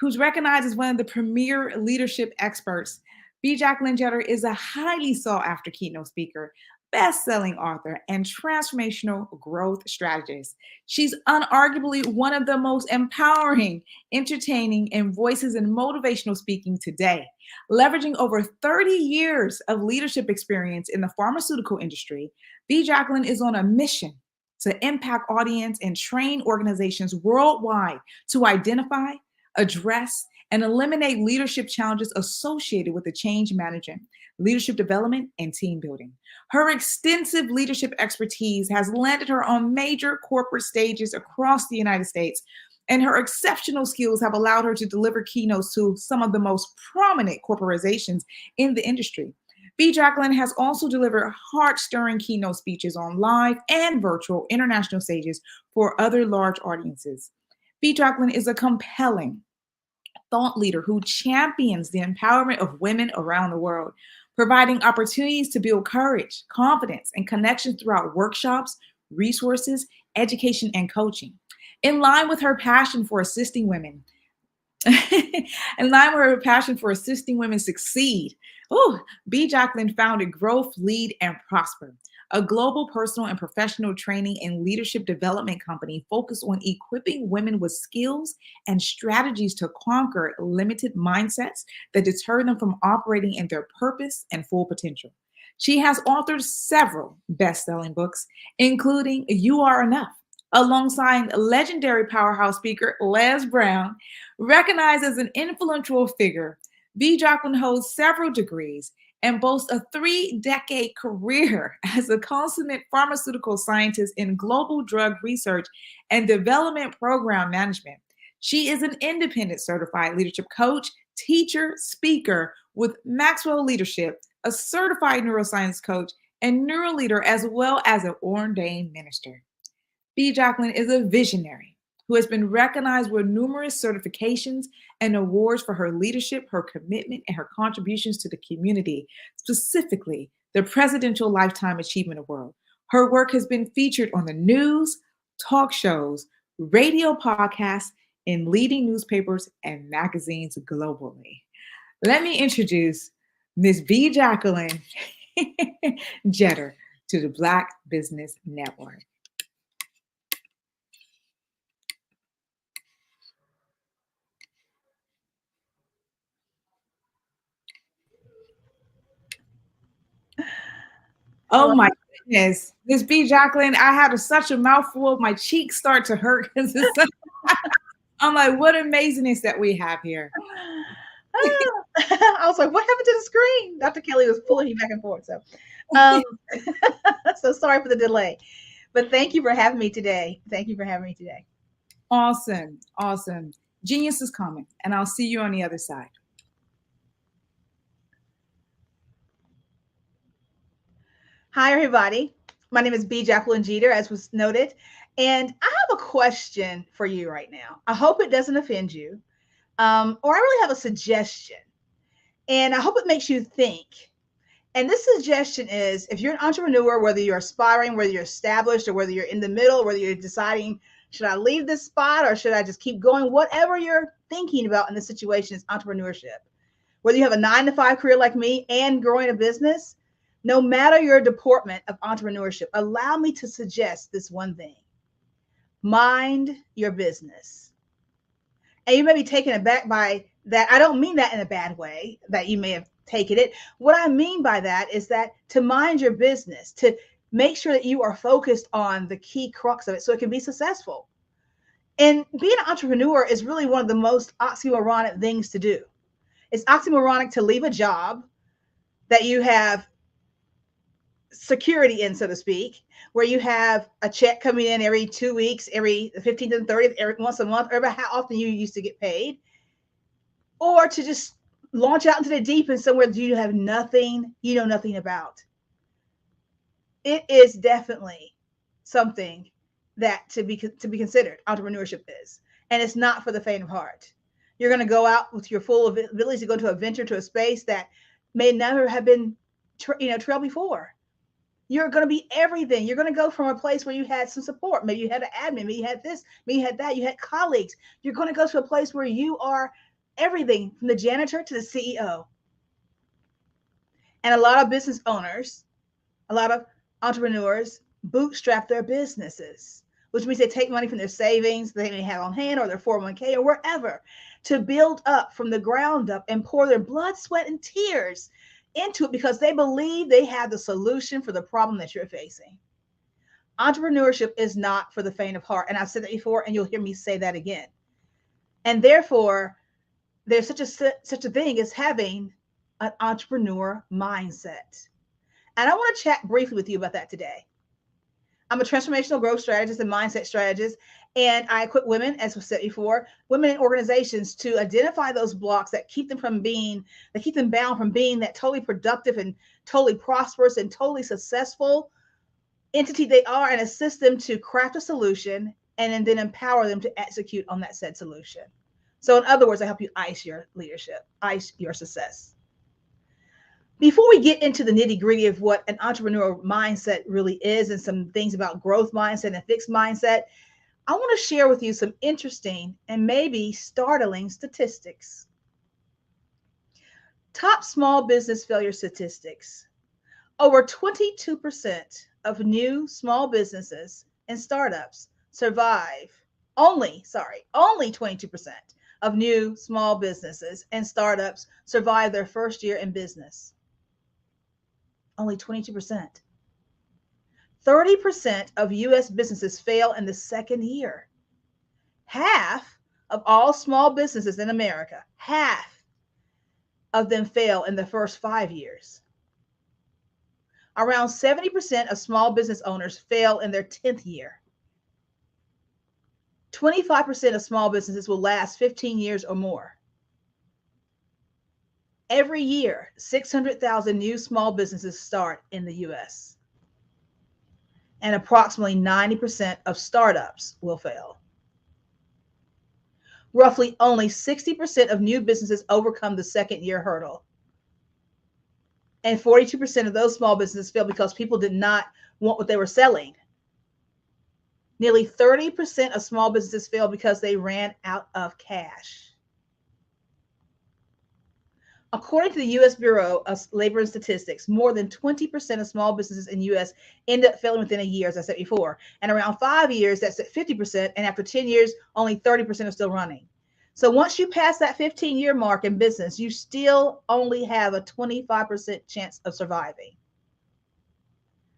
Speaker 8: who's recognized as one of the premier leadership experts. B. Jacqueline Jeter is a highly sought after keynote speaker, best-selling author, and transformational growth strategist. She's unarguably one of the most empowering, entertaining, and voices in motivational speaking today. Leveraging over 30 years of leadership experience in the pharmaceutical industry, B. Jacqueline is on a mission to impact audience and train organizations worldwide to identify, address, and eliminate leadership challenges associated with the change management, leadership development, and team building. Her extensive leadership expertise has landed her on major corporate stages across the United States, and her exceptional skills have allowed her to deliver keynotes to some of the most prominent corporations in the industry. B. Jacqueline has also delivered heart-stirring keynote speeches on live and virtual international stages for other large audiences. B. Jacqueline is a compelling thought leader who champions the empowerment of women around the world, providing opportunities to build courage, confidence, and connections throughout workshops, resources, education, and coaching. In line with her passion for assisting women, succeed, B. Jacqueline founded Growth, Lead, and Prosper, a global personal and professional training and leadership development company focused on equipping women with skills and strategies to conquer limited mindsets that deter them from operating in their purpose and full potential. She has authored several best-selling books, including You Are Enough, alongside legendary powerhouse speaker Les Brown. Recognized as an influential figure, B. Jacqueline holds several degrees and boasts a 3-decade career as a consummate pharmaceutical scientist in global drug research and development program management. She is an independent certified leadership coach, teacher, speaker with Maxwell Leadership, a certified neuroscience coach, and neuroleader, as well as an ordained minister. B. Jacqueline is a visionary who has been recognized with numerous certifications and awards for her leadership, her commitment, and her contributions to the community, specifically the Presidential Lifetime Achievement Award. Her work has been featured on the news, talk shows, radio podcasts, in leading newspapers and magazines globally. Let me introduce Ms. B. Jacqueline Jeter to the Black Business Network. Oh my goodness. Miss B. Jacqueline, I had such a mouthful. My cheeks start to hurt because I'm like, what amazingness that we have here.
Speaker 21: I was like, what happened to the screen? Dr. Kelly was pulling me back and forth. So, so sorry for the delay. But thank you for having me today.
Speaker 8: Awesome. Awesome. Genius is coming, and I'll see you on the other side.
Speaker 21: Hi, everybody. My name is B. Jacqueline Jeter, as was noted. And I have a question for you right now. I hope it doesn't offend you. Or I really have a suggestion. And I hope it makes you think. And this suggestion is, if you're an entrepreneur, whether you're aspiring, whether you're established, or whether you're in the middle, whether you're deciding, should I leave this spot or should I just keep going? Whatever you're thinking about in this situation is entrepreneurship. Whether you have a 9-to-5 career like me and growing a business, no matter your department of entrepreneurship, allow me to suggest this one thing. Mind your business. And you may be taken aback by that. I don't mean that in a bad way, that you may have taken it. What I mean by that is that to mind your business, to make sure that you are focused on the key crux of it so it can be successful. And being an entrepreneur is really one of the most oxymoronic things to do. It's oxymoronic to leave a job that you have security in, so to speak, where you have a check coming in every 2 weeks, every 15th and 30th, every once a month, or how often you used to get paid, or to just launch out into the deep end somewhere that you have nothing, you know nothing about. It is definitely something that to be considered. Entrepreneurship is, and it's not for the faint of heart. You're going to go out with your full abilities to go to a venture, to a space that may never have been trailed before. You're going to be everything. You're going to go from a place where you had some support. Maybe you had an admin. Maybe you had this. Maybe you had that. You had colleagues. You're going to go to a place where you are everything, from the janitor to the CEO. And a lot of business owners, a lot of entrepreneurs bootstrap their businesses, which means they take money from their savings they may have on hand or their 401k or wherever to build up from the ground up and pour their blood, sweat, and tears into it because they believe they have the solution for the problem that you're facing. Entrepreneurship is not for the faint of heart. And I've said that before, and you'll hear me say that again. And therefore, there's such a thing as having an entrepreneur mindset. And I want to chat briefly with you about that today. I'm a transformational growth strategist and mindset strategist, and I equip women, as was said before, women in organizations to identify those blocks that keep them bound from being that totally productive and totally prosperous and totally successful entity they are, and assist them to craft a solution and then empower them to execute on that said solution. So in other words, I help you ice your leadership, ice your success. Before we get into the nitty-gritty of what an entrepreneurial mindset really is and some things about growth mindset and fixed mindset, I want to share with you some interesting and maybe startling statistics. Top small business failure statistics. Over 22% of new small businesses and startups survive. Only 22% of new small businesses and startups survive their first year in business. Only 22%. 30% of U.S. businesses fail in the second year. Half of all small businesses in America, half of them fail in the first 5 years. Around 70% of small business owners fail in their 10th year. 25% of small businesses will last 15 years or more. Every year, 600,000 new small businesses start in the U.S. And approximately 90% of startups will fail. Roughly only 60% of new businesses overcome the second year hurdle. And 42% of those small businesses fail because people did not want what they were selling. Nearly 30% of small businesses fail because they ran out of cash. According to the U.S. Bureau of Labor and Statistics, more than 20% of small businesses in the U.S. end up failing within a year, as I said before. And around 5 years, that's at 50%. And after 10 years, only 30% are still running. So once you pass that 15-year mark in business, you still only have a 25% chance of surviving.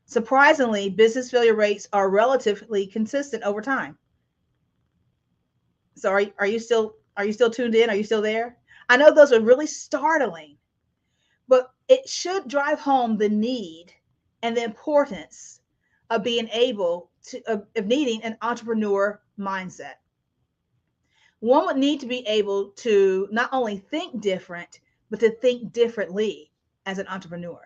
Speaker 21: Surprisingly, business failure rates are relatively consistent over time. So are you still tuned in? Are you still there? I know those are really startling, but it should drive home the need and the importance of being able to, of needing an entrepreneur mindset. One would need to be able to not only think different, but to think differently as an entrepreneur.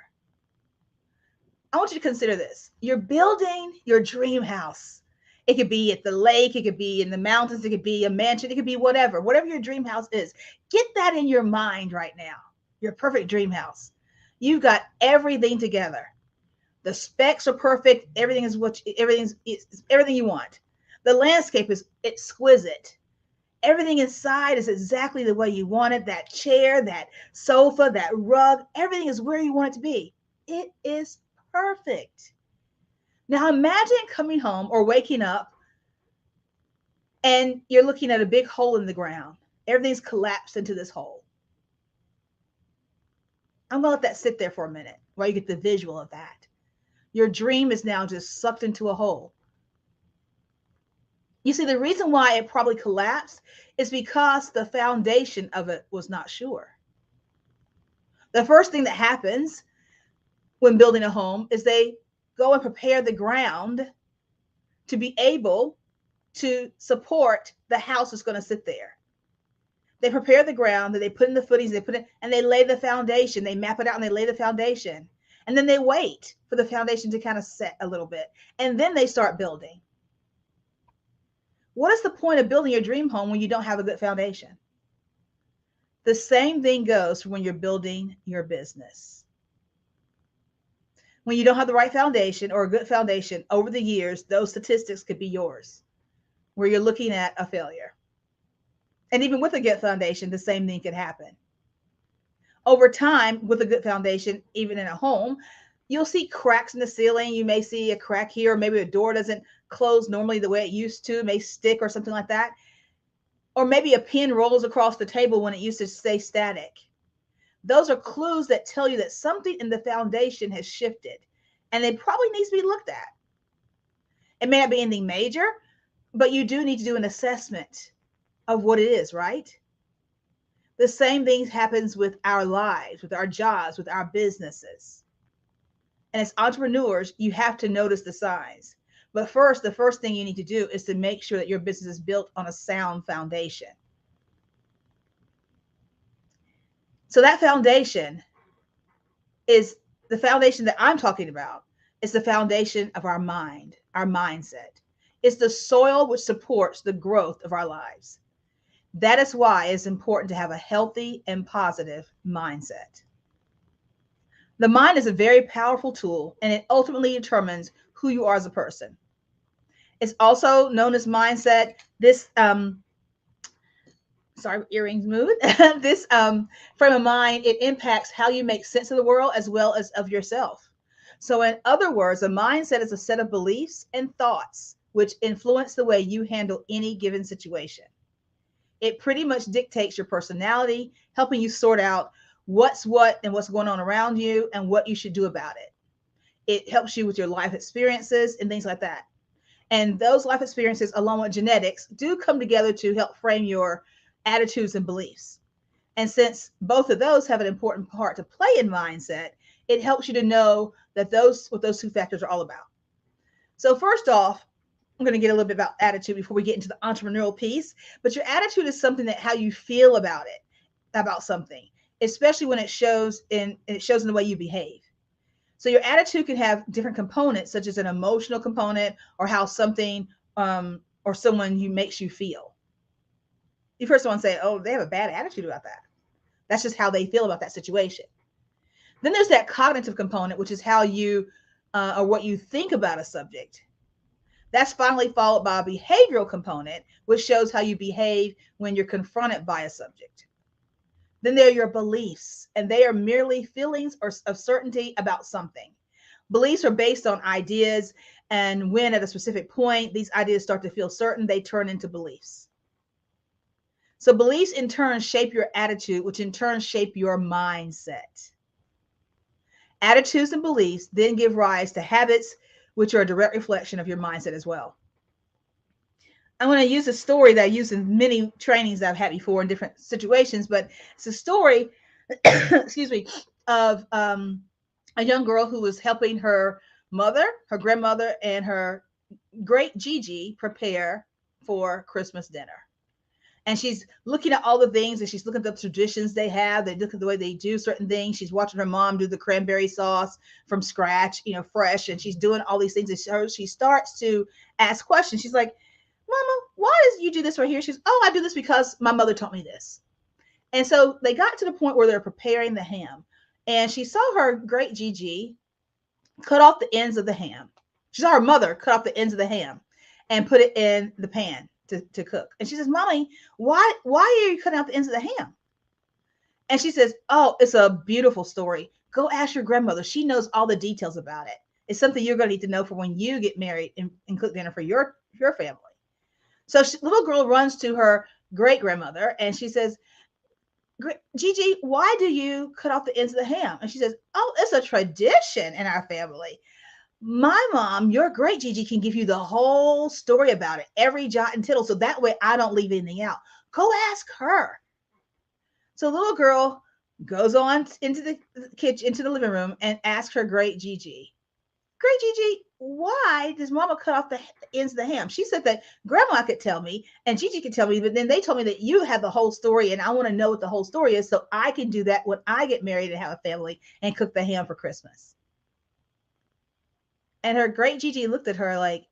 Speaker 21: I want you to consider this. You're building your dream house. It could be at the lake. It could be in the mountains. It could be a mansion. It could be whatever your dream house is. Get that in your mind right now. Your perfect dream house. You've got everything together. The specs are perfect. Everything is everything you want. The landscape is exquisite. Everything inside is exactly the way you want it. That chair, that sofa, that rug, everything is where you want it to be. It is perfect. Now imagine coming home or waking up and you're looking at a big hole in the ground. Everything's collapsed into this hole. I'm going to let that sit there for a minute while you get the visual of that. Your dream is now just sucked into a hole. You see, the reason why it probably collapsed is because the foundation of it was not sure. The first thing that happens when building a home is they go and prepare the ground to be able to support the house that's going to sit there. They prepare the ground, that they put in the footings, they put it, and they lay the foundation. They map it out and they lay the foundation. And then they wait for the foundation to kind of set a little bit. And then they start building. What is the point of building your dream home when you don't have a good foundation? The same thing goes for when you're building your business. When you don't have the right foundation or a good foundation, over the years, those statistics could be yours, where you're looking at a failure. And even with a good foundation, the same thing could happen. Over time, with a good foundation, even in a home, you'll see cracks in the ceiling. You may see a crack here, or maybe a door doesn't close normally the way it used to, it may stick or something like that. Or maybe a pin rolls across the table when it used to stay static. Those are clues that tell you that something in the foundation has shifted, and it probably needs to be looked at. It may not be anything major, but you do need to do an assessment of what it is, right? The same thing happens with our lives, with our jobs, with our businesses. And as entrepreneurs, you have to notice the signs. But first, the first thing you need to do is to make sure that your business is built on a sound foundation. So that foundation is the foundation that I'm talking about. It's the foundation of our mind, our mindset. It's the soil which supports the growth of our lives. That is why it's important to have a healthy and positive mindset. The mind is a very powerful tool, and it ultimately determines who you are as a person. It's also known as mindset. This, sorry, earrings moved. This frame of mind, it impacts how you make sense of the world as well as of yourself. So in other words, a mindset is a set of beliefs and thoughts which influence the way you handle any given situation. It pretty much dictates your personality, helping you sort out what's what and what's going on around you and what you should do about it. It helps you with your life experiences and things like that. And those life experiences, along with genetics, do come together to help frame your attitudes and beliefs. And since both of those have an important part to play in mindset, it helps you to know that what those two factors are all about. So first off, I'm going to get a little bit about attitude before we get into the entrepreneurial piece. But your attitude is something that how you feel about it, about something, especially when it shows in the way you behave. So your attitude can have different components, such as an emotional component or how something or someone makes you feel. You first want to say, oh, they have a bad attitude about that. That's just how they feel about that situation. Then there's that cognitive component, which is how you or what you think about a subject. That's finally followed by a behavioral component, which shows how you behave when you're confronted by a subject. Then there are your beliefs, and they are merely feelings of certainty about something. Beliefs are based on ideas, and when at a specific point, these ideas start to feel certain, they turn into beliefs. So beliefs in turn shape your attitude, which in turn shape your mindset. Attitudes and beliefs then give rise to habits, which are a direct reflection of your mindset as well. I'm going to use a story that I use in many trainings that I've had before in different situations, but it's a story, excuse me, of a young girl who was helping her mother, her grandmother, and her great Gigi prepare for Christmas dinner. And she's looking at all the things, and she's looking at the traditions they have. They look at the way they do certain things. She's watching her mom do the cranberry sauce from scratch, fresh, and she's doing all these things. And she starts to ask questions. She's like, Mama, why does you do this right here? She's, oh, I do this because my mother taught me this. And so they got to the point where they're preparing the ham. And she saw her great Gigi cut off the ends of the ham. She saw her mother cut off the ends of the ham and put it in the pan to cook. And she says, Mommy, why are you cutting out the ends of the ham? And she says, oh, it's a beautiful story. Go ask your grandmother. She knows all the details about it. It's something you're going to need to know for when you get married and cook dinner for your family. So little girl runs to her great grandmother and she says, Gigi, why do you cut off the ends of the ham? And she says, oh, it's a tradition in our family. My mom, your great Gigi, can give you the whole story about it, every jot and tittle. So that way I don't leave anything out. Go ask her. So little girl goes on into the kitchen, into the living room, and asks her great Gigi. Great Gigi, why does mama cut off the ends of the ham? She said that grandma could tell me and Gigi could tell me, but then they told me that you have the whole story and I want to know what the whole story is so I can do that when I get married and have a family and cook the ham for Christmas. And her great Gigi looked at her like,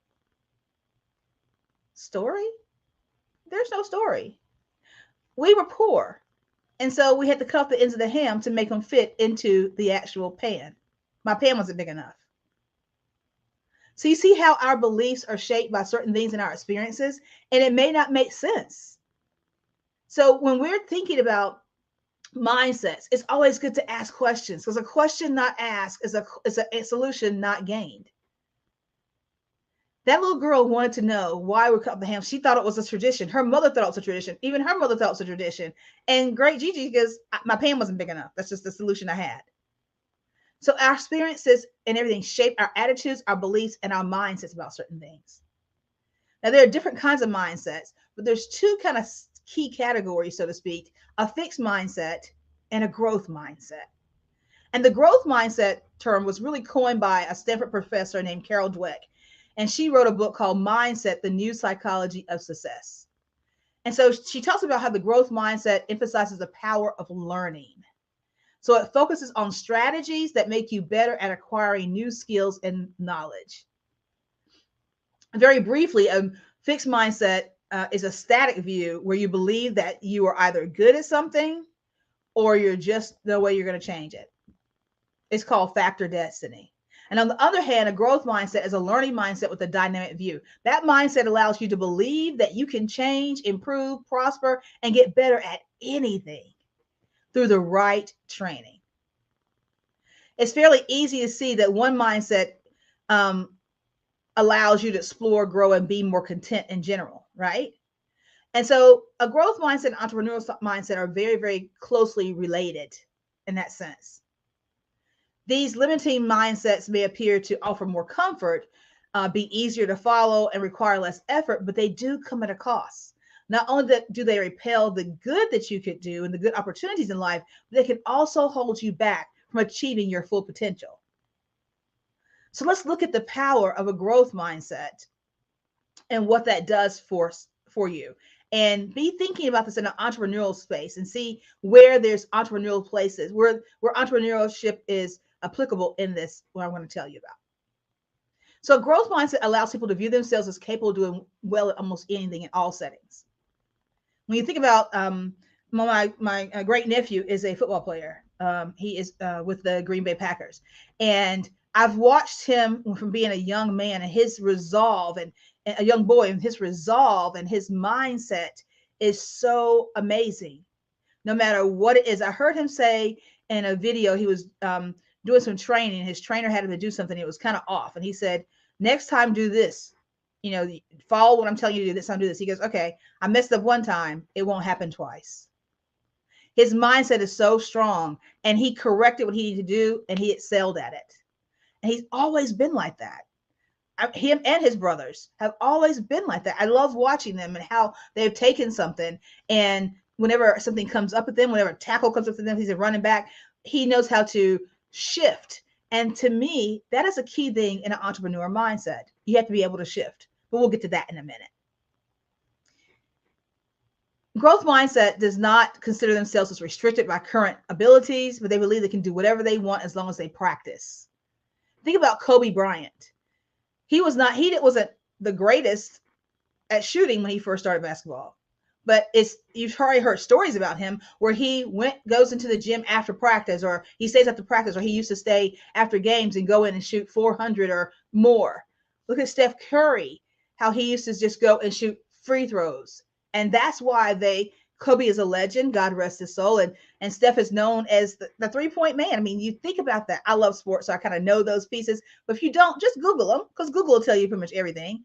Speaker 21: story? There's no story. We were poor. And so we had to cut off the ends of the ham to make them fit into the actual pan. My pan wasn't big enough. So you see how our beliefs are shaped by certain things in our experiences, and it may not make sense. So when we're thinking about mindsets, it's always good to ask questions, because a question not asked is a solution not gained. That little girl wanted to know why we cut the ham. She thought it was a tradition. Her mother thought it was a tradition. Even her mother thought it was a tradition. And great Gigi goes, my pan wasn't big enough. That's just the solution I had. So our experiences and everything shape our attitudes, our beliefs, and our mindsets about certain things. Now, there are different kinds of mindsets, but there's two kind of key categories, so to speak, a fixed mindset and a growth mindset. And the growth mindset term was really coined by a Stanford professor named Carol Dweck. And she wrote a book called Mindset, The New Psychology of Success. And so she talks about how the growth mindset emphasizes the power of learning. So it focuses on strategies that make you better at acquiring new skills and knowledge. Very briefly, a fixed mindset is a static view where you believe that you are either good at something or you're just the way you're going to change it. It's called factor destiny. And on the other hand, a growth mindset is a learning mindset with a dynamic view. That mindset allows you to believe that you can change, improve, prosper, and get better at anything through the right training. It's fairly easy to see that one mindset allows you to explore, grow, and be more content in general, right? And so a growth mindset and entrepreneurial mindset are very, very closely related in that sense. These limiting mindsets may appear to offer more comfort, be easier to follow, and require less effort, but they do come at a cost. Not only do they repel the good that you could do and the good opportunities in life, but they can also hold you back from achieving your full potential. So let's look at the power of a growth mindset and what that does for you. And be thinking about this in an entrepreneurial space and see where there's entrepreneurial places, where entrepreneurship is applicable in this, what I'm going to tell you about. So a growth mindset allows people to view themselves as capable of doing well at almost anything in all settings. When you think about my great nephew is a football player. He is with the Green Bay Packers. And I've watched him from being a young man and his resolve and a young boy, and his resolve and his mindset is so amazing. No matter what it is. I heard him say in a video, he was doing some training. His trainer had him to do something. It was kind of off. And he said, next time do this. You know, follow what I'm telling you to do. This time do this. He goes, okay, I messed up one time. It won't happen twice. His mindset is so strong, and he corrected what he needed to do, and he excelled at it. And he's always been like that. Him and his brothers have always been like that. I love watching them and how they've taken something, and whenever something comes up with them, whenever a tackle comes up with them, he's a running back, he knows how to shift. And to me, that is a key thing in an entrepreneur mindset. You have to be able to shift, but we'll get to that in a minute. Growth mindset does not consider themselves as restricted by current abilities, but they believe they can do whatever they want as long as they practice. Think about Kobe Bryant. He wasn't the greatest at shooting when he first started basketball, but you've already heard stories about him where he goes into the gym after practice, or he stays after practice, or he used to stay after games and go in and shoot 400 or more. Look at Steph Curry, how he used to just go and shoot free throws. And that's why Kobe is a legend, God rest his soul. And Steph is known as the three-point man. I mean, you think about that. I love sports, so I kind of know those pieces. But if you don't, just Google them, because Google will tell you pretty much everything.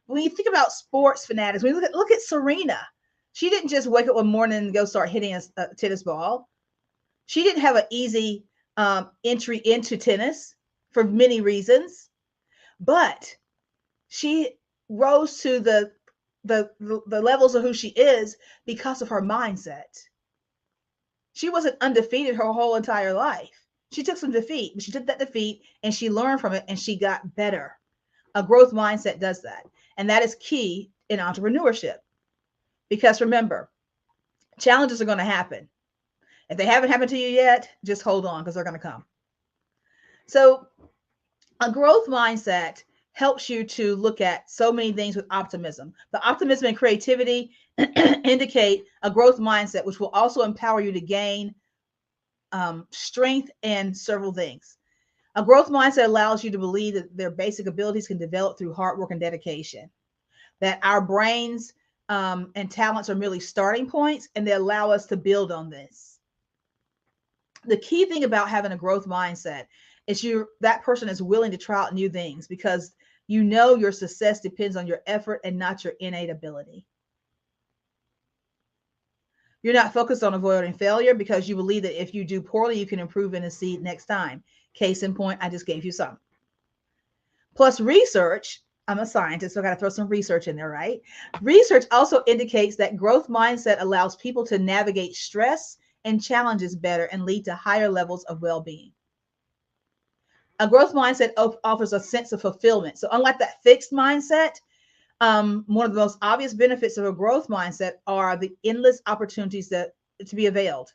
Speaker 21: When you think about sports fanatics, when you look at Serena, she didn't just wake up one morning and go start hitting a tennis ball. She didn't have an easy entry into tennis for many reasons, but she rose to the levels of who she is because of her mindset. She wasn't undefeated her whole entire life. She took some defeat, but she took that defeat and she learned from it and she got better. A growth mindset does that. And that is key in entrepreneurship. Because remember, challenges are going to happen. If they haven't happened to you yet, just hold on because they're going to come. So a growth mindset helps you to look at so many things with optimism. The optimism and creativity indicate a growth mindset, which will also empower you to gain strength in several things. A growth mindset allows you to believe that their basic abilities can develop through hard work and dedication, that our brains and talents are merely starting points, and they allow us to build on this. The key thing about having a growth mindset is that person is willing to try out new things because you know your success depends on your effort and not your innate ability. You're not focused on avoiding failure because you believe that if you do poorly, you can improve and succeed next time. Case in point, I just gave you some. Plus research, I'm a scientist, so I got to throw some research in there, right? Research also indicates that growth mindset allows people to navigate stress and challenges better and lead to higher levels of well-being. A growth mindset offers a sense of fulfillment. So unlike that fixed mindset, one of the most obvious benefits of a growth mindset are the endless opportunities to be availed.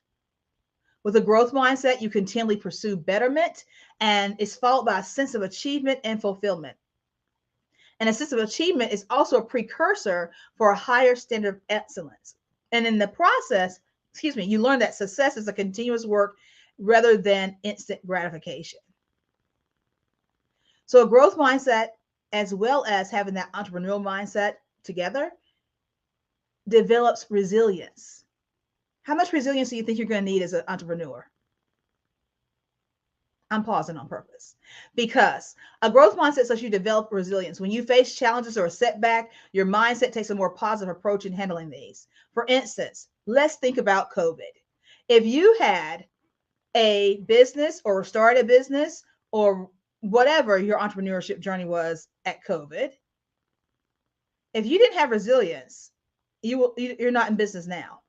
Speaker 21: With a growth mindset, you continually pursue betterment, and it's followed by a sense of achievement and fulfillment. And a sense of achievement is also a precursor for a higher standard of excellence. And in the process, you learn that success is a continuous work rather than instant gratification. So a growth mindset, as well as having that entrepreneurial mindset together, develops resilience. How much resilience do you think you're going to need as an entrepreneur? I'm pausing on purpose because a growth mindset lets you develop resilience. When you face challenges or a setback, your mindset takes a more positive approach in handling these. For instance, let's think about COVID. If you had a business or started a business or whatever your entrepreneurship journey was at COVID, if you didn't have resilience, you're not in business now,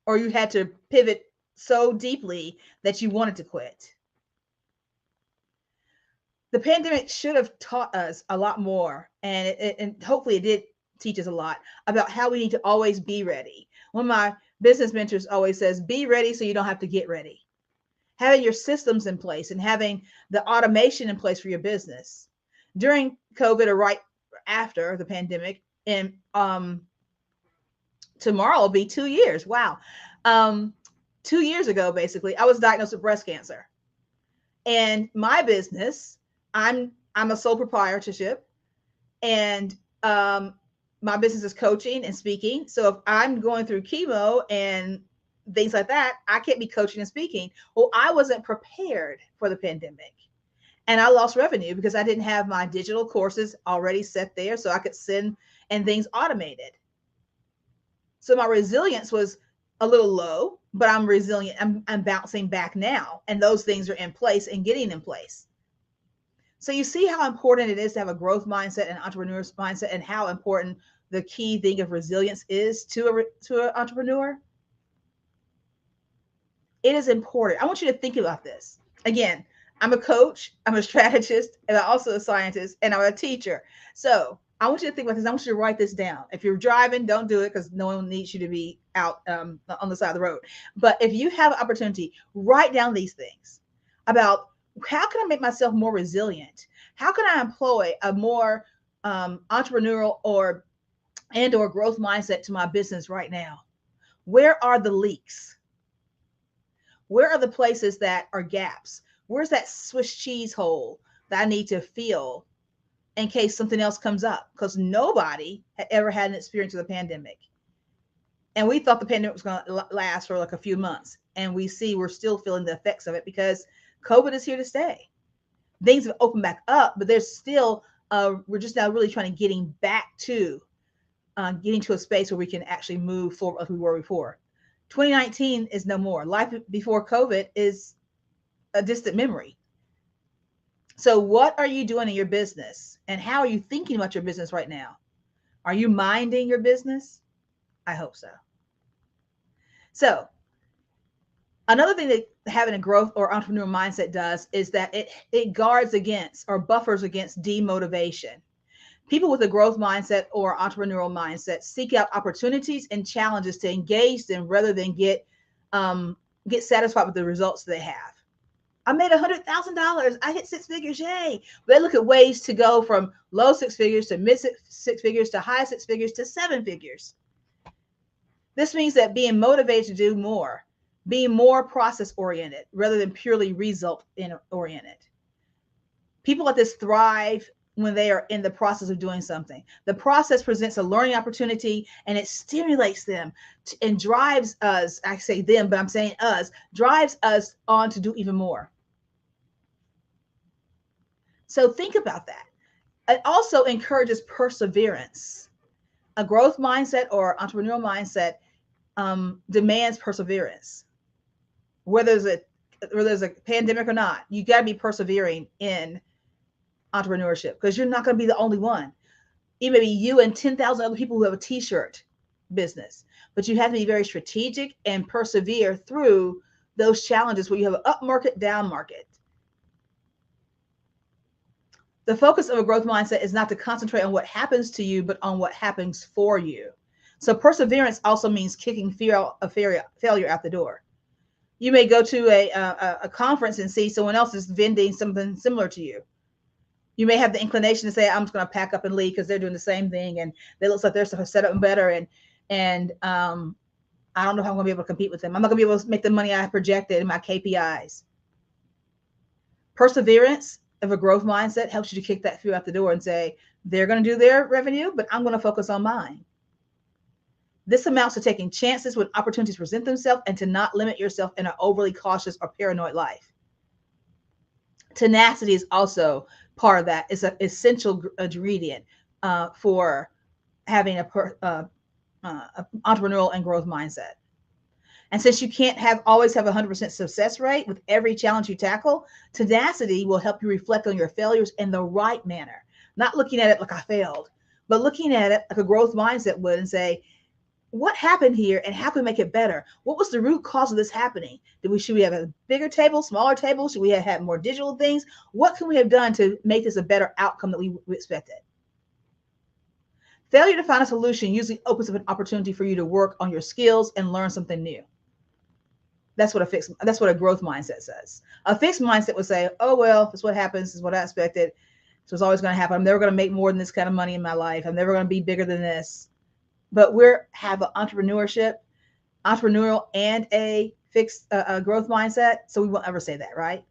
Speaker 21: or you had to pivot so deeply that you wanted to quit. The pandemic should have taught us a lot more, and hopefully it did teach us a lot about how we need to always be ready. One of my business mentors always says, be ready so you don't have to get ready. Having your systems in place and having the automation in place for your business. During COVID or right after the pandemic, and tomorrow will be 2 years. Wow. 2 years ago, basically, I was diagnosed with breast cancer. And my business, I'm a sole proprietorship, and my business is coaching and speaking. So if I'm going through chemo and things like that, I can't be coaching and speaking. Well, I wasn't prepared for the pandemic, and I lost revenue because I didn't have my digital courses already set there so I could send and things automated. So my resilience was a little low, but I'm resilient. I'm bouncing back now, and those things are in place and getting in place. So you see how important it is to have a growth mindset and entrepreneur's mindset, and how important the key thing of resilience is to an entrepreneur. It is important. I want you to think about this. Again, I'm a coach, I'm a strategist, and I'm also a scientist, and I'm a teacher. So I want you to think about this. I want you to write this down. If you're driving, don't do it because no one needs you to be out on the side of the road. But if you have an opportunity, write down these things about how can I make myself more resilient? How can I employ a more entrepreneurial or growth mindset to my business right now? Where are the leaks? Where are the places that are gaps? Where's that Swiss cheese hole that I need to fill in case something else comes up? Because nobody had ever had an experience with a pandemic. And we thought the pandemic was going to last for like a few months. And we see we're still feeling the effects of it because COVID is here to stay. Things have opened back up, but there's still, we're just now really trying to getting to a space where we can actually move forward as we were before. 2019 is no more. Life before COVID is a distant memory. So what are you doing in your business, and how are you thinking about your business right now? Are you minding your business? I hope so. So Another thing that having a growth or entrepreneurial mindset does is that it guards against or buffers against demotivation. People with a growth mindset or entrepreneurial mindset seek out opportunities and challenges to engage them rather than get satisfied with the results they have. I made $100,000. I hit 6 figures. Yay. They look at ways to go from low 6 figures to mid six figures to high 6 figures to 7 figures. This means that being motivated to do more, being more process oriented rather than purely result oriented. People like this thrive when they are in the process of doing something. The process presents a learning opportunity and it stimulates them and drives us, I say them, but I'm saying us, drives us on to do even more. So think about that. It also encourages perseverance. A growth mindset or entrepreneurial mindset demands perseverance. Whether there's a pandemic or not, you got to be persevering in entrepreneurship because you're not going to be the only one. It may be you and 10,000 other people who have a t-shirt business, but you have to be very strategic and persevere through those challenges where you have an up market, down market. The focus of a growth mindset is not to concentrate on what happens to you, but on what happens for you. So perseverance also means kicking fear of failure out the door. You may go to a conference and see someone else is vending something similar to you. You may have the inclination to say, I'm just going to pack up and leave because they're doing the same thing and they look like they're set up better. And I don't know how I'm going to be able to compete with them. I'm not going to be able to make the money I projected in my KPIs. Perseverance of a growth mindset helps you to kick that fear out the door and say, they're going to do their revenue, but I'm going to focus on mine. This amounts to taking chances when opportunities present themselves and to not limit yourself in an overly cautious or paranoid life. Tenacity is also part of that. It's an essential ingredient for having a entrepreneurial and growth mindset. And since you can't always have 100% success rate with every challenge you tackle, tenacity will help you reflect on your failures in the right manner. Not looking at it like I failed, but looking at it like a growth mindset would and say, what happened here and how can we make it better? What was the root cause of this happening? Should we have a bigger table, smaller table? Should we have had more digital things? What can we have done to make this a better outcome that we expected? Failure to find a solution usually opens up an opportunity for you to work on your skills and learn something new. That's what a growth mindset says. A fixed mindset would say, oh, well, this is what happens. This is what I expected. So it's always going to happen. I'm never going to make more than this kind of money in my life. I'm never going to be bigger than this. But we have an entrepreneurial and a fixed growth mindset. So we won't ever say that, right?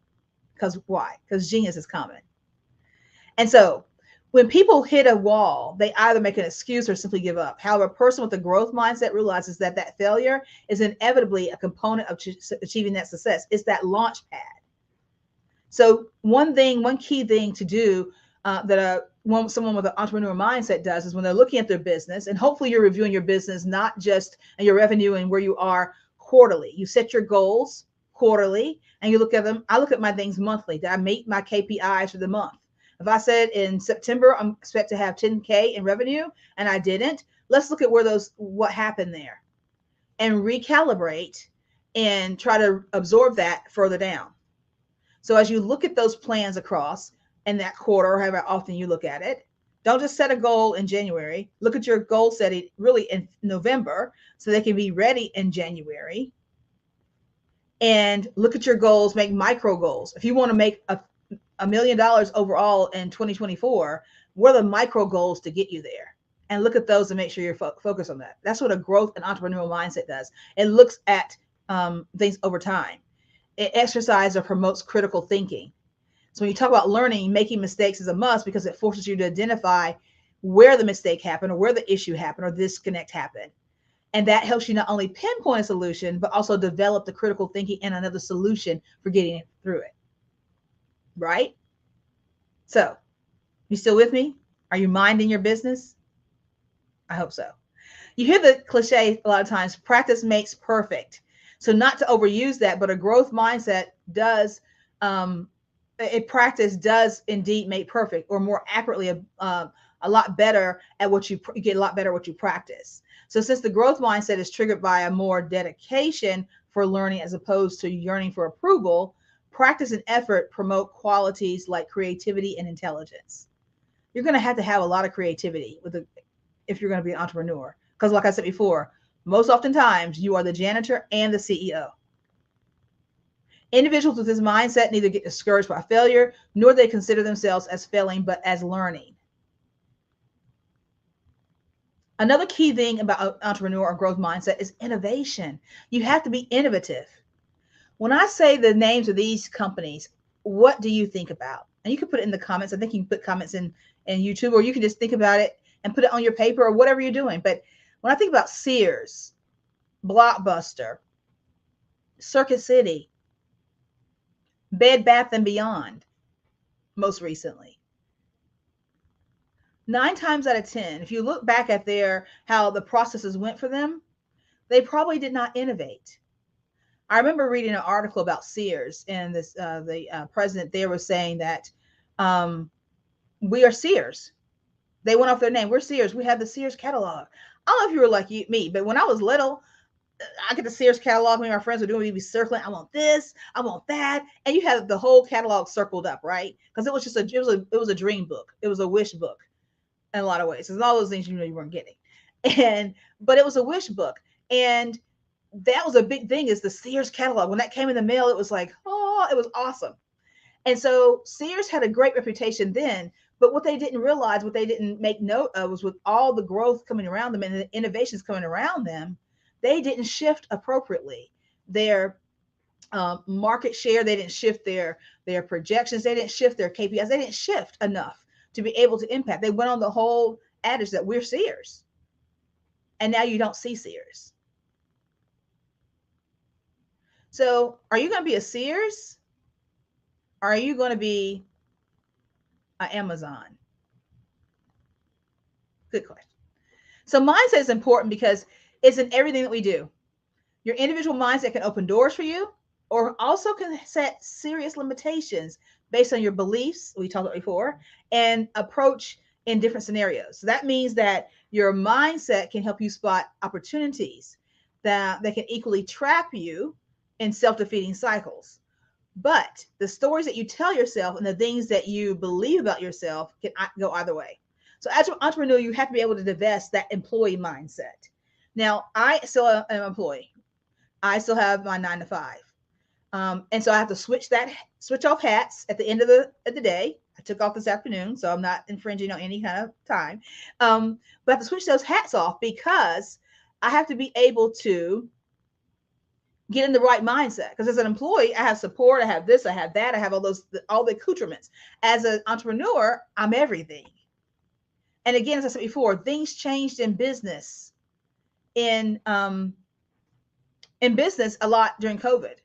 Speaker 21: Because why? Because genius is common. And so when people hit a wall, they either make an excuse or simply give up. However, a person with a growth mindset realizes that failure is inevitably a component of achieving that success. It's that launch pad. So one key thing to do someone with an entrepreneurial mindset does is when they're looking at their business, and hopefully you're reviewing your business, not just your revenue and where you are quarterly. You set your goals quarterly and you look at them. I look at my things monthly. Did I meet my KPIs for the month? If I said in September, I'm expect to have 10K in revenue and I didn't, let's look at what happened there and recalibrate and try to absorb that further down. So as you look at those plans across in that quarter, or however often you look at it, don't just set a goal in January. Look at your goal setting really in November so they can be ready in January. And look at your goals, make micro goals. If you want to make $1 million overall in 2024, what are the micro goals to get you there? And look at those and make sure you're focused on that. That's what a growth and entrepreneurial mindset does. It looks at things over time. It exercises or promotes critical thinking. So when you talk about learning, making mistakes is a must because it forces you to identify where the mistake happened or where the issue happened or disconnect happened. And that helps you not only pinpoint a solution, but also develop the critical thinking and another solution for getting through it. Right? So, you still with me? Are you minding your business? I hope so. You hear the cliche a lot of times, practice makes perfect. So not to overuse that, but a growth mindset does, practice does indeed make perfect, or more accurately, a lot better at what you get a lot better at what you practice. So since the growth mindset is triggered by a more dedication for learning as opposed to yearning for approval, practice and effort promote qualities like creativity and intelligence. You're going to have a lot of creativity if you're going to be an entrepreneur. Because like I said before, most oftentimes you are the janitor and the CEO. Individuals with this mindset neither get discouraged by failure, nor they consider themselves as failing, but as learning. Another key thing about entrepreneur or growth mindset is innovation. You have to be innovative. When I say the names of these companies, what do you think about? And you can put it in the comments. I think you can put comments in YouTube, or you can just think about it and put it on your paper or whatever you're doing. But when I think about Sears, Blockbuster, Circuit City, Bed Bath & Beyond, most recently, 9 times out of 10, if you look back at how the processes went for them, they probably did not innovate. I remember reading an article about Sears, and the president there was saying that we are Sears. They went off their name. We're Sears. We have the Sears catalog. I don't know if you were like me, but when I was little, I get the Sears catalog. Me and my friends were doing, we'd be circling. I want this. I want that. And you had the whole catalog circled up, right? Because it was just it was a dream book. It was a wish book in a lot of ways. There's all those things you weren't getting, but it was a wish book, and that was a big thing. Is the Sears catalog. When that came in the mail, it was like, oh, it was awesome. And so Sears had a great reputation then, but what they didn't realize, what they didn't make note of, was with all the growth coming around them and the innovations coming around them, they didn't shift appropriately. Their market share, they didn't shift their projections, they didn't shift their KPIs, they didn't shift enough to be able to impact. They went on the whole adage that we're Sears. And now you don't see Sears. So are you going to be a Sears? Or are you going to be an Amazon? Good question. So mindset is important because it's in everything that we do. Your individual mindset can open doors for you, or also can set serious limitations based on your beliefs, we talked about before, and approach in different scenarios. So that means that your mindset can help you spot opportunities that can equally trap you in self-defeating cycles. But the stories that you tell yourself and the things that you believe about yourself can go either way. So as an entrepreneur, you have to be able to divest that employee mindset. Now, I still am an employee. I still have my 9 to 5. And so I have to switch off hats at the end of the day. I took off this afternoon, so I'm not infringing on any kind of time. But I have to switch those hats off because I have to be able to get in the right mindset. Because as an employee, I have support, I have this, I have that, I have all the accoutrements. As an entrepreneur, I'm everything. And again, as I said before, things changed in business, in business a lot during COVID.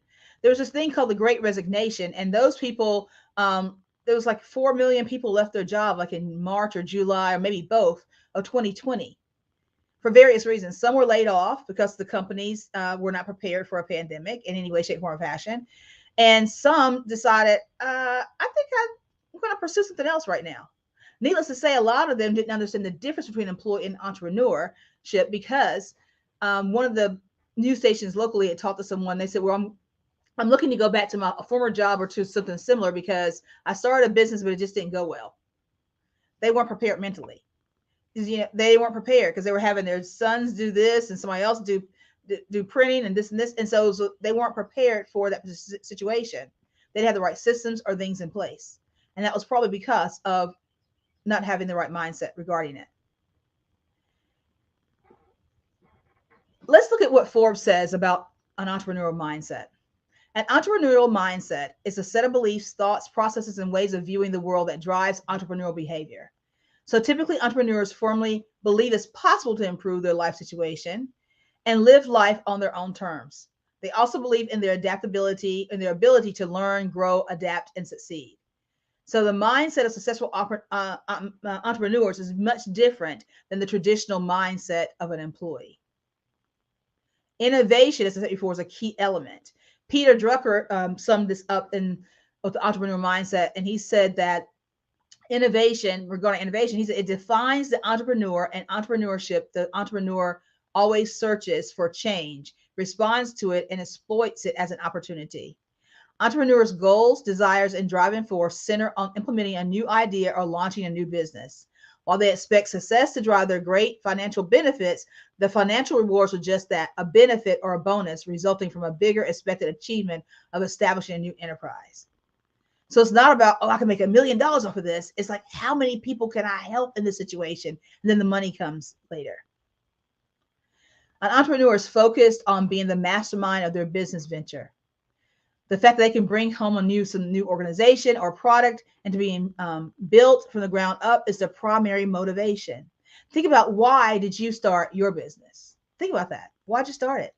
Speaker 21: There was this thing called the Great Resignation, and those people, there was like 4 million people left their job, like in March or July, or maybe both, of 2020, for various reasons. Some were laid off because the companies were not prepared for a pandemic in any way, shape, form, or fashion. And some decided, I think I'm going to pursue something else right now. Needless to say, a lot of them didn't understand the difference between employee and entrepreneurship, because one of the news stations locally had talked to someone. They said, well, I'm looking to go back to my former job or to something similar because I started a business, but it just didn't go well. They weren't prepared mentally. They weren't prepared because they were having their sons do this and somebody else do printing and this and this. And so they weren't prepared for that situation. They didn't have the right systems or things in place. And that was probably because of not having the right mindset regarding it. Let's look at what Forbes says about an entrepreneurial mindset. An entrepreneurial mindset is a set of beliefs, thoughts, processes, and ways of viewing the world that drives entrepreneurial behavior. So typically, entrepreneurs firmly believe it's possible to improve their life situation and live life on their own terms. They also believe in their adaptability and their ability to learn, grow, adapt, and succeed. So the mindset of successful entrepreneurs is much different than the traditional mindset of an employee. Innovation, as I said before, is a key element. Peter Drucker summed this up with the entrepreneur mindset, and he said that regarding innovation, he said it defines the entrepreneur and entrepreneurship, the entrepreneur always searches for change, responds to it, and exploits it as an opportunity. Entrepreneurs' goals, desires, and driving force center on implementing a new idea or launching a new business. While they expect success to drive their great financial benefits, the financial rewards are just that, a benefit or a bonus resulting from a bigger expected achievement of establishing a new enterprise. So it's not about, oh, I can make $1 million off of this. It's like, how many people can I help in this situation? And then the money comes later. An entrepreneur is focused on being the mastermind of their business venture. The fact that they can bring home some new organization or product and to being built from the ground up is the primary motivation. Think about, why did you start your business? Think about that. Why'd you start it?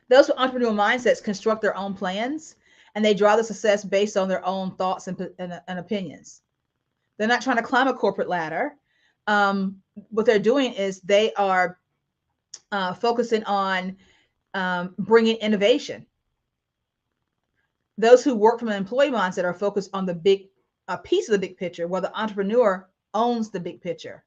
Speaker 21: Those with entrepreneurial mindsets construct their own plans, and they draw the success based on their own thoughts and opinions. They're not trying to climb a corporate ladder. What they're doing is they are focusing on bringing innovation. Those who work from an employee mindset are focused on the big piece of the big picture, while the entrepreneur owns the big picture.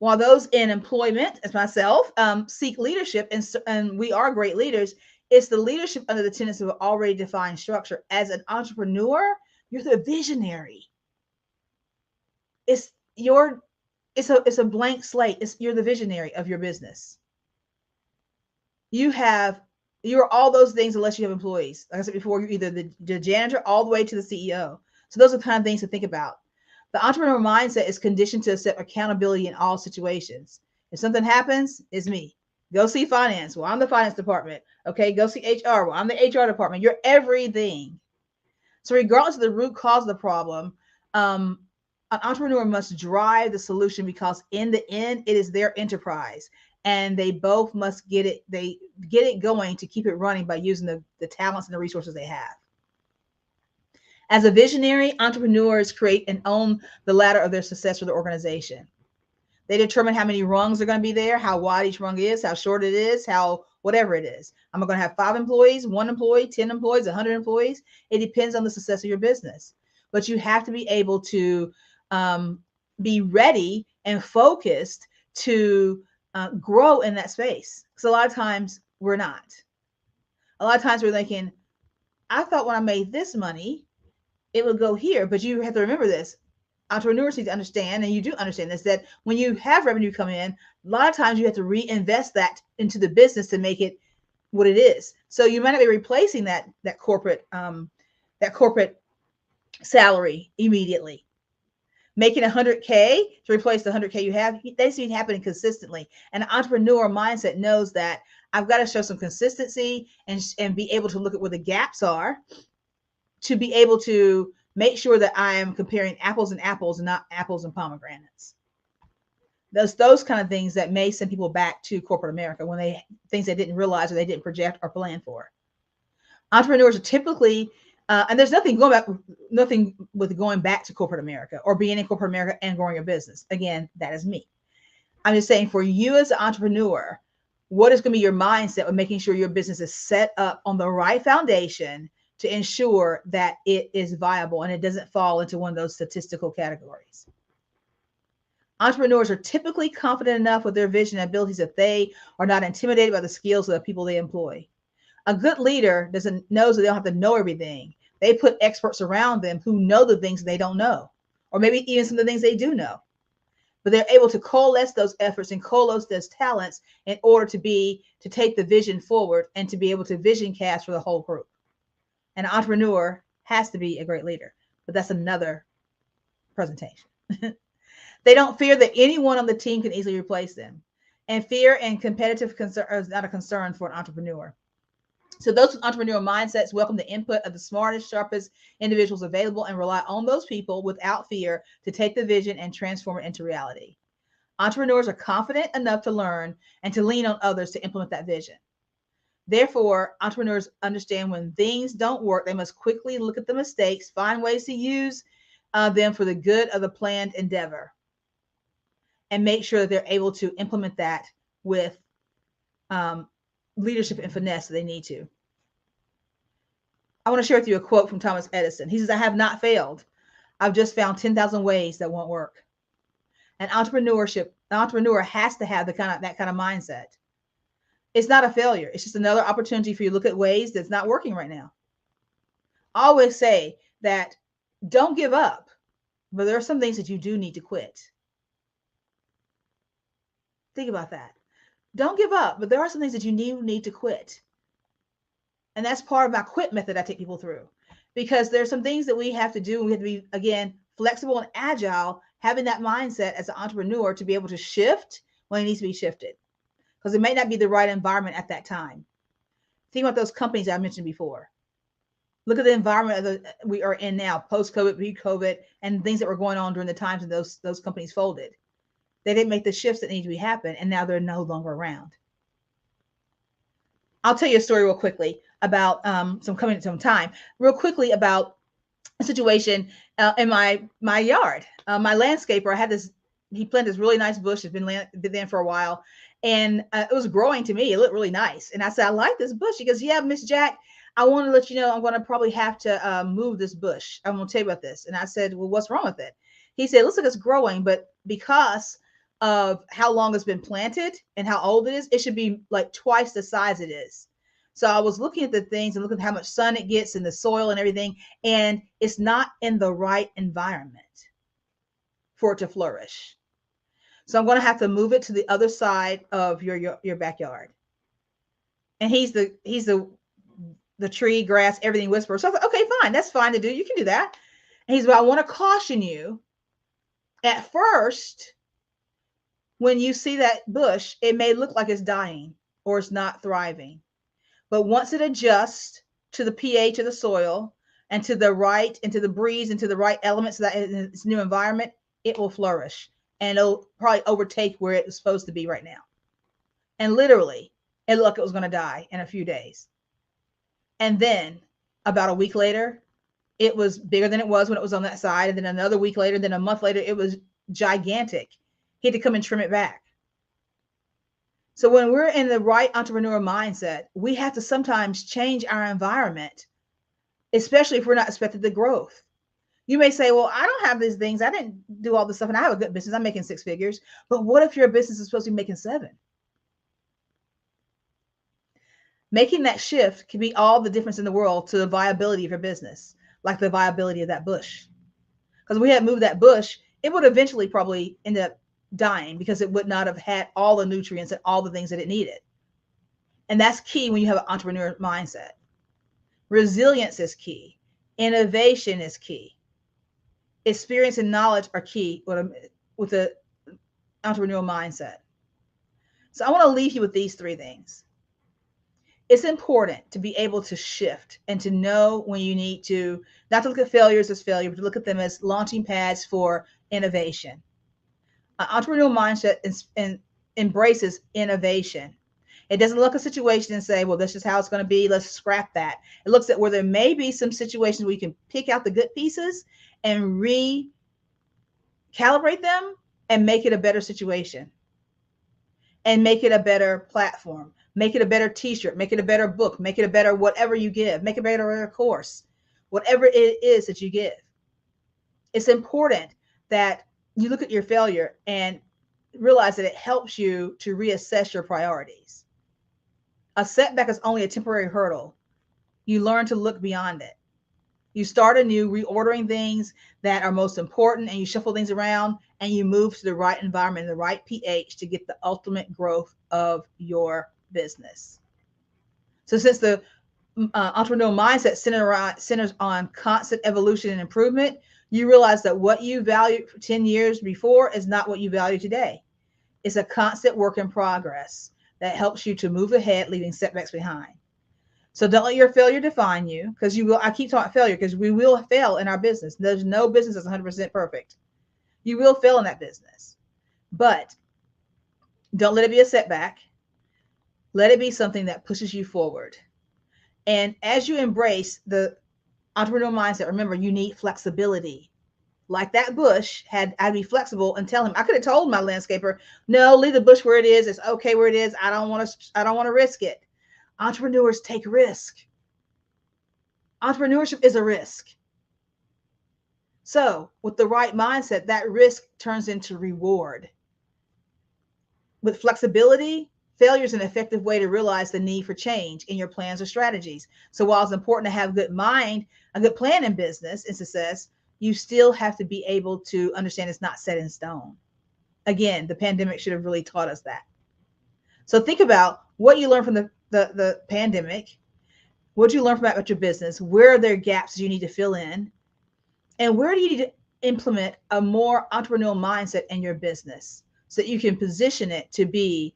Speaker 21: While those in employment, as myself, seek leadership, and we are great leaders, it's the leadership under the tenets of an already defined structure. As an entrepreneur, you're the visionary. It's a blank slate. You're the visionary of your business. You're all those things unless you have employees. Like I said before, you're either the janitor all the way to the CEO. So those are the kind of things to think about. The entrepreneur mindset is conditioned to accept accountability in all situations. If something happens, it's me. Go see finance. Well, I'm the finance department. Okay, go see HR. Well, I'm the HR department. You're everything. So regardless of the root cause of the problem, an entrepreneur must drive the solution, because in the end, it is their enterprise, and they both must get it going to keep it running by using the talents and the resources they have. As a visionary, entrepreneurs create and own the ladder of their success for the organization. They determine how many rungs are going to be there, how wide each rung is, how short it is, how whatever it is. I'm going to have 5 employees, 1 employee, 10 employees, 100 employees. It depends on the success of your business. But you have to be able to be ready and focused to grow in that space. Because a lot of times we're not. A lot of times we're thinking, I thought when I made this money, it would go here. But you have to remember this. Entrepreneurs need to understand, and you do understand this, that when you have revenue come in, a lot of times you have to reinvest that into the business to make it what it is. So you might not be replacing that corporate salary immediately. Making $100K to replace the $100K you have, that's been happening consistently. And an entrepreneur mindset knows that I've got to show some consistency and be able to look at where the gaps are, to be able to make sure that I am comparing apples and apples and not apples and pomegranates. Those kind of things that may send people back to corporate America when things they didn't realize or they didn't project or plan for. Entrepreneurs are typically, and there's nothing with going back to corporate America or being in corporate America and growing your business. Again, that is me. I'm just saying, for you as an entrepreneur, what is going to be your mindset of making sure your business is set up on the right foundation to ensure that it is viable and it doesn't fall into one of those statistical categories. Entrepreneurs are typically confident enough with their vision and abilities that they are not intimidated by the skills of the people they employ. A good leader knows that they don't have to know everything. They put experts around them who know the things they don't know, or maybe even some of the things they do know. But they're able to coalesce those efforts and coalesce those talents in order to take the vision forward and to be able to vision cast for the whole group. An entrepreneur has to be a great leader, but that's another presentation. They don't fear that anyone on the team can easily replace them. And fear and competitive concern is not a concern for an entrepreneur. So those with entrepreneurial mindsets welcome the input of the smartest, sharpest individuals available and rely on those people without fear to take the vision and transform it into reality. Entrepreneurs are confident enough to learn and to lean on others to implement that vision. Therefore, entrepreneurs understand when things don't work, they must quickly look at the mistakes, find ways to use them for the good of the planned endeavor, and make sure that they're able to implement that with leadership and finesse that they need to. I want to share with you a quote from Thomas Edison. He says, "I have not failed. I've just found 10,000 ways that won't work. And an entrepreneur has to have that kind of mindset. It's not a failure. It's just another opportunity for you to look at ways that's not working right now. I always say that don't give up, but there are some things that you do need to quit. Think about that. Don't give up, but there are some things that you need to quit. And that's part of my quit method I take people through, because there's some things that we have to do. And we have to be, again, flexible and agile, having that mindset as an entrepreneur to be able to shift when it needs to be shifted, because it may not be the right environment at that time. Think about those companies I mentioned before. Look at the environment we are in now, post-COVID, pre-COVID, and things that were going on during the times when those companies folded. They didn't make the shifts that need to be happen, and now they're no longer around. I'll tell you a story real quickly about some time. Real quickly about a situation in my yard. My landscaper, he planted this really nice bush. It's been there for a while, and it was growing to me. It looked really nice, and I said, I like this bush. He goes, yeah, Miss Jack, I want to let you know I'm going to probably have to move this bush. I'm going to tell you about this. And I said, well, what's wrong with it? He said, it looks like it's growing, but because of how long it's been planted and how old it is, it should be like twice the size it is. So I was looking at the things and looking at how much sun it gets in the soil and everything, and it's not in the right environment for it to flourish. So I'm going to have to move it to the other side of your backyard. And he's the tree, grass, everything whisperer. So I thought, okay, fine, that's fine to do. You can do that. And he's, well, I want to caution you. At first, when you see that bush, it may look like it's dying or it's not thriving. But once it adjusts to the pH of the soil and to the right, and to the breeze, and to the right elements of that in its new environment, it will flourish. And it'll probably overtake where it was supposed to be right now. And literally, it looked like it was going to die in a few days. And then about a week later, it was bigger than it was when it was on that side. And then another week later, then a month later, it was gigantic. He had to come and trim it back. So when we're in the right entrepreneur mindset, we have to sometimes change our environment, especially if we're not expecting the growth. You may say, well, I don't have these things. I didn't do all this stuff, and I have a good business. I'm making 6 figures. But what if your business is supposed to be making 7? Making that shift can be all the difference in the world to the viability of your business, like the viability of that bush. Because we had moved that bush, it would eventually probably end up dying because it would not have had all the nutrients and all the things that it needed. And that's key when you have an entrepreneur mindset. Resilience is key. Innovation is key. Experience and knowledge are key with the entrepreneurial mindset. So I want to leave you with these 3 things. It's important to be able to shift and to know when you need to, not to look at failures as failure, but to look at them as launching pads for innovation. An entrepreneurial mindset embraces innovation. It doesn't look at a situation and say, well, this is how it's going to be. Let's scrap that. It looks at where there may be some situations where you can pick out the good pieces and recalibrate them and make it a better situation and make it a better platform. Make it a better t-shirt, make it a better book, make it a better whatever you give, make it a better course, whatever it is that you give. It's important that you look at your failure and realize that it helps you to reassess your priorities. A setback is only a temporary hurdle. You learn to look beyond it. You start anew, reordering things that are most important, and you shuffle things around and you move to the right environment, the right pH to get the ultimate growth of your business. So since the entrepreneurial mindset centers on constant evolution and improvement, you realize that what you valued 10 years before is not what you value today. It's a constant work in progress that helps you to move ahead, leaving setbacks behind. So don't let your failure define you, because you will. I keep talking failure because we will fail in our business. There's no business that's 100% perfect. You will fail in that business, but don't let it be a setback. Let it be something that pushes you forward. And as you embrace the entrepreneurial mindset, remember, you need flexibility. Like that bush I'd be flexible and tell him, I could have told my landscaper, no, leave the bush where it is. It's okay where it is. I don't want to risk it. Entrepreneurs take risk. Entrepreneurship is a risk. So with the right mindset, that risk turns into reward. With flexibility, failure is an effective way to realize the need for change in your plans or strategies. So while it's important to have a good plan in business and success, you still have to be able to understand it's not set in stone. Again, the pandemic should have really taught us that. So think about what you learned from the pandemic. What did you learn about your business? Where are there gaps you need to fill in? And where do you need to implement a more entrepreneurial mindset in your business so that you can position it to be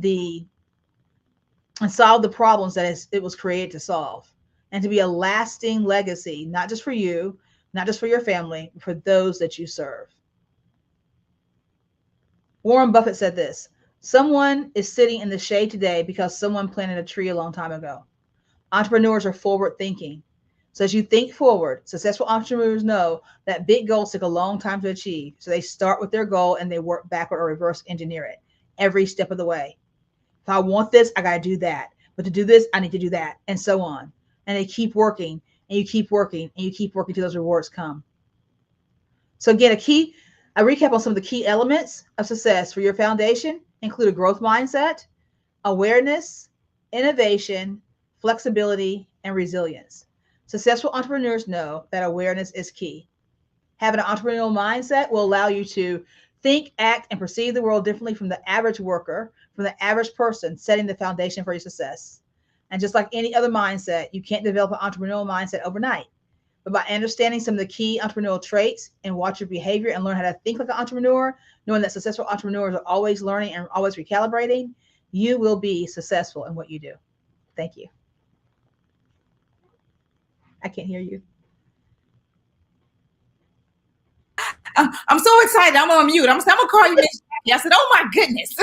Speaker 21: and solve the problems that it was created to solve, and to be a lasting legacy, not just for you, not just for your family, but for those that you serve. Warren Buffett said this: someone is sitting in the shade today because someone planted a tree a long time ago. Entrepreneurs are forward thinking. So as you think forward, successful entrepreneurs know that big goals take a long time to achieve. So they start with their goal and they work backward or reverse engineer it every step of the way. If I want this, I got to do that. But to do this, I need to do that, and so on. And they keep working, and you keep working, and you keep working till those rewards come. So again, a recap on some of the key elements of success for your foundation include a growth mindset, awareness, innovation, flexibility, and resilience. Successful entrepreneurs know that awareness is key. Having an entrepreneurial mindset will allow you to think, act, and perceive the world differently from the average worker, from the average person, setting the foundation for your success. And just like any other mindset, you can't develop an entrepreneurial mindset overnight. But by understanding some of the key entrepreneurial traits and watch your behavior and learn how to think like an entrepreneur, knowing that successful entrepreneurs are always learning and always recalibrating, you will be successful in what you do. Thank you. I can't hear you.
Speaker 8: I'm so excited. I'm on mute. I'm gonna call you Miss Jackie. I said, "Oh my goodness,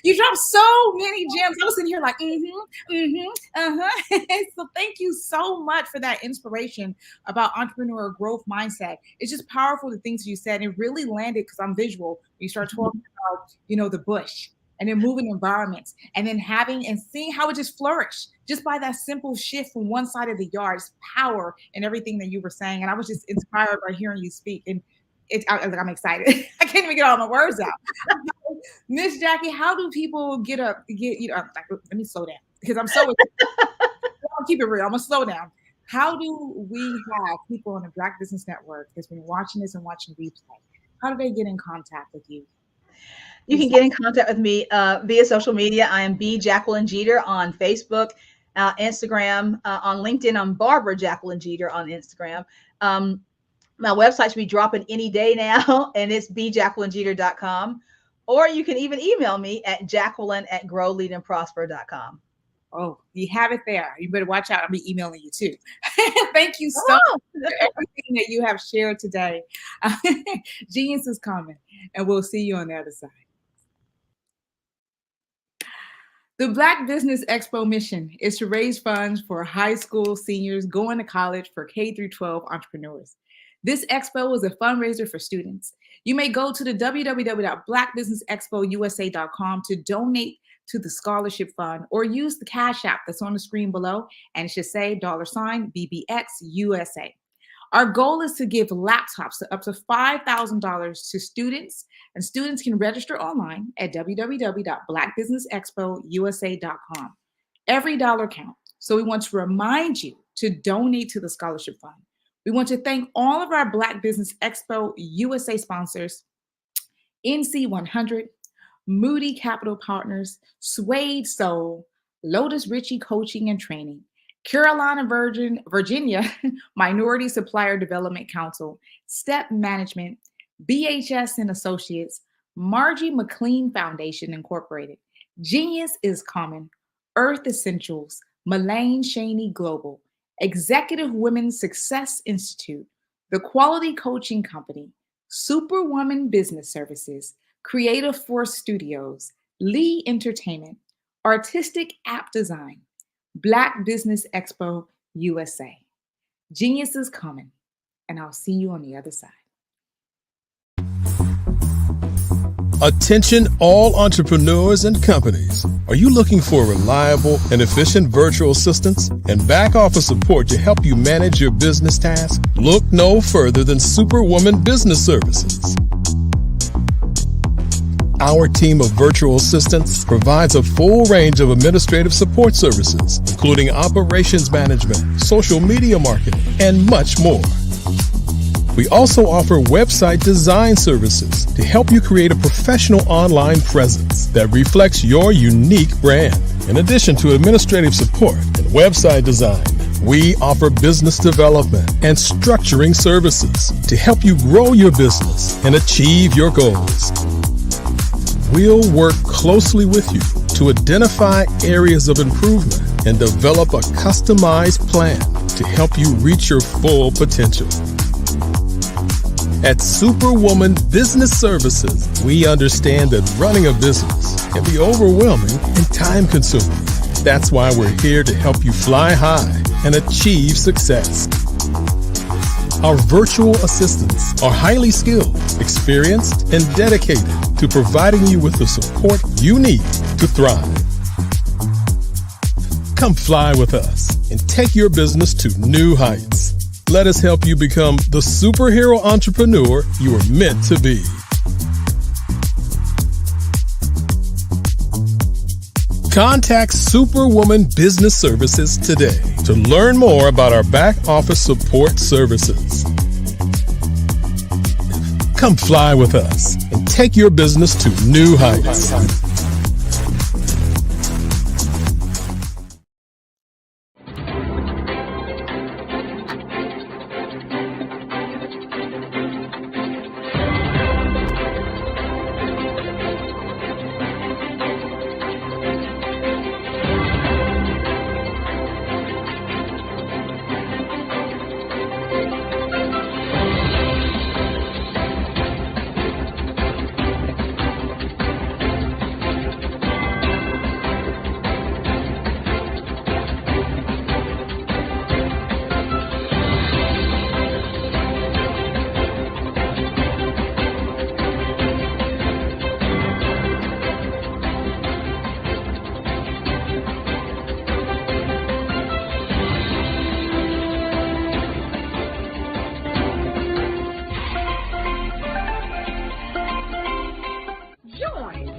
Speaker 8: you dropped so many gems." I was sitting here like, So thank you so much for that inspiration about entrepreneur growth mindset. It's just powerful, the things you said. It really landed because I'm visual. You start talking about, the bush, and then moving environments, and then having and seeing how it just flourished just by that simple shift from one side of the yard. It's power in everything that you were saying, and I was just inspired by hearing you speak. And I'm excited. I can't even get all my words out. Miss Jackie, how do people let me slow down because I'm so I'll keep it real. I'm gonna slow down. How do we have people on the Black Business Network that's been watching this and watching the replay? How do they get in contact with you?
Speaker 21: You can get in contact with me via social media. I am B. Jacqueline Jeter on Facebook, Instagram, on LinkedIn. I'm Barbara Jacqueline Jeter on Instagram. My website should be dropping any day now, and it's bjacquelinejeter.com. Or you can even email me at jacqueline@growleadandprosper.com.
Speaker 8: Oh, you have it there. You better watch out. I'll be emailing you too. Thank you so much for everything that you have shared today. Genius is coming, and we'll see you on the other side. The Black Business Expo mission is to raise funds for high school seniors going to college for K-12 entrepreneurs. This expo is a fundraiser for students. You may go to the www.blackbusinessexpousa.com to donate to the scholarship fund, or use the Cash App that's on the screen below, and it should say $BBXUSA. Our goal is to give laptops up to $5,000 to students, and students can register online at www.blackbusinessexpousa.com. Every dollar counts, so we want to remind you to donate to the scholarship fund. We want to thank all of our Black Business Expo USA sponsors: NC100, Moody Capital Partners, Suede Soul, Lotus Ritchie Coaching and Training, Carolina Virginia Minority Supplier Development Council, Step Management, BHS and Associates, Margie McLean Foundation Incorporated, Genius is Common, Earth Essentials, Mullane Shaney Global, Executive Women's Success Institute, The Quality Coaching Company, Superwoman Business Services, Creative Force Studios, Lee Entertainment, Artistic App Design, Black Business Expo USA. Genius is coming, and I'll see you on the other side.
Speaker 3: Attention all entrepreneurs and companies. Are you looking for reliable and efficient virtual assistants and back office support to help you manage your business tasks? Look no further than Superwoman Business Services. Our team of virtual assistants provides a full range of administrative support services, including operations management, social media marketing, and much more. We also offer website design services to help you create a professional online presence that reflects your unique brand. In addition to administrative support and website design, we offer business development and structuring services to help you grow your business and achieve your goals. We'll work closely with you to identify areas of improvement and develop a customized plan to help you reach your full potential. At Superwoman Business Services, we understand that running a business can be overwhelming and time-consuming. That's why we're here to help you fly high and achieve success. Our virtual assistants are highly skilled, experienced, and dedicated to providing you with the support you need to thrive. Come fly with us and take your business to new heights. Let us help you become the superhero entrepreneur you are meant to be. Contact Superwoman Business Services today to learn more about our back office support services. Come fly with us and take your business to new heights.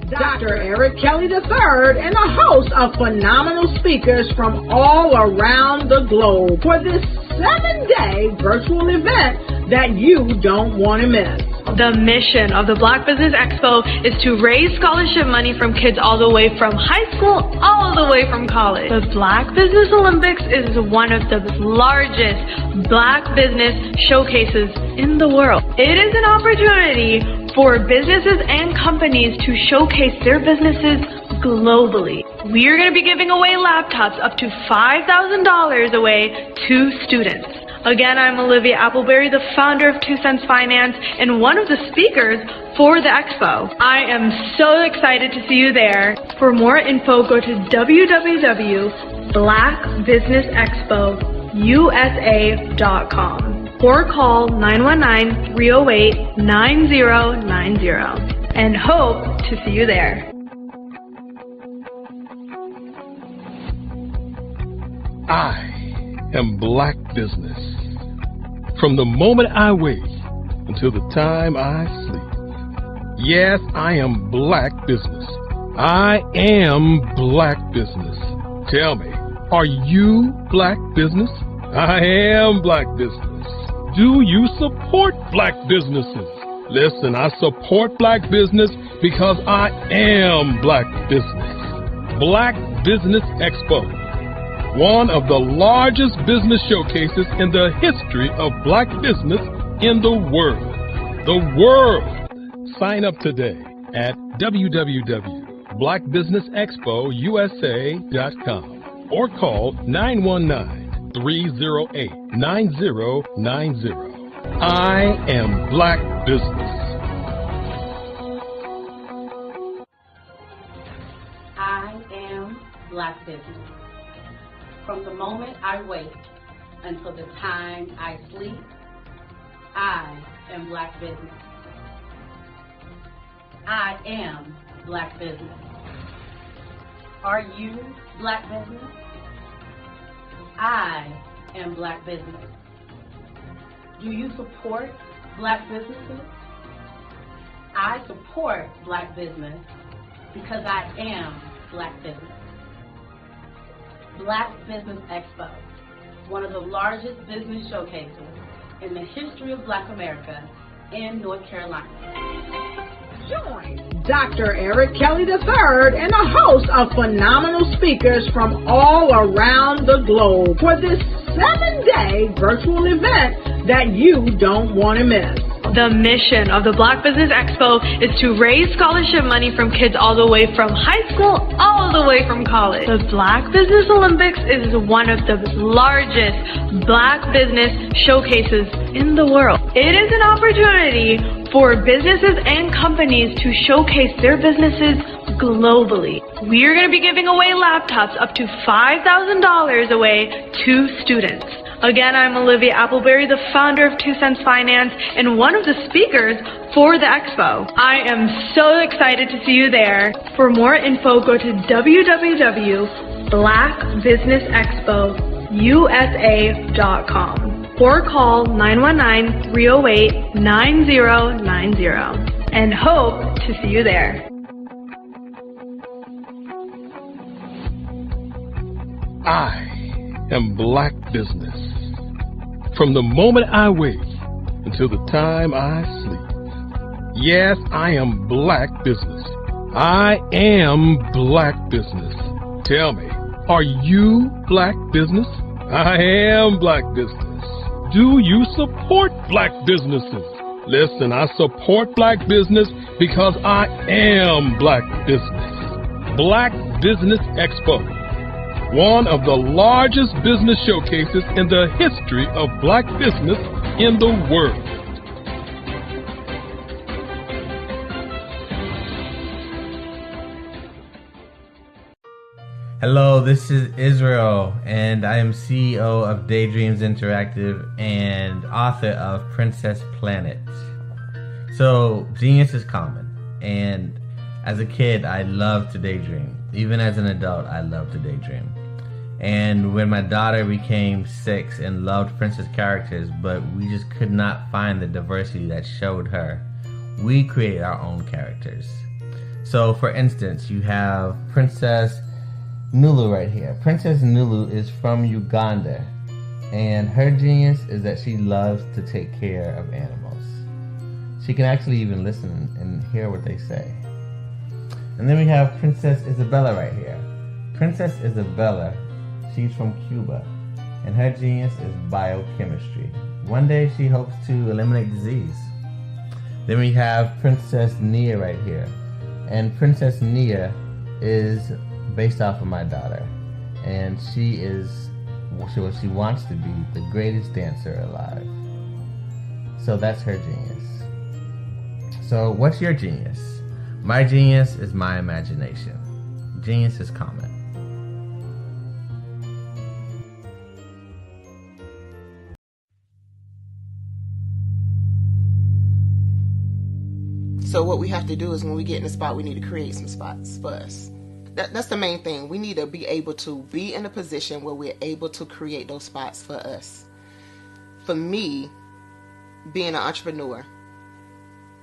Speaker 1: Dr. Eric Kelly III and a host of phenomenal speakers from all around the globe for this 7-day virtual event that you don't want to miss.
Speaker 2: The mission of the Black Business Expo is to raise scholarship money from kids all the way from high school, all the way from college. The Black Business Olympics is one of the largest Black business showcases in the world. It is an opportunity for businesses and companies to showcase their businesses globally. We are going to be giving away laptops up to $5,000 away to students. Again, I'm Olivia Appleberry, the founder of 2 Cents Finance and one of the speakers for the expo. I am so excited to see you there. For more info, go to www.blackbusinessexpousa.com or call 919-308-9090 and hope to see you there.
Speaker 3: I am Black Business. From the moment I wake until the time I sleep. Yes, I am Black Business. I am Black Business. Tell me, are you Black Business? I am Black Business. Do you support Black businesses? Listen, I support Black business because I am Black Business. Black Business Expo, one of the largest business showcases in the history of Black business in the world. The world! Sign up today at www.blackbusinessexpousa.com or call 919-308-9090. I am Black Business.
Speaker 4: I am Black Business. From the moment I wake until the time I sleep, I am Black Business. I am Black business. Are you Black business? I am Black business. Do you support Black businesses? I support Black business because I am Black business. Black Business Expo, one of the largest business showcases in the history of Black America in North Carolina.
Speaker 1: Join Dr. Eric Kelly III and a host of phenomenal speakers from all around the globe for this 7-day virtual event that you don't want to miss.
Speaker 2: The mission of the Black Business Expo is to raise scholarship money from kids all the way from high school all the way from college. The Black Business Olympics is one of the largest Black business showcases in the world. It is an opportunity for businesses and companies to showcase their businesses globally. We are going to be giving away laptops up to $5,000 away to students. Again, I'm Olivia Appleberry, the founder of 2 Cents Finance and one of the speakers for the expo. I am so excited to see you there. For more info, go to www.blackbusinessexpousa.com or call 919-308-9090 and hope to see you there.
Speaker 3: I am Black business. From the moment I wake until the time I sleep. Yes, I am Black business. I am Black business. Tell me, are you Black business? I am Black business. Do you support Black businesses? Listen, I support Black business because I am Black business. Black Business Expo, one of the largest business showcases in the history of Black business in the world.
Speaker 5: Hello, this is Israel, and I am CEO of Daydreams Interactive and author of Princess Planet. So, genius is common, and as a kid, I loved to daydream. Even as an adult, I love to daydream. And when my daughter became 6 and loved princess characters, but we just could not find the diversity that showed her, we created our own characters. So for instance, you have Princess Nulu right here. Princess Nulu is from Uganda, and her genius is that she loves to take care of animals. She can actually even listen and hear what they say. And then we have Princess Isabella right here. Princess Isabella, she's from Cuba, and her genius is biochemistry. One day she hopes to eliminate disease. Then we have Princess Nia right here. And Princess Nia is based off of my daughter. And she is what she wants to be, the greatest dancer alive. So that's her genius. So what's your genius? My genius is my imagination. Genius is common.
Speaker 22: So what we have to do is when we get in a spot, we need to create some spots for us. That's the main thing. We need to be able to be in a position where we're able to create those spots for us. For me, being an entrepreneur,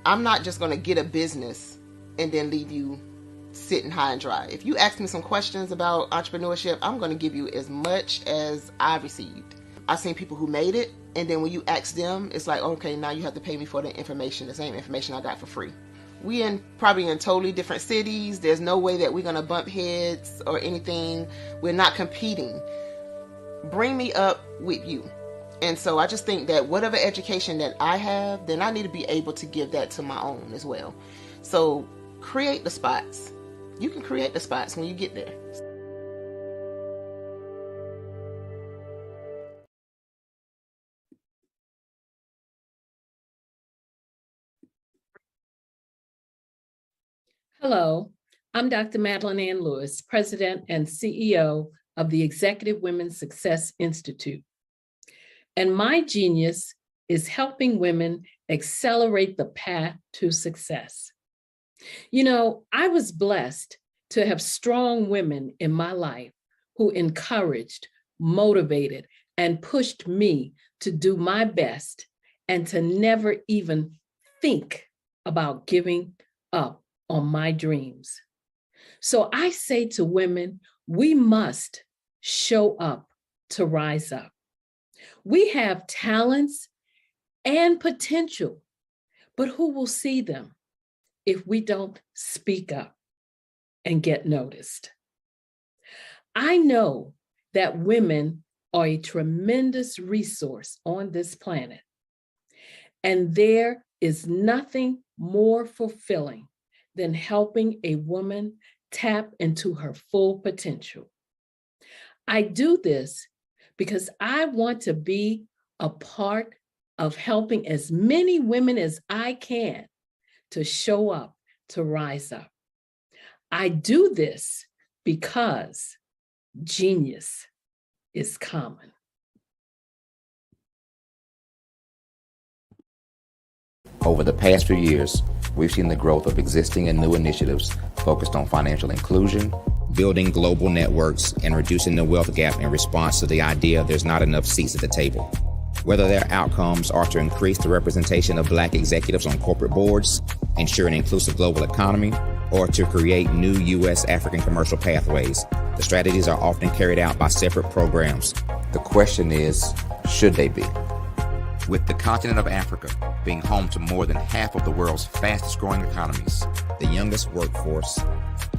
Speaker 22: I'm not just going to get a business and then leave you sitting high and dry. If you ask me some questions about entrepreneurship, I'm going to give you as much as I received. I've seen people who made it, and then when you ask them, it's like, okay, now you have to pay me for the information, the same information I got for free. We probably in totally different cities. There's no way that we're going to bump heads or anything. We're not competing. Bring me up with you. And so I just think that whatever education that I have, then I need to be able to give that to my own as well. So create the spots. You can create the spots when you get there.
Speaker 19: Hello, I'm Dr. Madeline Ann Lewis, President and CEO of the Executive Women's Success Institute. And my genius is helping women accelerate the path to success. You know, I was blessed to have strong women in my life who encouraged, motivated, and pushed me to do my best and to never even think about giving up on my dreams. So I say to women, we must show up to rise up. We have talents and potential, but who will see them if we don't speak up and get noticed? I know that women are a tremendous resource on this planet, and there is nothing more fulfilling than helping a woman tap into her full potential. I do this because I want to be a part of helping as many women as I can to show up, to rise up. I do this because genius is common.
Speaker 7: Over the past few years, we've seen the growth of existing and new initiatives focused on financial inclusion, building global networks, and reducing the wealth gap in response to the idea there's not enough seats at the table. Whether their outcomes are to increase the representation of Black executives on corporate boards, ensure an inclusive global economy, or to create new U.S. African commercial pathways, the strategies are often carried out by separate programs. The question is, should they be? With the continent of Africa being home to more than half of the world's fastest growing economies, the youngest workforce,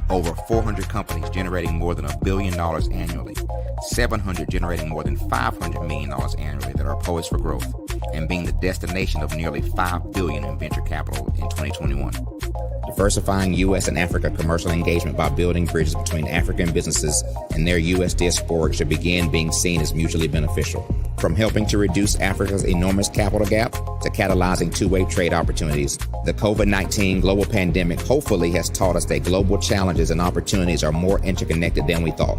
Speaker 7: over 400 companies generating more than $1 billion annually, 700 generating more than $500 million annually that are poised for growth, and being the destination of nearly $5 billion in venture capital in 2021. Diversifying U.S. and Africa commercial engagement by building bridges between African businesses and their U.S. diaspora should begin being seen as mutually beneficial. From helping to reduce Africa's enormous capital gap to catalyzing two-way trade opportunities, the COVID-19 global pandemic hopefully has taught us that global challenges and opportunities are more interconnected than we thought.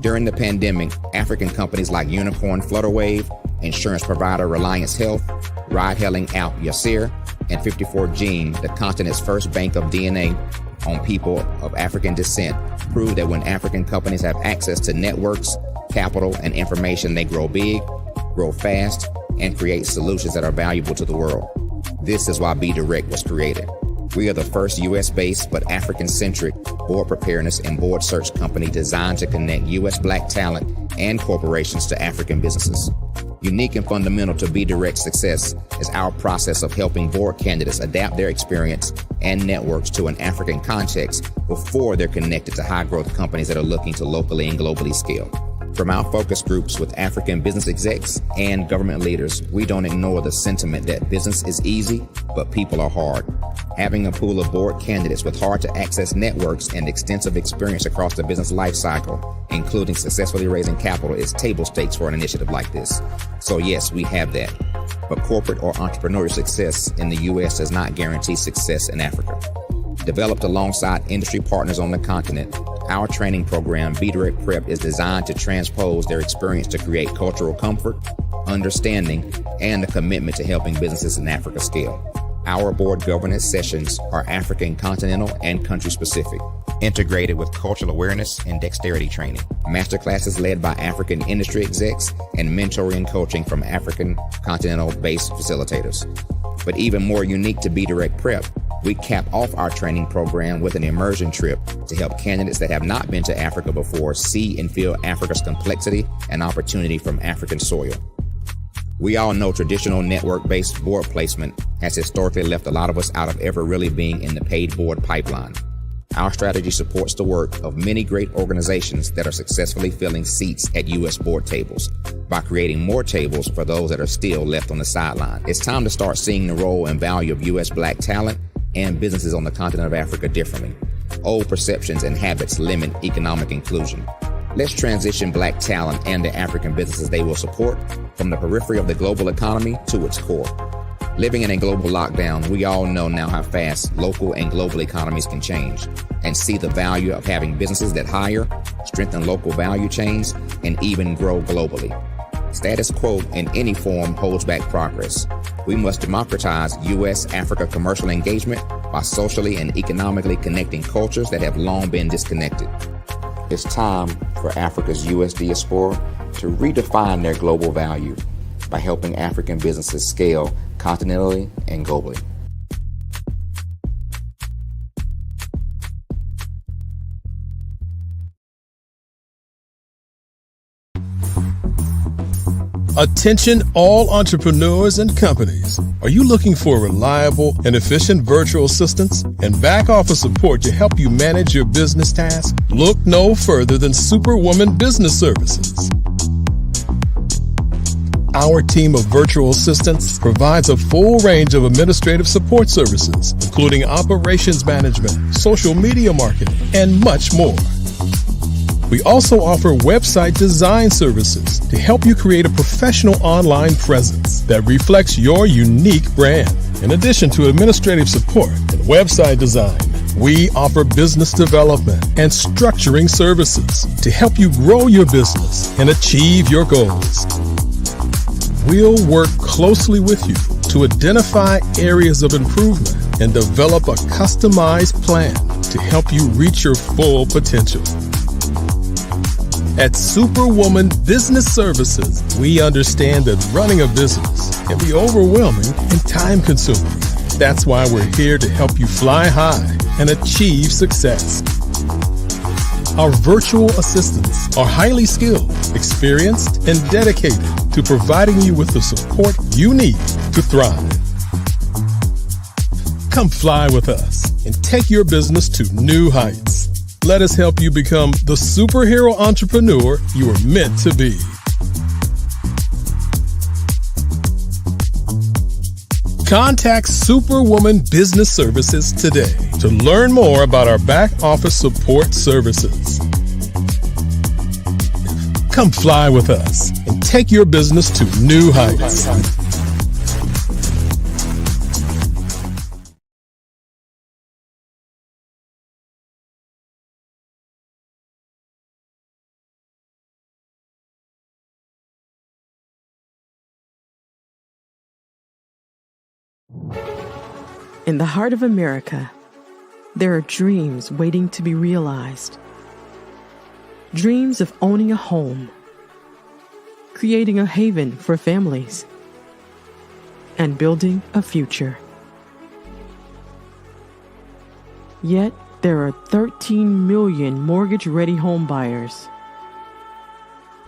Speaker 7: During the pandemic, African companies like Unicorn Flutterwave, insurance provider Reliance Health, ride-hailing app Yasir, and 54Gene, the continent's first bank of DNA on people of African descent, proved that when African companies have access to networks, capital, and information, they grow big, grow fast, and create solutions that are valuable to the world. This is why Be Direct was created. We are the first U.S.-based but African-centric board preparedness and board search company designed to connect U.S. Black talent and corporations to African businesses. Unique and fundamental to Be Direct's success is our process of helping board candidates adapt their experience and networks to an African context before they're connected to high-growth companies that are looking to locally and globally scale. From our focus groups with African business execs and government leaders, we don't ignore the sentiment that business is easy, but people are hard. Having a pool of board candidates with hard-to-access networks and extensive experience across the business life cycle, including successfully raising capital, is table stakes for an initiative like this. So yes, we have that. But corporate or entrepreneurial success in the U.S. does not guarantee success in Africa. Developed alongside industry partners on the continent, our training program, Be Direct Prep, is designed to transpose their experience to create cultural comfort, understanding, and a commitment to helping businesses in Africa scale. Our board governance sessions are African continental and country specific, integrated with cultural awareness and dexterity training, masterclasses led by African industry execs, and mentoring and coaching from African continental-based facilitators. But even more unique to Be Direct Prep, we cap off our training program with an immersion trip to help candidates that have not been to Africa before see and feel Africa's complexity and opportunity from African soil. We all know traditional network-based board placement has historically left a lot of us out of ever really being in the paid board pipeline. Our strategy supports the work of many great organizations that are successfully filling seats at U.S. board tables by creating more tables for those that are still left on the sideline. It's time to start seeing the role and value of U.S. Black talent and businesses on the continent of Africa differently. Old perceptions and habits limit economic inclusion. Let's transition Black talent and the African businesses they will support from the periphery of the global economy to its core. Living in a global lockdown, we all know now how fast local and global economies can change, and see the value of having businesses that hire, strengthen local value chains, and even grow globally. Status quo in any form holds back progress. We must democratize U.S.-Africa commercial engagement by socially and economically connecting cultures that have long been disconnected. It's time for Africa's U.S. diaspora to redefine their global value by helping African businesses scale continentally and globally.
Speaker 3: Attention all entrepreneurs and companies. Are you looking for reliable and efficient virtual assistants and back office support to help you manage your business tasks? Look no further than Superwoman Business Services. Our team of virtual assistants provides a full range of administrative support services, including operations management, social media marketing, and much more. We also offer website design services to help you create a professional online presence that reflects your unique brand. In addition to administrative support and website design, we offer business development and structuring services to help you grow your business and achieve your goals. We'll work closely with you to identify areas of improvement and develop a customized plan to help you reach your full potential. At Superwoman Business Services, we understand that running a business can be overwhelming and time-consuming. That's why we're here to help you fly high and achieve success. Our virtual assistants are highly skilled, experienced, and dedicated to providing you with the support you need to thrive. Come fly with us and take your business to new heights. Let us help you become the superhero entrepreneur you are meant to be. Contact Superwoman Business Services today to learn more about our back office support services. Come fly with us and take your business to new heights.
Speaker 14: In the heart of America, there are dreams waiting to be realized. Dreams of owning a home, creating a haven for families, and building a future. Yet, there are 13 million mortgage-ready home buyers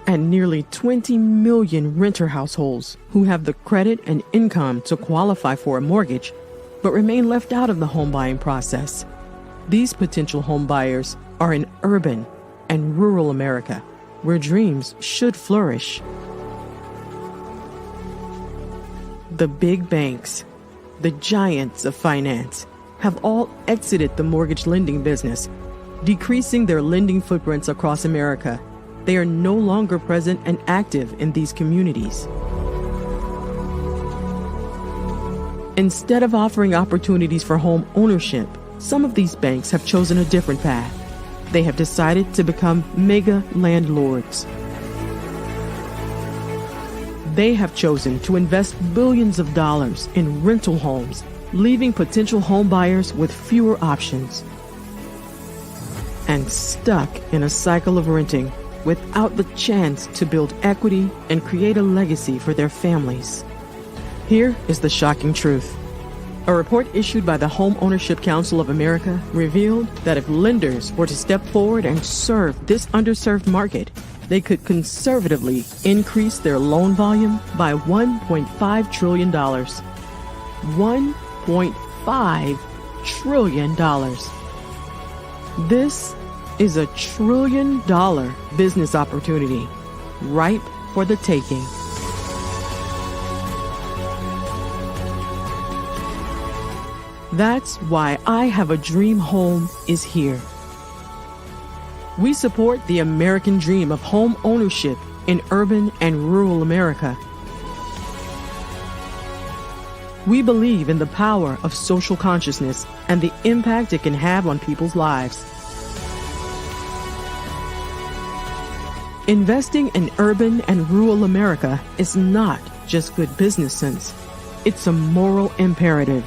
Speaker 14: and nearly 20 million renter households who have the credit and income to qualify for a mortgage but remain left out of the home buying process. These potential home buyers are in urban and rural America, where dreams should flourish. The big banks, the giants of finance, have all exited the mortgage lending business, decreasing their lending footprints across America. They are no longer present and active in these communities. Instead of offering opportunities for home ownership, some of these banks have chosen a different path. They have decided to become mega landlords. They have chosen to invest billions of dollars in rental homes, leaving potential home buyers with fewer options and stuck in a cycle of renting without the chance to build equity and create a legacy for their families. Here is the shocking truth. A report issued by the Home Ownership Council of America revealed that if lenders were to step forward and serve this underserved market, they could conservatively increase their loan volume by $1.5 trillion. $1.5 trillion. This is a $1 trillion business opportunity, ripe for the taking. That's why I Have a Dream Home is here. We support the American dream of home ownership in urban and rural America. We believe in the power of social consciousness and the impact it can have on people's lives. Investing in urban and rural America is not just good business sense. It's a moral imperative.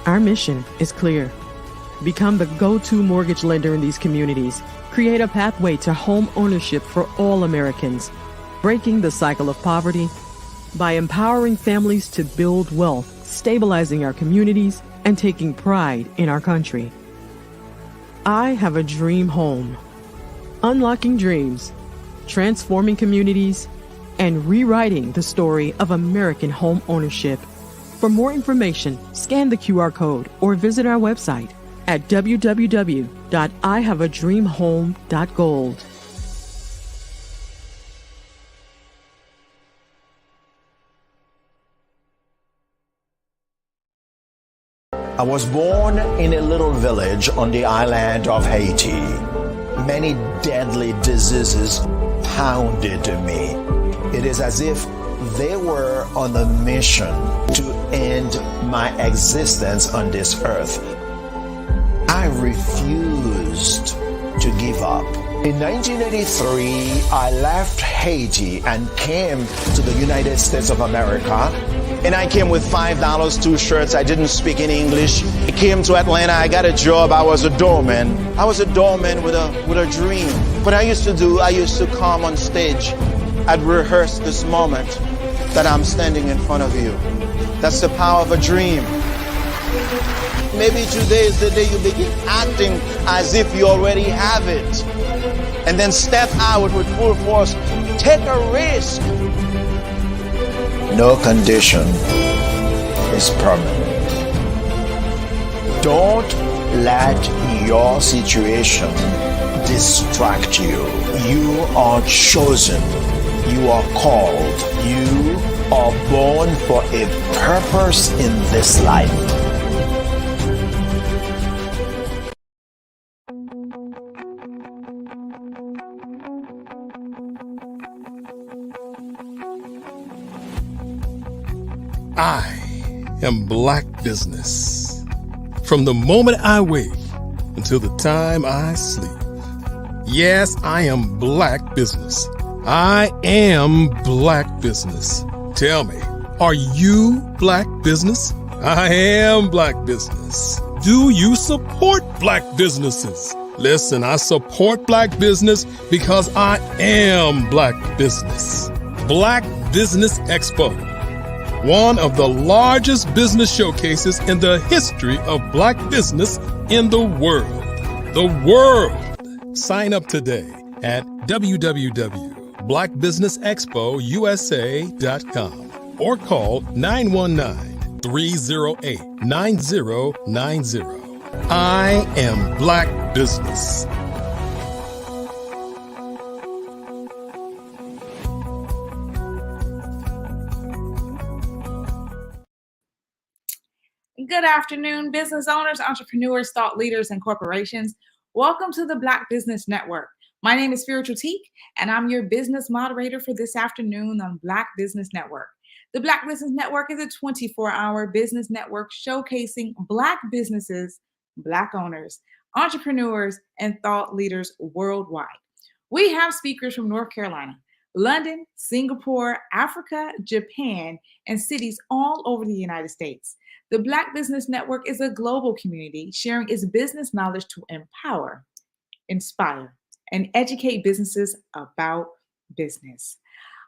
Speaker 14: Our mission is clear. Become the go-to mortgage lender in these communities. Create a pathway to home ownership for all Americans. Breaking the cycle of poverty by empowering families to build wealth, stabilizing our communities, and taking pride in our country. I have a dream home. Unlocking dreams, transforming communities, and rewriting the story of American home ownership. For more information, scan the QR code or visit our website at www.ihaveadreamhome.gold.
Speaker 9: I was born in a little village on the island of Haiti. Many deadly diseases pounded me. It is as if they were on a mission to end my existence on this earth. I refused to give up. In 1983, I left Haiti and came to the United States of America. And I came with $5, 2 shirts. I didn't speak any English. I came to Atlanta. I got a job. I was a doorman. I was a doorman with a dream. What I used to come on stage. I'd rehearse this moment that I'm standing in front of you. That's the power of a dream. Maybe today is the day you begin acting as if you already have it. And then step out with full force. Take a risk. No condition is permanent. Don't let your situation distract you. You are chosen. You are called. You are born for a purpose in this life.
Speaker 3: I am Black Business. From the moment I wake until the time I sleep. Yes, I am Black Business. I am Black Business. Tell me, are you Black Business? I am Black Business. Do you support Black businesses? Listen, I support Black business because I am Black Business. Black Business Expo. One of the largest business showcases in the history of Black business in the world. The world! Sign up today at www.blackbusinessexpousa.com or call 919-308-9090. I am Black Business.
Speaker 8: Good afternoon, business owners, entrepreneurs, thought leaders, and corporations. Welcome to the Black Business Network. My name is Spiritual Teak, and I'm your business moderator for this afternoon on Black Business Network. The Black Business Network is a 24-hour business network showcasing Black businesses, Black owners, entrepreneurs, and thought leaders worldwide. We have speakers from North Carolina, London, Singapore, Africa, Japan, and cities all over the United States. The Black Business Network is a global community sharing its business knowledge to empower, inspire, and educate businesses about business.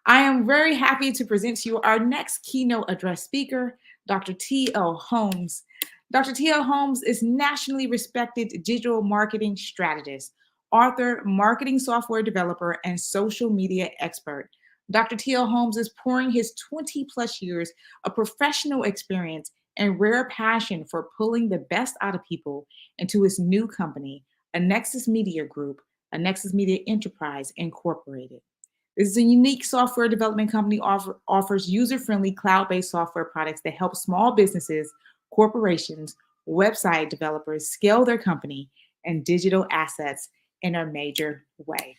Speaker 8: I am very happy to present to you our next keynote address speaker, Dr. T.L. Holmes. Dr. T.L. Holmes is nationally respected digital marketing strategist, author, marketing software developer, and social media expert. Dr. T.L. Holmes is pouring his 20-plus years of professional experience and rare passion for pulling the best out of people into his new company, Nexus Media Group, Nexus Media Enterprise Incorporated. This is a unique software development company offers user-friendly cloud-based software products that help small businesses, corporations, website developers scale their company and digital assets in a major way.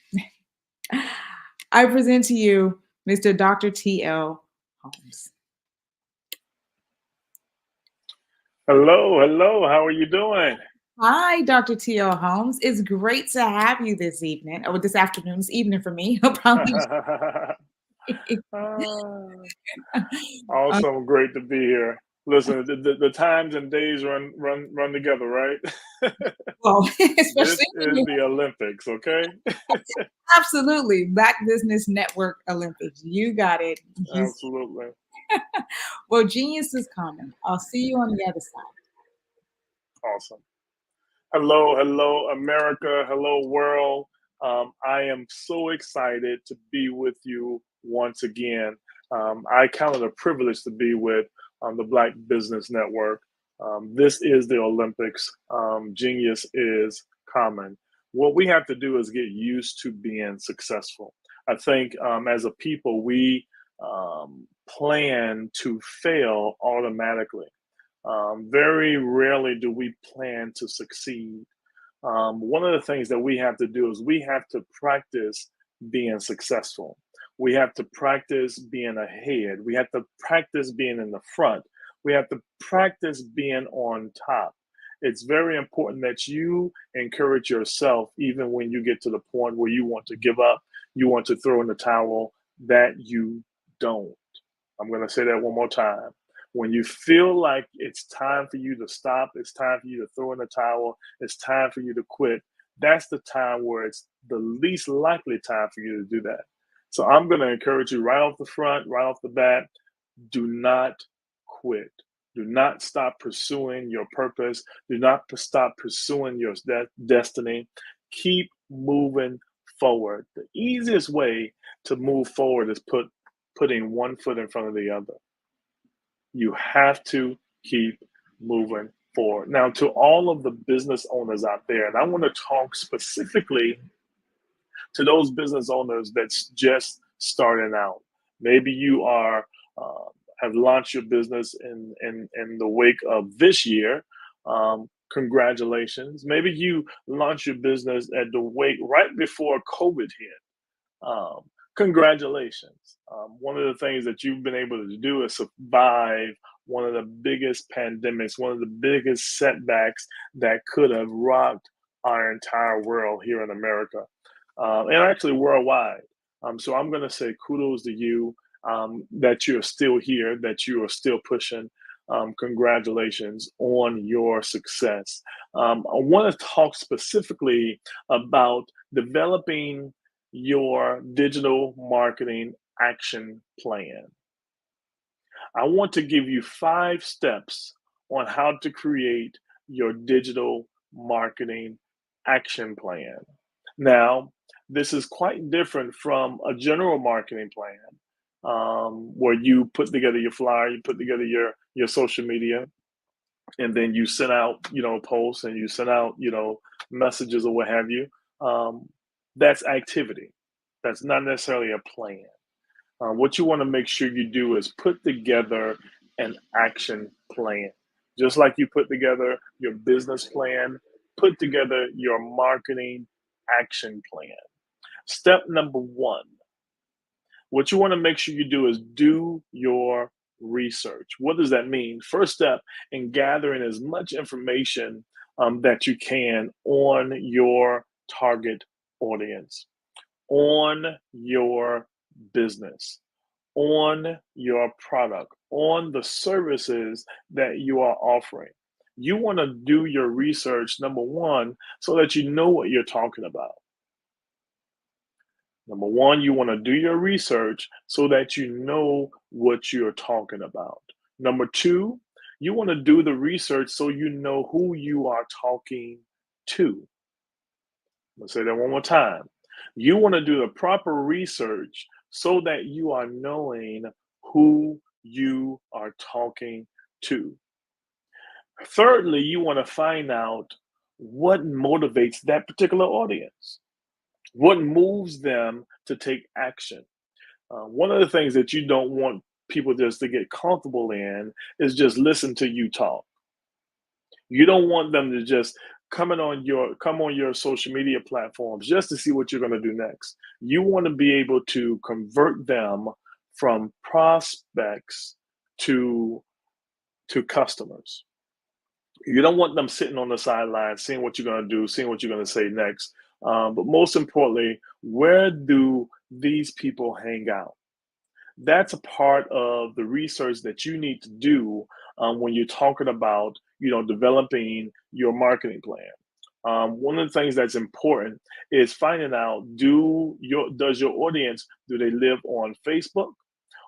Speaker 8: I present to you Mr. Dr. T.L. Holmes.
Speaker 10: Hello, how are you doing?
Speaker 8: Hi, Dr. T.O. Holmes. It's great to have you this evening, or this afternoon. It's evening for me. Probably.
Speaker 10: Awesome, great to be here. Listen, the times and days run together, right?
Speaker 8: Well,
Speaker 10: This
Speaker 8: especially
Speaker 10: is the Olympics, okay?
Speaker 8: absolutely Black Business Network Olympics. You got it.
Speaker 10: Absolutely.
Speaker 8: Well, genius is coming. I'll see you on the other side.
Speaker 10: Awesome. Hello, America. Hello, world. I am so excited to be with you once again. I count it a privilege to be with the Black Business Network. This is the Olympics. Genius is common. What we have to do is get used to being successful. I think as a people, we plan to fail automatically. Very rarely do we plan to succeed. One of the things that we have to do is we have to practice being successful. We have to practice being ahead. We have to practice being in the front. We have to practice being on top. It's very important that you encourage yourself, even when you get to the point where you want to give up, you want to throw in the towel, that you don't. I'm going to say that one more time. When you feel like it's time for you to stop, it's time for you to throw in the towel, it's time for you to quit, that's the time where it's the least likely time for you to do that. So I'm going to encourage you right off the front, right off the bat, do not quit. Do not stop pursuing your purpose. Do not stop pursuing your destiny. Keep moving forward. The easiest way to move forward is putting one foot in front of the other. You have to keep moving forward. Now, to all of the business owners out there, and I want to talk specifically to those business owners that's just starting out. Maybe you are have launched your business in the wake of this year. Congratulations. Maybe you launched your business at the wake right before COVID hit. Congratulations. One of the things that you've been able to do is survive one of the biggest pandemics, one of the biggest setbacks that could have rocked our entire world here in America, and actually worldwide. So I'm going to say kudos to you, that you're still here, that you are still pushing. Congratulations on your success. I want to talk specifically about developing your digital marketing action plan. I want to give you 5 steps on how to create your digital marketing action plan. Now, this is quite different from a general marketing plan, where you put together your flyer, you put together your social media, and then you send out, posts, and you send out, messages or what have you. That's activity. That's not necessarily a plan. What you want to make sure you do is put together an action plan. Just like you put together your business plan, put together your marketing action plan. Step number 1, what you want to make sure you do is do your research. What does that mean? First step in gathering as much information that you can on your target audience, on your business, on your product, on the services that you are offering. You want to do your research, number 1, so that you know what you're talking about. Number 1, you want to do your research so that you know what you're talking about. Number 2, you want to do the research so you know who you are talking to. Let's say that one more time. You want to do the proper research so that you are knowing who you are talking to. Thirdly, you want to find out what motivates that particular audience. What moves them to take action? One of the things that you don't want people just to get comfortable in is just listen to you talk. You don't want them to just come on your social media platforms just to see what you're going to do next. You want to be able to convert them from prospects to customers. You don't want them sitting on the sidelines, seeing what you're going to do, seeing what you're going to say next. But most importantly, where do these people hang out? That's a part of the research that you need to do when you're talking about, developing your marketing plan. One of the things that's important is finding out, does your audience, do they live on Facebook,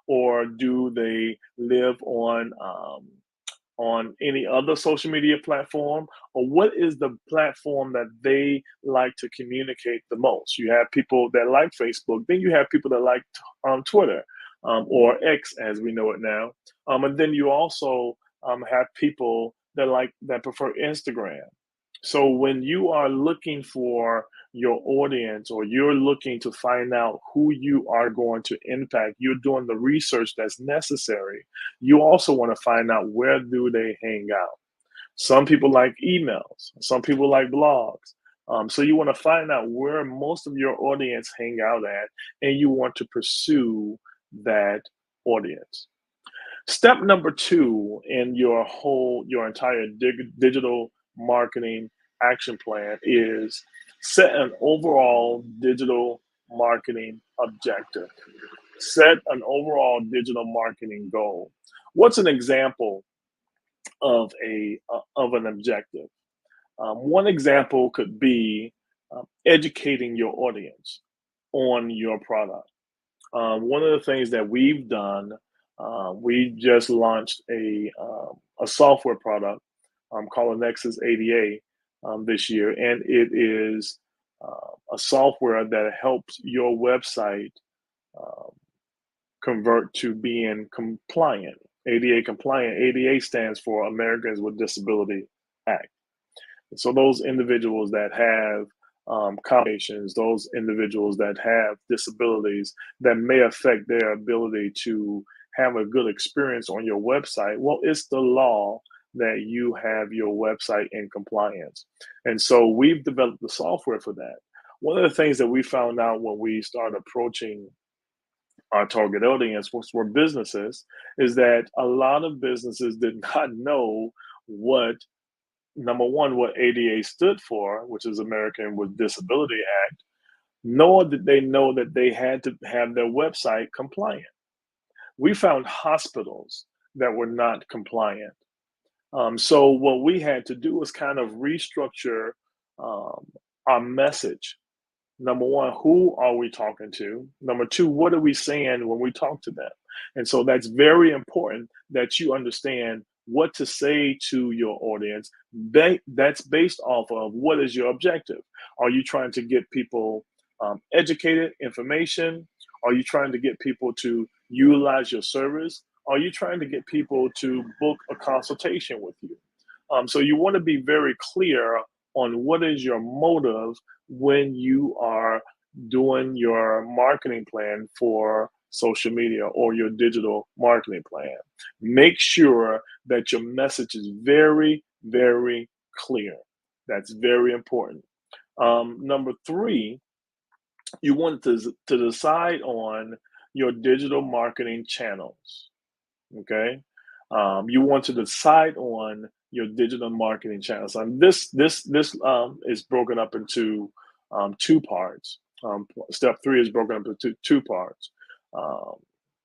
Speaker 10: or do they live on any other social media platform, or what is the platform that they like to communicate the most? You have people that like Facebook, then you have people that like Twitter, or X as we know it now, and then you also have people that prefer Instagram. So when you are looking for your audience, or you're looking to find out who you are going to impact, you're doing the research that's necessary. You also want to find out, where do they hang out. Some people like emails, some people like blogs. So you want to find out where most of your audience hang out at, and you want to pursue that audience. Step number 2 in your entire digital marketing action plan is set an overall digital marketing objective. Set an overall digital marketing goal. What's an example of an objective? One example could be educating your audience on your product. One of the things that we've done, we just launched a software product called Nexus ADA this year, and it is a software that helps your website convert to being compliant, ADA compliant. ADA stands for Americans with Disability Act. So those individuals that have complications, those individuals that have disabilities that may affect their ability to have a good experience on your website, well, it's the law that you have your website in compliance. And so we've developed the software for that. One of the things that we found out when we started approaching our target audience, which were businesses, is that a lot of businesses did not know number one, what ADA stood for, which is American with Disability Act, nor did they know that they had to have their website compliant. We found hospitals that were not compliant. So what we had to do was kind of restructure our message. Number one, who are we talking to? Number two, what are we saying when we talk to them? And so that's very important that you understand what to say to your audience. That's based off of, what is your objective? Are you trying to get people educated, information? Are you trying to get people to utilize your service? Are you trying to get people to book a consultation with you? So you want to be very clear on what is your motive when you are doing your marketing plan for social media or your digital marketing plan. Make sure that your message is very, very clear. That's very important. Number 3, you want to decide on your digital marketing channels. Okay. You want to decide on your digital marketing channels. And this is broken up into 2 parts. Step 3 is broken up into 2 parts.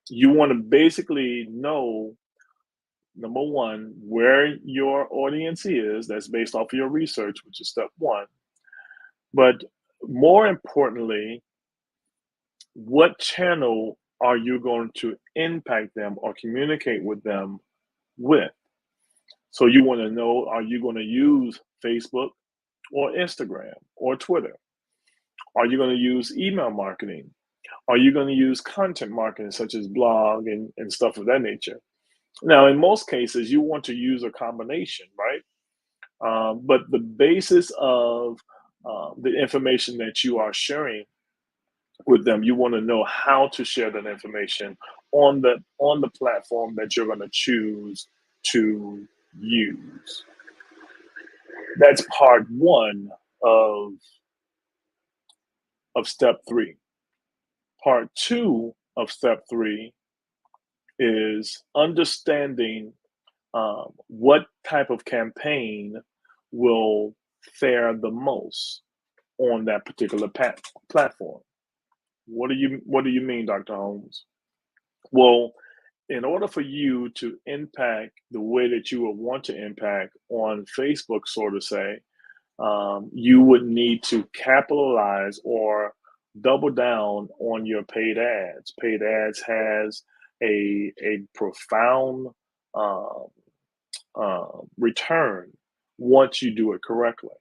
Speaker 10: You want to basically know, number 1, where your audience is. That's based off of your research, which is step 1. But more importantly, what channel are you going to impact them or communicate with them with? So you want to know, are you going to use Facebook or Instagram or Twitter? Are you going to use email marketing? Are you going to use content marketing such as blog and stuff of that nature? Now, in most cases, you want to use a combination, right? But the basis of the information that you are sharing with them, you want to know how to share that information on the platform that you're going to choose to use. That's part 1 of step 3. Part 2 of step 3 is understanding what type of campaign will fare the most on that particular platform. What do you mean, Dr. Holmes? Well, in order for you to impact the way that you would want to impact on Facebook, so to say, you would need to capitalize or double down on your paid ads. Paid ads has a profound return once you do it correctly.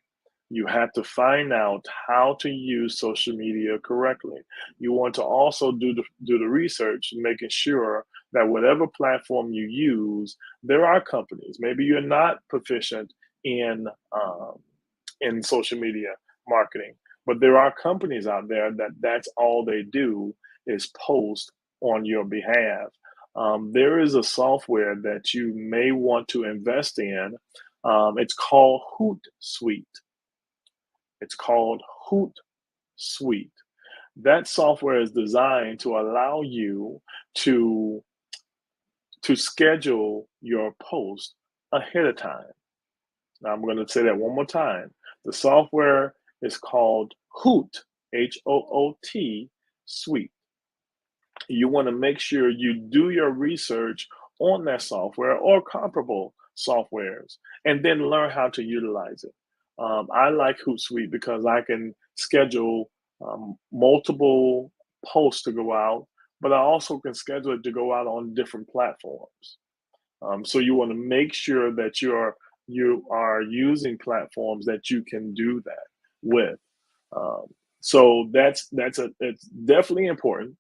Speaker 10: You have to find out how to use social media correctly. You want to also do the research, making sure that whatever platform you use, there are companies. Maybe you're not proficient in social media marketing, but there are companies out there that's all they do is post on your behalf. There is a software that you may want to invest in. It's called Hootsuite. It's called Hootsuite. That software is designed to allow you to schedule your post ahead of time. Now I'm going to say that one more time. The software is called Hoot, Hoot Suite. You want to make sure you do your research on that software or comparable softwares, and then learn how to utilize it. I like Hootsuite because I can schedule multiple posts to go out, but I also can schedule it to go out on different platforms. So you want to make sure that you are using platforms that you can do that with. So it's definitely important.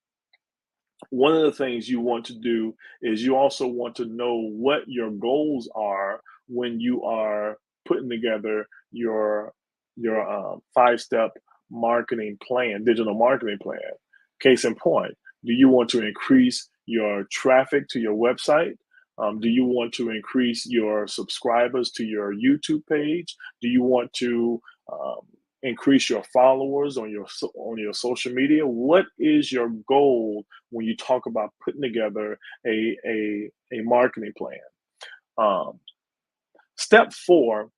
Speaker 10: One of the things you want to do is you also want to know what your goals are when you are putting together your 5-step marketing plan, digital marketing plan. Case in point, do you want to increase your traffic to your website? Do you want to increase your subscribers to your YouTube page? Do you want to increase your followers on your social media? What is your goal when you talk about putting together a marketing plan? Step 4,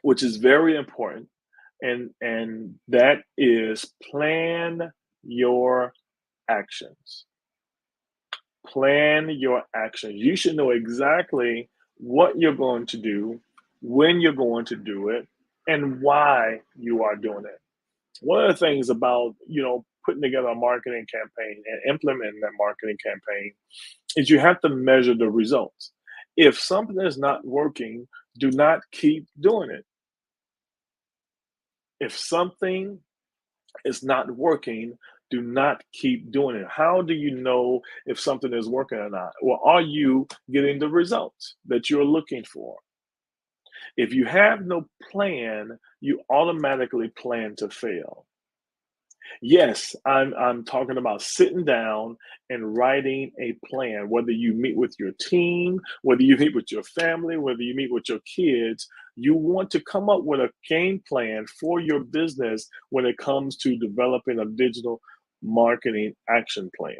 Speaker 10: which is very important, and that is plan your actions. Plan your actions. You should know exactly what you're going to do, when you're going to do it, and why you are doing it. One of the things about, putting together a marketing campaign and implementing that marketing campaign is you have to measure the results. If something is not working, do not keep doing it. If something is not working, do not keep doing it. How do you know if something is working or not? Well, are you getting the results that you're looking for? If you have no plan, you automatically plan to fail. Yes, I'm talking about sitting down and writing a plan, whether you meet with your team, whether you meet with your family, whether you meet with your kids. You want to come up with a game plan for your business when it comes to developing a digital marketing action plan.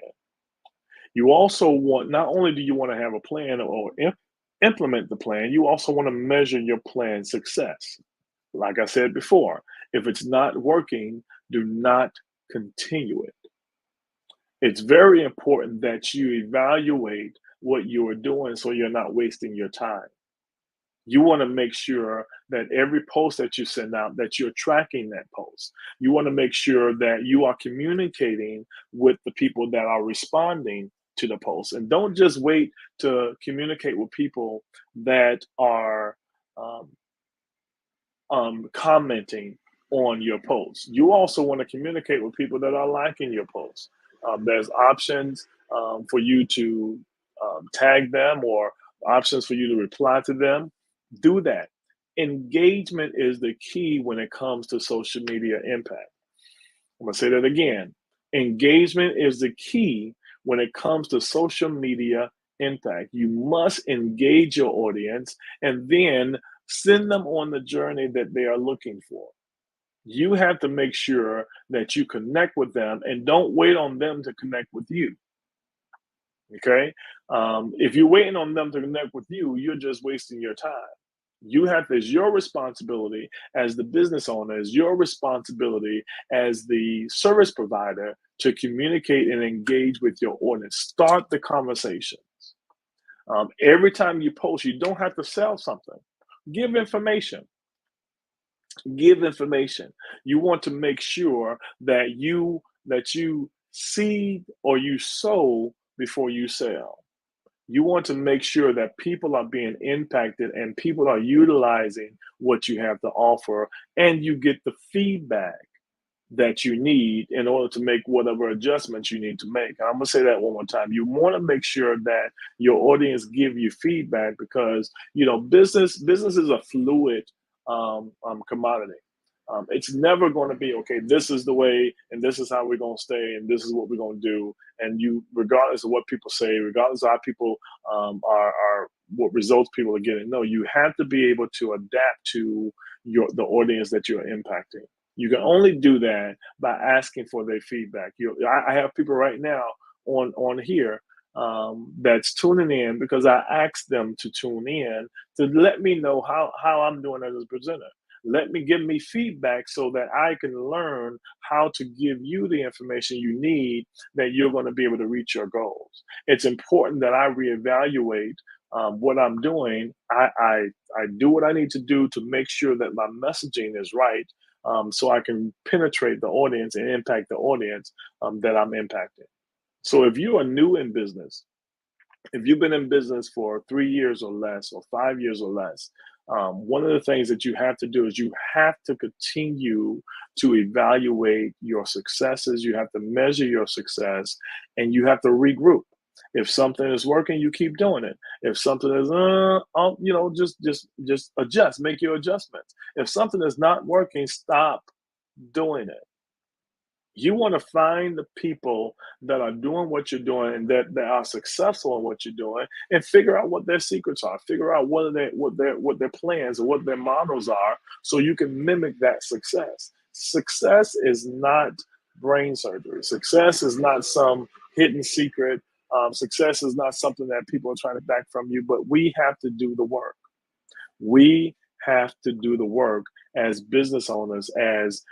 Speaker 10: You also want, not only do you want to have a plan or implement the plan, you also want to measure your plan's success. Like I said before, if it's not working, do not continue it. It's very important that you evaluate what you are doing so you're not wasting your time. You want to make sure that every post that you send out, that you're tracking that post. You want to make sure that you are communicating with the people that are responding to the post. And don't just wait to communicate with people that are commenting on your posts. You also want to communicate with people that are liking your posts. There's options for you to tag them or options for you to reply to them. Do that. Engagement is the key when it comes to social media impact. I'm going to say that again. Engagement is the key when it comes to social media impact. You must engage your audience and then send them on the journey that they are looking for. You have to make sure that you connect with them and don't wait on them to connect with you. Okay. If you're waiting on them to connect with you, you're just wasting your time. It's your responsibility as the business owner, it's your responsibility as the service provider to communicate and engage with your audience. Start the conversation. Every time you post, you don't have to sell something. Give information. Give information. You want to make sure that you seed or you sow before you sell. You want to make sure that people are being impacted and people are utilizing what you have to offer, and you get the feedback that you need in order to make whatever adjustments you need to make. And I'm gonna say that one more time. You want to make sure that your audience give you feedback, because business is a fluid commodity. It's never going to be, okay, this is the way and this is how we're going to stay and this is what we're going to do. And you, regardless of what people say, regardless of how people are what results people are getting, no, you have to be able to adapt to the audience that you're impacting. You can only do that by asking for their feedback. I have people right now on here that's tuning in because I asked them to tune in to let me know how I'm doing as a presenter. Give me feedback so that I can learn how to give you the information you need that you're going to be able to reach your goals. It's important that I reevaluate what I'm doing. I do what I need to do to make sure that my messaging is right, so I can penetrate the audience and impact the audience that I'm impacting. So if you are new in business, if you've been in business for 3 years or less or 5 years or less, one of the things that you have to do is you have to continue to evaluate your successes. You have to measure your success, and you have to regroup. If something is working, you keep doing it. If something is, just adjust, make your adjustments. If something is not working, stop doing it. You want to find the people that are doing what you're doing and that are successful in what you're doing, and figure out what their secrets are. Figure out what their plans and what their models are, so you can mimic that success. Success is not brain surgery. Success is not some hidden secret. Success is not something that people are trying to back from you, but we have to do the work. We have to do the work as business owners, as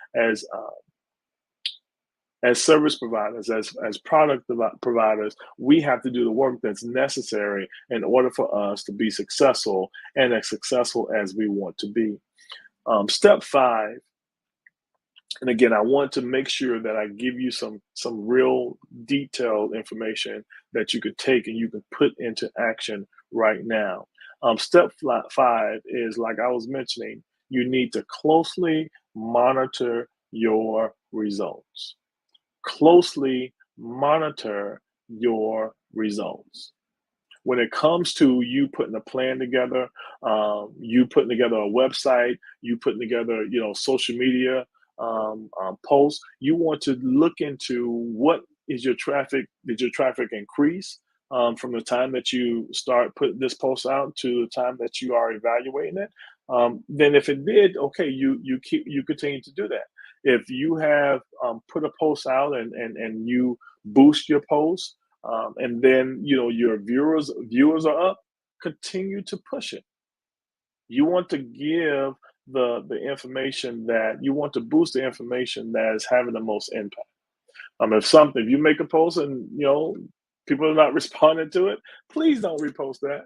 Speaker 10: service providers, as product providers. We have to do the work that's necessary in order for us to be successful, and as successful as we want to be. Step 5, and again, I want to make sure that I give you some real detailed information that you could take and you can put into action right now. Step 5 is, like I was mentioning, you need to closely monitor your results. Closely monitor your results. When it comes to you putting a plan together, you putting together a website, you putting together, social media posts, you want to look into what is your traffic. Did your traffic increase from the time that you start putting this post out to the time that you are evaluating it? Then if it did, okay, you continue to do that. If you have put a post out and you boost your post, and then your viewers are up, continue to push it. You want to give the information that you want to boost the information that is having the most impact. If you make a post and people are not responding to it, please don't repost that.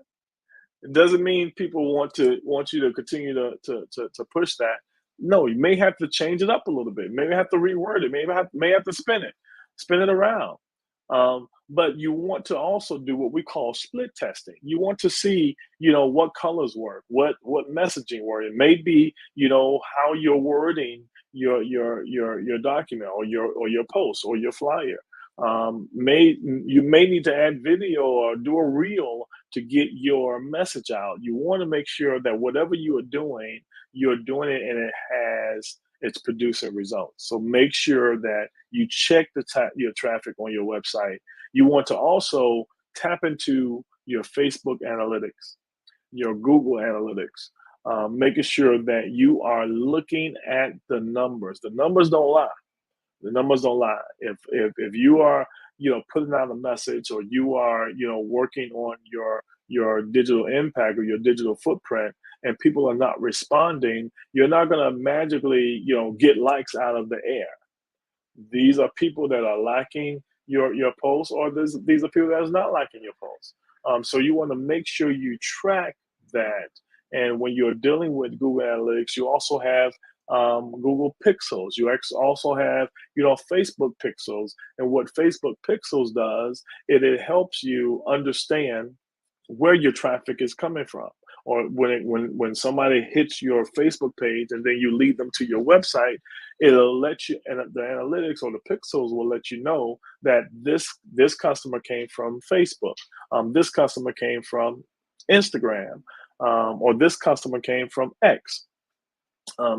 Speaker 10: It doesn't mean people want you to continue to push that. No, you may have to change it up a little bit. Maybe have to reword it. May have to spin it around. But you want to also do what we call split testing. You want to see, what colors work, what messaging work. It may be, how you're wording your document or your post or your flyer. You may need to add video or do a reel to get your message out. You want to make sure that whatever you are doing, you're doing it and it's producing results. So make sure that you check your traffic on your website. You want to also tap into your Facebook analytics, your Google analytics, making sure that you are looking at the numbers. The numbers don't lie. The numbers don't lie. If you are putting out a message, or you are, working on your digital impact or your digital footprint, and people are not responding, you're not going to magically, get likes out of the air. These are people that are liking your posts, or these are people that is not liking your posts. So you want to make sure you track that. And when you're dealing with Google Analytics, you also have Google Pixels. You also have, Facebook Pixels. And what Facebook Pixels does, it helps you understand where your traffic is coming from. Or when somebody hits your Facebook page and then you lead them to your website, it'll let you, and the analytics or the pixels will let you know that this customer came from Facebook, this customer came from Instagram, or this customer came from X.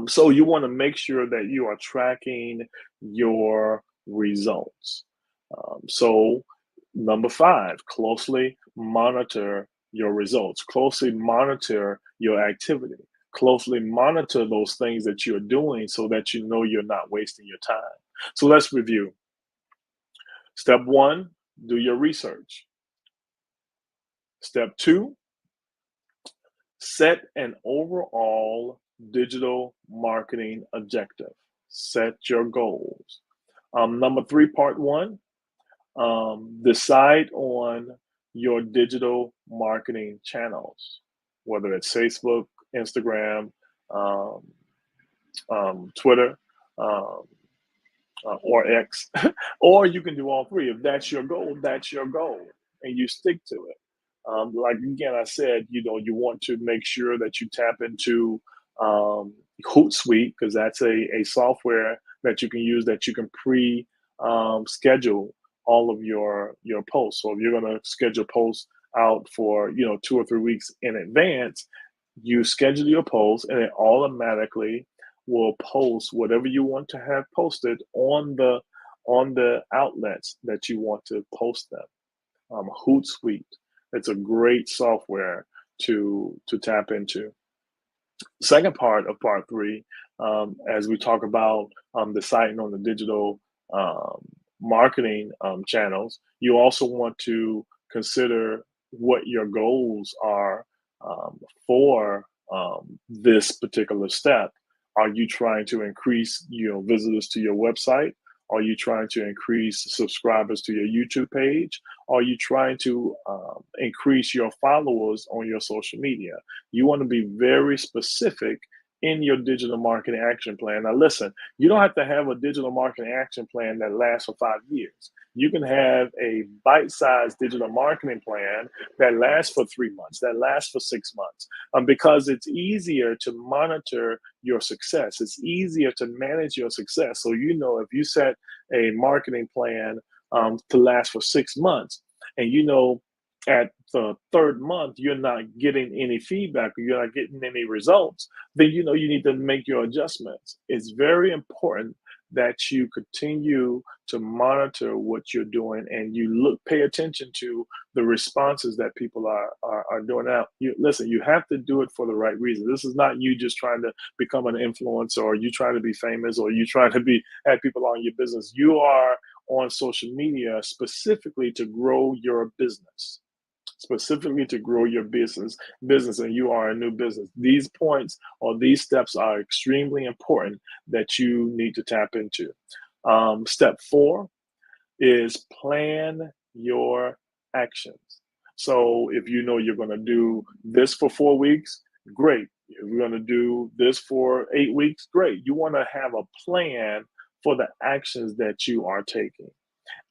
Speaker 10: So you want to make sure that you are tracking your results. So number 5, closely monitor your results. Closely monitor your activity. Closely monitor those things that you're doing so that you know you're not wasting your time. So let's review. Step 1, do your research. Step 2, set an overall digital marketing objective. Set your goals. Number 3, part 1, decide on your digital marketing channels, whether it's Facebook, Instagram, Twitter, or X, or you can do all 3. If that's your goal, that's your goal, and you stick to it. Like again, I said, you want to make sure that you tap into Hootsuite, because that's a software that you can use that you can schedule all of your posts. So if you're going to schedule posts out for 2 or 3 weeks in advance, you schedule your posts and it automatically will post whatever you want to have posted on the outlets that you want to post them. Hootsuite, it's a great software to tap into. Second part of part 3, as we talk about deciding on the digital marketing channels, you also want to consider what your goals are for this particular step. Are you trying to increase visitors to your website? Are you trying to increase subscribers to your YouTube page? Are you trying to increase your followers on your social media? You want to be very specific in your digital marketing action plan. Now listen, you don't have to have a digital marketing action plan that lasts for 5 years. You can have a bite-sized digital marketing plan that lasts for 3 months, that lasts for 6 months, because it's easier to monitor your success. It's easier to manage your success. So if you set a marketing plan to last for 6 months, and at the 3rd month you're not getting any feedback, or you're not getting any results, then you need to make your adjustments. It's very important that you continue to monitor what you're doing, and you pay attention to the responses that people are doing. Now, you have to do it for the right reason. This is not you just trying to become an influencer, or you trying to be famous, or you trying to have people on your business. You are on social media specifically to grow your business. Specifically to grow your business, and you are a new business. These points or these steps are extremely important that you need to tap into. Step 4 is plan your actions. So if you're going to do this for 4 weeks, great. If you're going to do this for 8 weeks, great. You want to have a plan for the actions that you are taking.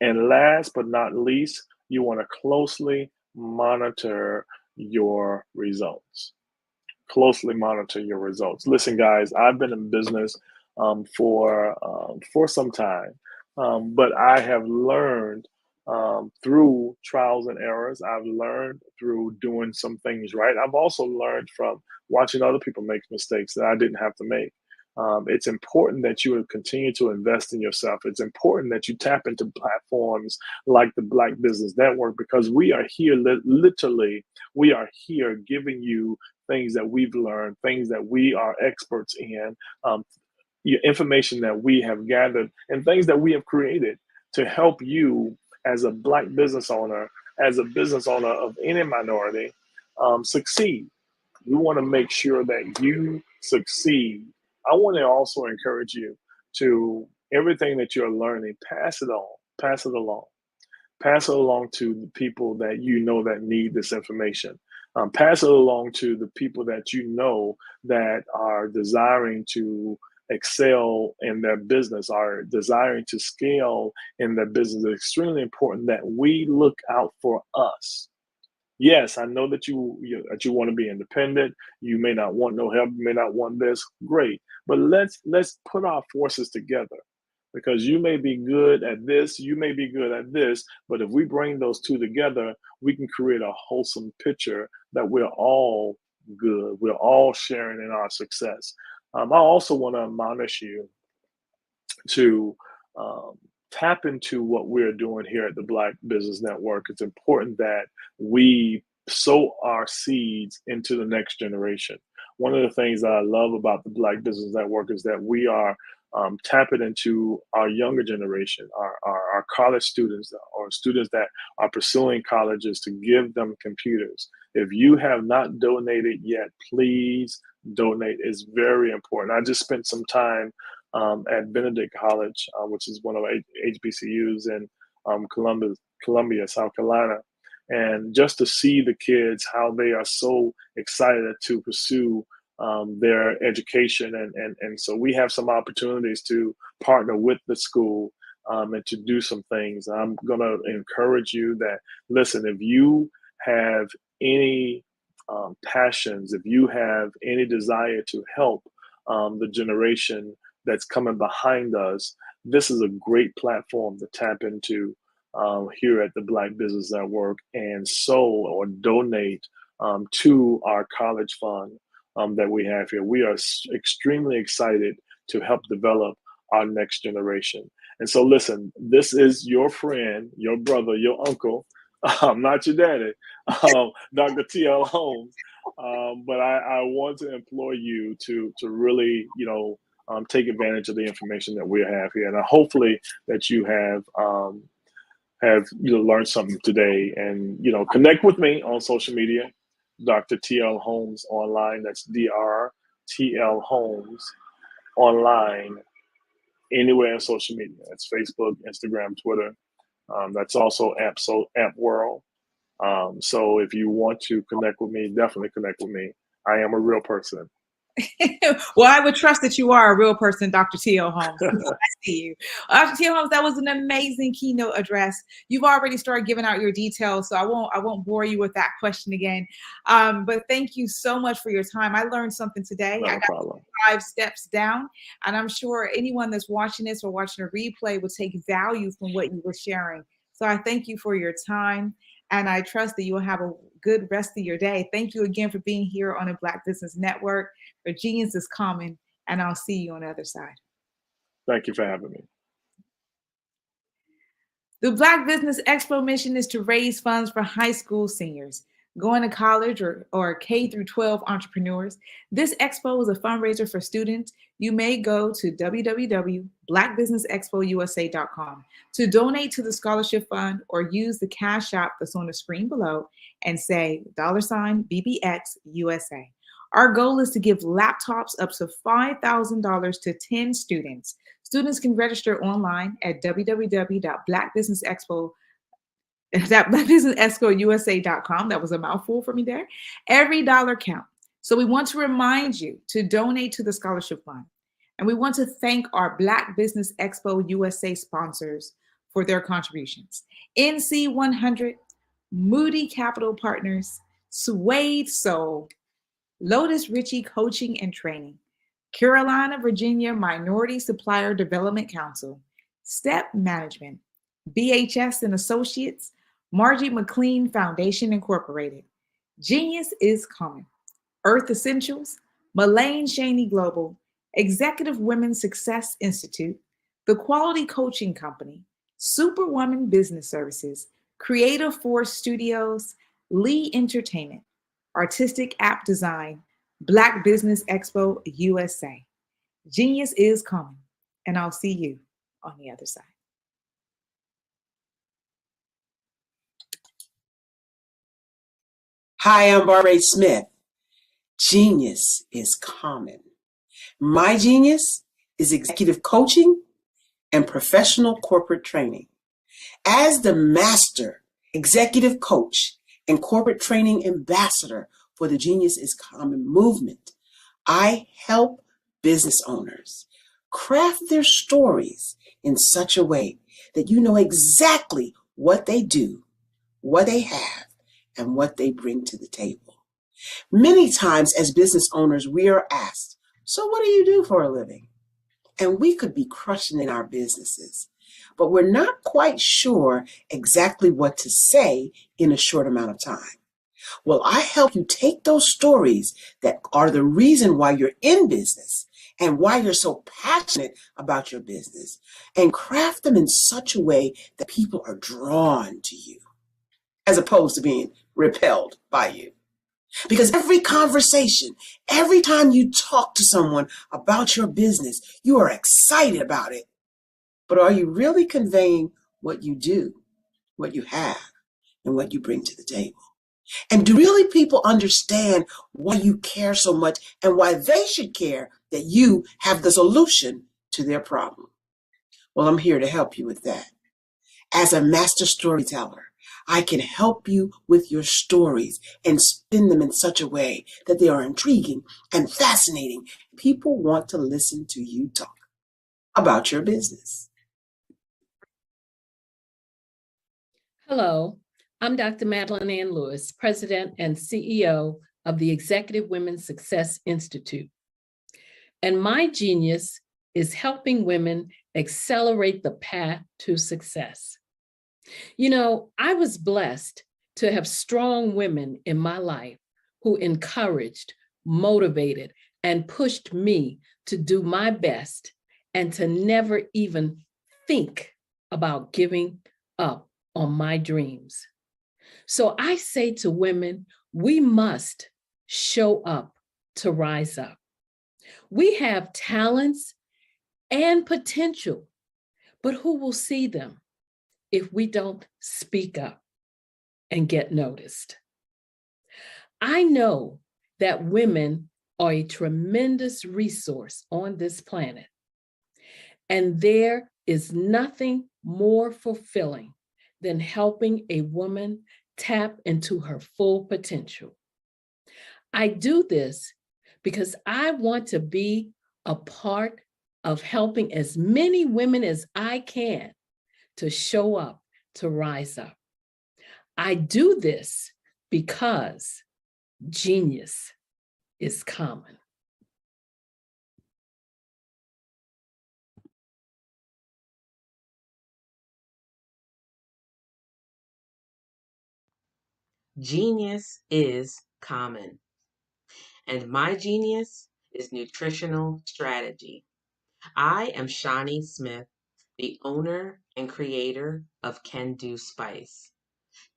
Speaker 10: And last but not least, you want to closely monitor your results. Closely monitor your results. Listen, guys, I've been in business for some time, but I have learned through trials and errors. I've learned through doing some things right. I've also learned from watching other people make mistakes that I didn't have to make. It's important that you continue to invest in yourself. It's important that you tap into platforms like the Black Business Network, because we are here, literally, we are here giving you things that we've learned, things that we are experts in, information that we have gathered, and things that we have created to help you as a Black business owner, as a business owner of any minority, succeed. We want to make sure that you succeed. I want to also encourage you to everything that you're learning, pass it on, pass it along. Pass it along to the people that you know that need this information. Pass it along to the people that you know that are desiring to excel in their business, are desiring to scale in their business. It's extremely important that we look out for us. Yes, I know that you want to be independent. You may not want no help. You may not want this. Great, but let's put our forces together, because you may be good at this, you may be good at this, but if we bring those two together, we can create a wholesome picture that we're all good. We're all sharing in our success. I also want to admonish you to tap into what we're doing here at the Black Business Network. It's important that we sow our seeds into the next generation. One of the things that I love about the Black Business Network is that we are tapping into our younger generation, our college students, or students that are pursuing colleges, to give them computers. If you have not donated yet, please donate. It's very important. I just spent some time at Benedict College, which is one of HBCUs in Columbia, South Carolina. And just to see the kids, how they are so excited to pursue their education. And so we have some opportunities to partner with the school and to do some things. I'm going to encourage you that, listen, if you have any passions, if you have any desire to help the generation that's coming behind us, this is a great platform to tap into here at the Black Business Network and sow or donate to our college fund that we have here. We are extremely excited to help develop our next generation. And so listen, this is your friend, your brother, your uncle, not your daddy, Dr. T.L. Holmes. But I want to implore you to really, take advantage of the information that we have here. And hopefully that you have learned something today, and, connect with me on social media, Dr. T.L. Holmes online. That's Dr. Holmes online, anywhere on social media. That's Facebook, Instagram, Twitter. That's also App World. So if you want to connect with me, definitely connect with me. I am a real person.
Speaker 8: Well, I would trust that you are a real person, Dr. T.L. Holmes. I see you. Dr. T.L. Holmes, that was an amazing keynote address. You've already started giving out your details, so I won't bore you with that question again. But thank you so much for your time. I learned something today.
Speaker 10: No problem.
Speaker 8: 5 steps down, and I'm sure anyone that's watching this or watching a replay will take value from what you were sharing. So I thank you for your time, and I trust that you will have a good rest of your day. Thank you again for being here on the Black Business Network, where genius is common, and I'll see you on the other side.
Speaker 10: Thank you for having me.
Speaker 8: The Black Business Expo mission is to raise funds for high school seniors going to college or K through 12 entrepreneurs. This expo is a fundraiser for students. You may go to www.blackbusinessexpousa.com to donate to the scholarship fund, or use the cash app that's on the screen below and say $BBX USA. Our goal is to give laptops up to $5,000 to 10 students. Students can register online at www.blackbusinessexpousa.com. That was a mouthful for me there. Every dollar counts. So we want to remind you to donate to the scholarship fund. And we want to thank our Black Business Expo USA sponsors for their contributions. NC 100, Moody Capital Partners, Suede Soul, Lotus Ritchie Coaching and Training, Carolina, Virginia Minority Supplier Development Council, Step Management, BHS and Associates, Margie McLean Foundation Incorporated, Genius is Common, Earth Essentials, Mullane Shaney Global, Executive Women's Success Institute, The Quality Coaching Company, Superwoman Business Services, Creative Force Studios, Lee Entertainment, Artistic App Design, Black Business Expo USA. Genius is Common, and I'll see you on the other side.
Speaker 6: Hi, I'm Barbara Smith. Genius is common. My genius is executive coaching and professional corporate training. As the master executive coach and corporate training ambassador for the Genius is Common movement, I help business owners craft their stories in such a way that you know exactly what they do, what they have, and what they bring to the table. Many times as business owners, we are asked, so what do you do for a living? And we could be crushing in our businesses, but we're not quite sure exactly what to say in a short amount of time. Well, I help you take those stories that are the reason why you're in business and why you're so passionate about your business and craft them in such a way that people are drawn to you as opposed to being repelled by you. Because every conversation, every time you talk to someone about your business, you are excited about it. But are you really conveying what you do, what you have, and what you bring to the table? And do really people understand why you care so much and why they should care that you have the solution to their problem? Well, I'm here to help you with that. As a master storyteller, I can help you with your stories and spin them in such a way that they are intriguing and fascinating. People want to listen to you talk about your business.
Speaker 19: Hello, I'm Dr. Madeline Ann Lewis, President and CEO of the Executive Women's Success Institute. And my genius is helping women accelerate the path to success. You know, I was blessed to have strong women in my life who encouraged, motivated, and pushed me to do my best and to never even think about giving up on my dreams. So I say to women, we must show up to rise up. We have talents and potential, but who will see them if we don't speak up and get noticed? I know that women are a tremendous resource on this planet, and there is nothing more fulfilling than helping a woman tap into her full potential. I do this because I want to be a part of helping as many women as I can to show up, to rise up. I do this because genius is common.
Speaker 11: Genius is common. And my genius is nutritional strategy. I am Shawnee Smith, the owner and creator of Can Do Spice.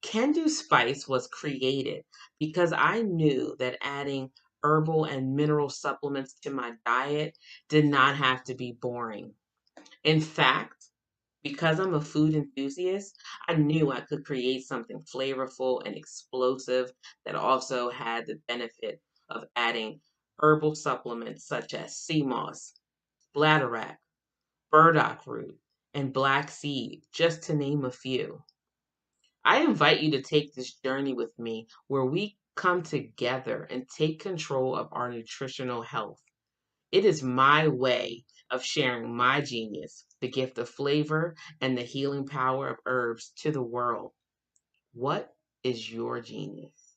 Speaker 11: Can Do Spice was created because I knew that adding herbal and mineral supplements to my diet did not have to be boring. In fact, because I'm a food enthusiast, I knew I could create something flavorful and explosive that also had the benefit of adding herbal supplements such as sea moss, bladderwrack, burdock root, and black seed, just to name a few. I invite you to take this journey with me where we come together and take control of our nutritional health. It is my way of sharing my genius, the gift of flavor and the healing power of herbs to the world. What is your genius?